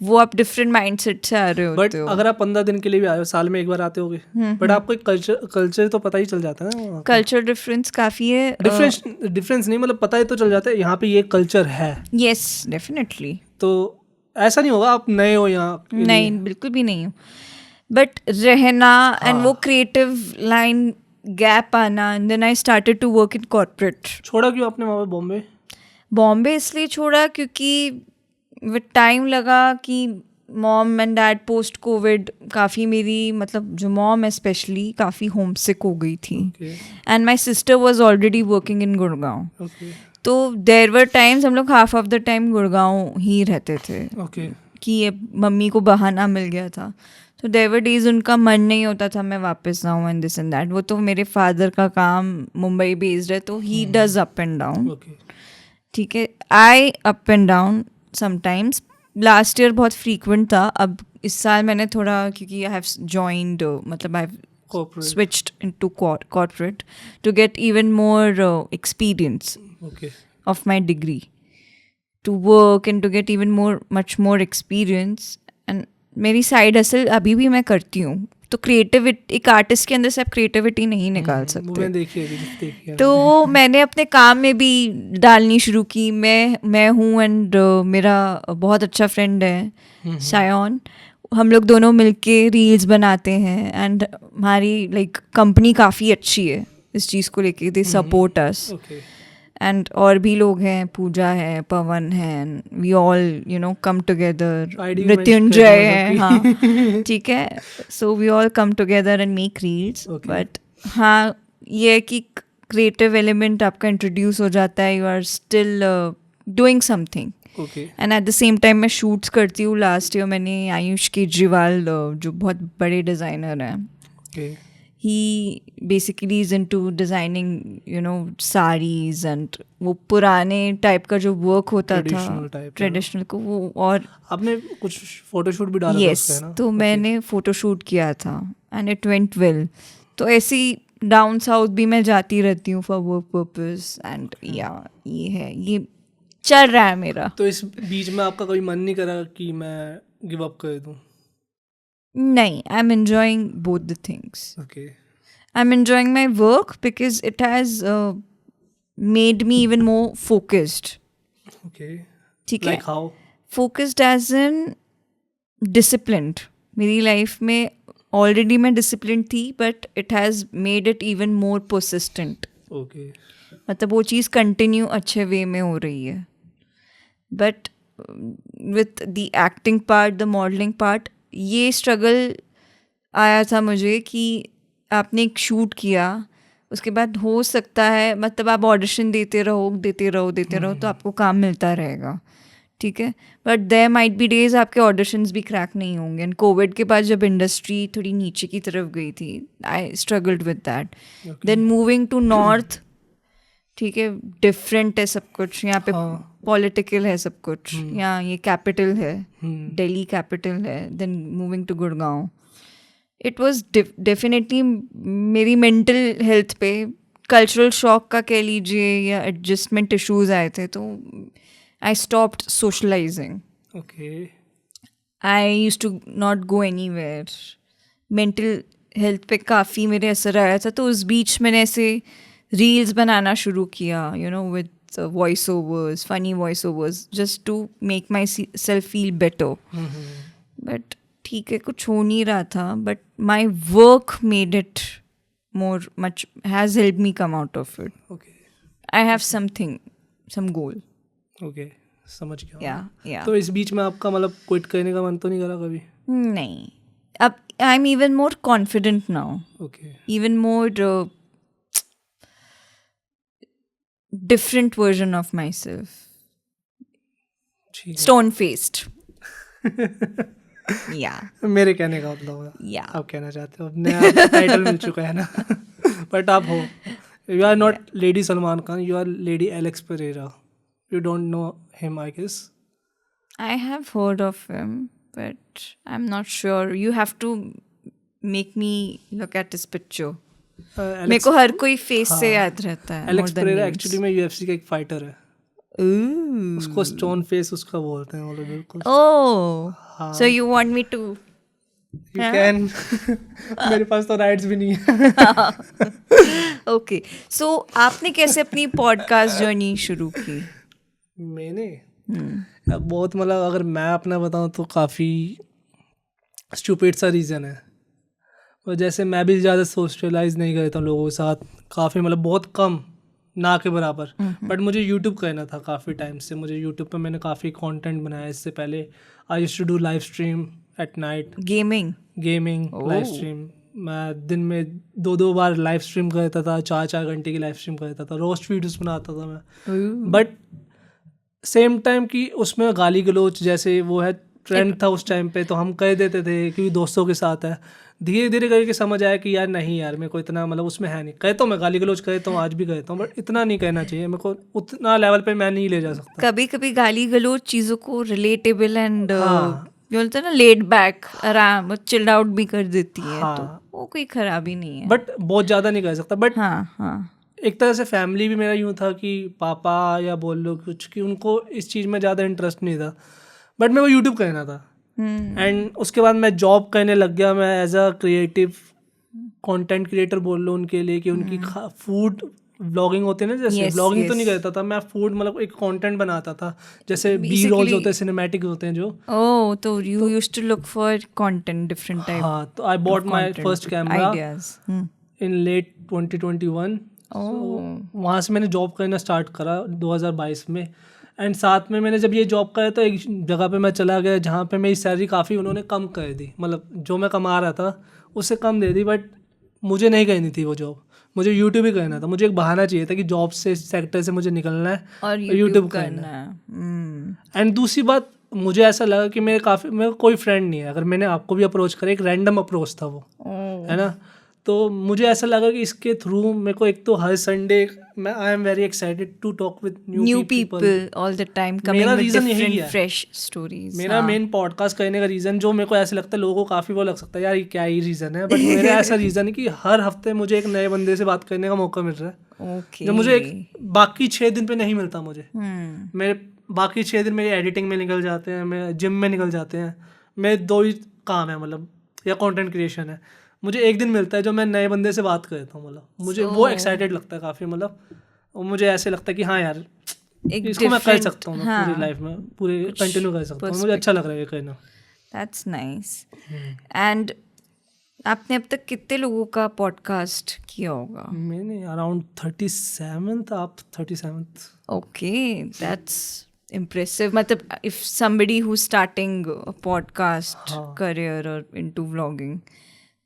वो आप डिफरेंट माइंडसेट से आ रहे होते बट हो। अगर आप 15 दिन के लिए भी आए हो, साल में एक बार आते होगे, बट आपको एक कल्चर तो पता ही चल जाता है ना। कल्चर डिफरेंस काफी है। डिफरेंस नहीं, मतलब पता ही तो चल जाता है यहाँ पे ये कल्चर है। Yes definitely. तो ऐसा नहीं होगा आप नए हो यहाँ? नहीं, बिल्कुल भी नहीं हूँ, बट रहना एंड वो क्रिएटिव लाइन गैप आना, and then I started to work in corporate. छोड़ा क्यों आपने वहाँ पे बॉम्बे? इसलिए छोड़ा क्योंकि विद टाइम लगा कि mom and dad post Covid काफ़ी, मेरी मतलब जो मॉम है स्पेशली काफ़ी होम सिक हो गई थी, and my sister was already working in Gurgaon. तो देयर वर टाइम्स हम लोग half of the time Gurgaon ही रहते थे कि ये मम्मी को बहाना मिल गया था। तो देयर वर डेज उनका मन नहीं होता था मैं वापस आऊँ एंड दिस एंड दैट। वो तो मेरे फादर का काम मुंबई बेस्ड है, तो he does up and down. ठीक है, आई up and down sometimes. Last year बहुत फ्रीक्वेंट था, अब इस साल मैंने थोड़ा, क्योंकि आई हैव जॉइंड, मतलब I have switched into corporate to get even more experience of my degree, to work and to get even much more experience. And मेरी साइड हसल अभी भी मैं करती हूँ। तो क्रिएटिविटी, एक आर्टिस्ट के अंदर से आप क्रिएटिविटी नहीं निकाल सकते। देखिए तो मैंने अपने काम में भी डालनी शुरू की। मैं हूँ एंड मेरा बहुत अच्छा फ्रेंड है शायन, हम लोग दोनों मिलके रील्स बनाते हैं, एंड हमारी लाइक कंपनी काफ़ी अच्छी है इस चीज़ को लेके, दे सपोर्ट अस। एंड और भी लोग हैं, पूजा है, पवन है, we all you know come together, Mrityunjay है, हाँ ठीक है। So we all come together and make reels. But हाँ, ये है कि क्रिएटिव एलिमेंट आपका इंट्रोड्यूस हो जाता है, you are still doing something. And at the same time मैं शूट्स करती हूँ। लास्ट ईयर मैंने आयुष केजरीवाल, जो बहुत बड़े डिज़ाइनर हैं, he basically is into designing you know sarees and वो पुराने टाइप का जो वर्क होता था ट्रेडिशनल को, वो। और आपने कुछ फोटोशूट भी डाला yes, था ना? तो मैंने फोटोशूट किया था एंड इट वेंट वेल। तो ऐसी डाउन साउथ भी मैं जाती रहती हूँ फॉर वर्क पर्पस, एंड या ये चल रहा है मेरा। तो इस बीच में आपका कभी मन नहीं करा कि मैं गिव अप कर दूँ? नहीं, I am enjoying both the things. I am enjoying my work because it has made me even more focused. ठीक है, फोकस्ड एज इन डिसिप्लिन्ड। मेरी लाइफ में ऑलरेडी मैं डिसिप्लिन थी, but it has made it even more persistent. मतलब वो चीज़ continue अच्छे वे में हो रही है। But with the acting part, the modelling part, ये स्ट्रगल आया था मुझे कि आपने एक शूट किया, उसके बाद हो सकता है मतलब आप ऑडिशन देते रहो तो आपको काम मिलता रहेगा, ठीक है। But there might be days आपके ऑडिशंस भी क्रैक नहीं होंगे। एंड कोविड के बाद जब इंडस्ट्री थोड़ी नीचे की तरफ गई थी, I struggled with that. Then moving to north, ठीक है, डिफरेंट है सब कुछ। यहाँ पे पॉलिटिकल है सब कुछ, यहाँ ये कैपिटल है, दिल्ली कैपिटल है। Then moving to Gurgaon, it was definitely मेरी मेंटल हेल्थ पे कल्चरल शॉक का कह लीजिए या एडजस्टमेंट इश्यूज आए थे। तो I stopped socialising. I used to not go anywhere. Mental health पे काफ़ी मेरे असर आया था। तो उस बीच मैंने ऐसे रील्स बनाना शुरू किया, you know, with voice overs, funny voice overs, just to make myself feel better. But ठीक है कुछ हो नहीं रहा था, but my work made it more much, has help me come out of it. Okay I have something, some goal. Okay समझ गया. या तो इस बीच में आपका मतलब क्विट करने का मन तो नहीं करा कभी? नहीं, अब I am even more confident now. Okay. Even more different version of myself. ठीक है. Stone faced. Yeah. मेरे कहने का मतलब है. Yeah. आप कहना चाहते हो अब नया टाइटल मिल चुका है ना. बट आप हो, you are not lady Salman Khan, you are lady Alex Pereira. You don't know him I guess. I have heard of him, but I'm not sure. You have to make me look at his picture. मेरे को हर कोई face से याद रहता है. Alex Pereira actually में UFC का एक फाइटर है. उसको स्टोन फेस उसका बोलते हैं वो लोग. बिल्कुल. Oh, so you want me to? You can. मेरे पास तो राइट्स भी नहीं है. Okay, so आपने कैसे अपनी पॉडकास्ट जर्नी शुरू की? मैंने बहुत मतलब अगर मैं अपना बताऊं तो काफ़ी स्टूपिड सा रीज़न है. और जैसे मैं भी ज़्यादा सोशलाइज नहीं करता हूँ लोगों के साथ, काफ़ी मतलब बहुत कम, ना के बराबर. बट मुझे यूट्यूब करना था काफ़ी टाइम से. मुझे यूट्यूब पे मैंने काफ़ी कंटेंट बनाया. इससे पहले I used to do live stream at night. Gaming live stream. मैं दिन में 2 बार लाइव स्ट्रीम करता था, 4 घंटे की लाइव स्ट्रीम करता था. रोस्ट वीडियोस बनाता था मैं. बट सेम टाइम कि उसमें गाली गलोच जैसे वो है ट्रेंड था उस टाइम पे, तो हम कह देते थे क्योंकि दोस्तों के साथ है. धीरे धीरे करके समझ आया कि यार नहीं यार, मेरे को इतना मतलब उसमें है नहीं. कहता हूँ मैं गाली गलोच कहता हूँ, आज भी कहता हूँ, बट इतना नहीं कहना चाहिए. मेरे को उतना लेवल पे मैं नहीं ले जा सकता. कभी कभी गाली गलोच चीज़ों को रिलेटेबल एंड बोलते हैं ना लेड बैक, आराम, चिल्ड आउट भी कर देती है. तो वो कोई खराबी नहीं है. बट बहुत ज़्यादा नहीं कह सकता. बट हाँ एक तरह से फैमिली भी मेरा यूँ था कि पापा या बोल लो कुछ, कि उनको इस चीज़ में ज़्यादा इंटरेस्ट नहीं था. बट मेरे को यूट्यूब करना था. एंड उसके बाद मैं जॉब करने लग गया. मैं as a creative content creator बोल लो उनके लिए, कि उनकी फूड व्लॉगिंग होती है ना, जैसे व्लॉगिंग तो नहीं करता था मैं, फूड मतलब एक कंटेंट बनाता था. जैसे बी रोल्स होते हैं, सिनेमैटिक होते हैं जो. तो you used to look for content different type. हाँ, तो I bought my first camera in late 2021. वहाँ से मैंने जॉब करना स्टार्ट करा 2022 में. एंड साथ में मैंने जब ये जॉब करा तो एक जगह पे मैं चला गया जहाँ पे मेरी सैलरी काफ़ी उन्होंने कम कर दी. मतलब जो मैं कमा रहा था उससे कम दे दी. बट मुझे नहीं करनी थी वो जॉब, मुझे यूट्यूब ही करना था. मुझे एक बहाना चाहिए था कि जॉब से सेक्टर से मुझे निकलना है और यूट्यूब करना है. एंड दूसरी बात, मुझे ऐसा लगा कि मेरे कोई फ्रेंड नहीं है. अगर मैंने आपको भी अप्रोच करा, एक रैंडम अप्रोच था वो, है ना. तो मुझे ऐसा लगा कि इसके थ्रू मेरे को एक तो हर संडे मैं I am very excited to talk with new people all the time, coming with different fresh stories. मेरा मेन पॉडकास्ट करने का रीज़न, जो मेरे को ऐसे लगता है लोगों को काफ़ी वो लग सकता है यार ये क्या ही रीज़न है, बट मेरा ऐसा रीज़न है कि हर हफ्ते मुझे एक नए बंदे से बात करने का मौका मिल रहा है. जो मुझे बाकी 6 दिन पे नहीं मिलता. मुझे मेरे बाकी 6 दिन मेरी एडिटिंग में निकल जाते हैं, मेरे जिम में निकल जाते हैं. मेरे 2 ही काम है मतलब, या कंटेंट क्रिएशन है. मुझे एक दिन मिलता है जो मैं नए बंदे से बात करता हूँ. मतलब मुझे वो एक्साइटेड लगता है काफ़ी. मतलब और मुझे ऐसे लगता है कि हाँ यार इसको मैं कर सकता हूँ. मैं पूरी लाइफ में पूरे कंटिन्यू कर सकता हूँ. मुझे अच्छा लग रहा है ये करना. That's nice. एंड आपने अब तक कितने लोगों का पॉडकास्ट किया होगा? मैंने अराउंड 37th. आप 37th. Okay, that's impressive. मतलब if somebody who's starting a podcast career or into vlogging,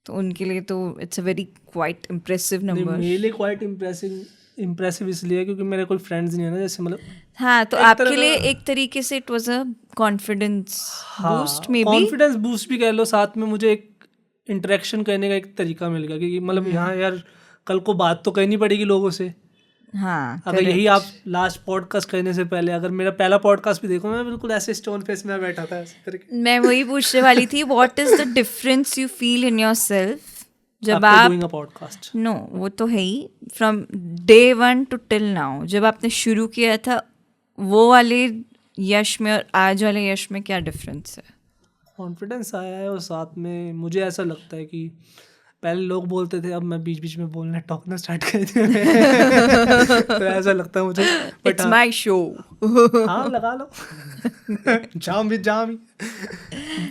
तो उनके लिए तो it's a very quite impressive number. मेरे लिए quite impressive इसलिए क्योंकि मेरे कोई फ्रेंड्स नहीं है ना, जैसे मतलब. हाँ, तो आपके लिए एक तरीके से it was a confidence boost maybe. confidence boost भी कह लो. साथ में मुझे एक इंटरेक्शन करने का एक तरीका मिल गया कि मतलब यहाँ यार कल को बात तो करनी पड़ेगी लोगों से. हाँ, अगर यही आप लास्ट पॉडकास्ट करने से पहले अगर मेरा पहला पॉडकास्ट भी देखो, मैं बिल्कुल ऐसे स्टोन फेस में बैठा था ऐसे करके. मैं वही पूछने वाली थी, what is the difference you feel in yourself जब आप डूइंग अ पॉडकास्ट? नो, वो तो है ही. From day 1 to till now, जब आपने शुरू किया था, वो वाले यश में और आज वाले यश में क्या डिफरेंस है? कॉन्फिडेंस आया है और साथ में मुझे ऐसा लगता है कि पहले लोग बोलते थे, अब मैं बीच बीच में बोलना टॉकना स्टार्ट कर दिया. तो ऐसा लगता है मुझे. It's my show. हाँ, लगा लो. जाम भी.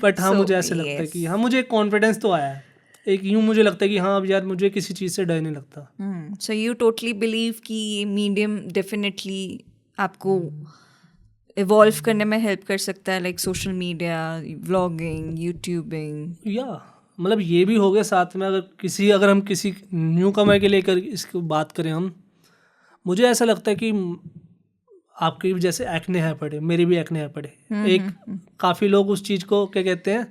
बट हाँ So, मुझे ऐसे लगता है कि हाँ मुझे एक कॉन्फिडेंस तो आया है, एक यूँ मुझे लगता है कि हाँ अब यार मुझे किसी चीज़ से डर नहीं लगता। सो यू टोटली बिलीव कि ये मीडियम डेफिनेटली आपको इवॉल्व करने में हेल्प कर सकता है, like social media, vlogging, YouTubing. या मतलब ये भी हो गया साथ में, अगर हम किसी न्यू कमर के लेकर इसकी बात करें हम, मुझे ऐसा लगता है कि आपके भी जैसे एक्ने है पड़े, मेरे भी एक्ने है पड़े, एक काफ़ी लोग उस चीज़ को क्या कहते हैं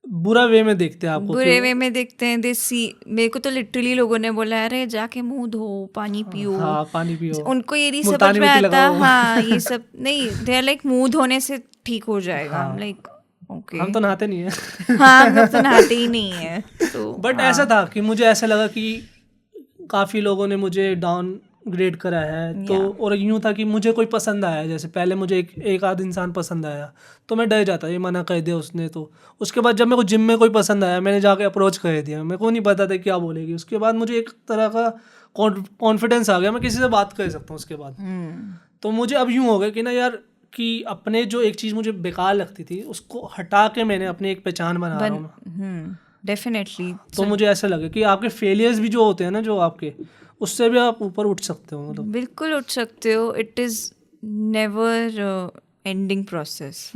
बुरा वे में देखते हैं आपको, बुरे वे में देखते हैं। मेरे को तो लिटरली लोगों ने बोला अरे जाके मुंह धो, पानी पियो। हाँ पानी पियो, उनको ये नहीं समझ मुल्तानी में मिट्टी आता। लगाओ। हाँ ये सब नहीं, दे आर लाइक मुंह धोने से ठीक हो जाएगा। लाइक ओके, हम तो नहाते नहीं है। हाँ हम लोग तो नहाते ही नहीं है तो। बट ऐसा था कि मुझे ऐसा लगा कि काफ़ी लोगों ने मुझे डाउन ग्रेड करा है तो, और यूँ था कि मुझे कोई पसंद आया, जैसे पहले मुझे एक आध इंसान पसंद आया तो मैं डर जाता, ये मना कर दिया उसने, तो उसके बाद जब मेरे को जिम में कोई पसंद आया मैंने जाके अप्रोच कर दिया, मेरे को नहीं पता था क्या बोलेगी, उसके बाद मुझे एक तरह का कॉन्फिडेंस आ गया, मैं किसी से बात कर सकता हूँ उसके बाद। तो मुझे अब यूँ हो गया कि ना यार कि अपने जो एक चीज़ मुझे बेकार लगती थी उसको हटा के मैंने अपनी एक पहचान बना रहा हूँ। डेफिनेटली। तो मुझे ऐसा लगे कि आपके फेलियर्स भी जो होते हैं ना, जो आपके, उससे भी आप ऊपर उठ सकते हो, मतलब बिल्कुल उठ सकते हो। It is never ending process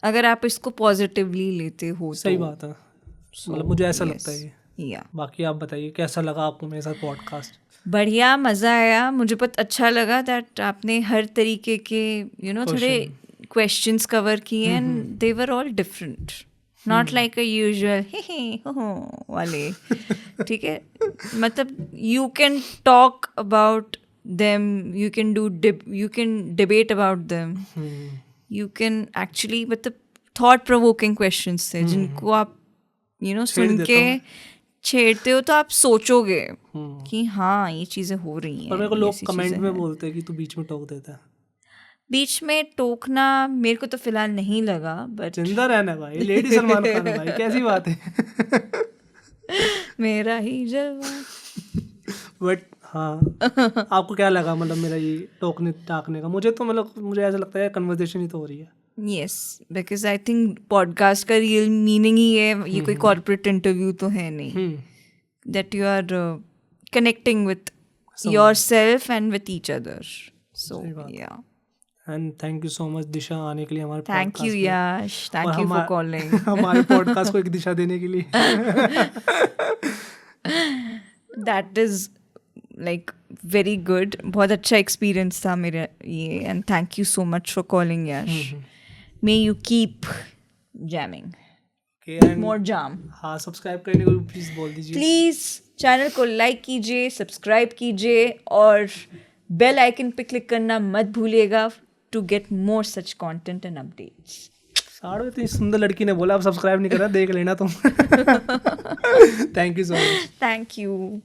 अगर आप इसको पॉजिटिवली लेते हो। सही बात है, मतलब मुझे ऐसा लगता है ये। या बाकी आप बताइए कैसा लगा आपको मेरे साथ पॉडकास्ट? बढ़िया, मज़ा आया, मुझे बहुत अच्छा लगा दैट आपने हर तरीके के थोड़े क्वेश्चंस कवर किए and they were all different, not like a usual वाले। ठीक है, मतलब you can talk about them, you can debate about them, you can actually, मतलब थॉट प्रोवोकिंग क्वेश्चंस थे जिनको आप सुन के छेड़ते हो तो आप सोचोगे कि हाँ ये चीज़ें हो रही हैं। पर मेरे को लोग कमेंट में बोलते हैं कि तू बीच में टोक देता है। बीच में टोकना मेरे को तो फिलहाल नहीं लगा, बट जिंदा रहना भाई, लेडी सलमान खान भाई, कैसी बात है। मेरा ही जलवा। बट हाँ आपको क्या लगा, मतलब मेरा ये टोकने टाकने का? मुझे तो मतलब मुझे ऐसा लगता है कन्वर्सेशन ही तो हो रही है। Yes, because I think podcast का रियल मीनिंग ही है, ये कोई कॉर्पोरेट इंटरव्यू तो है नहीं, that you are connecting with yourself and with each other. So yeah, and thank you so much Disha आने के लिए हमारे thank you Yash, thank you for calling हमारे पॉडकास्ट को एक दिशा देने के लिए। That is like very good, बहुत अच्छा एक्सपीरियंस था मेरा ये, and thank you so much for calling Yash. May you keep jamming, more jam. हाँ सब्सक्राइब करने को भी प्लीज बोल दीजिए। प्लीज चैनल को लाइक कीजिए, सब्सक्राइब कीजिए और बेल आइकन पे क्लिक करना मत भूलिएगा to get more such content and updates. साढ़े इतनी सुंदर लड़की ने बोला आप सब्सक्राइब नहीं करा, देख लेना तुम। Thank you so much. Thank you.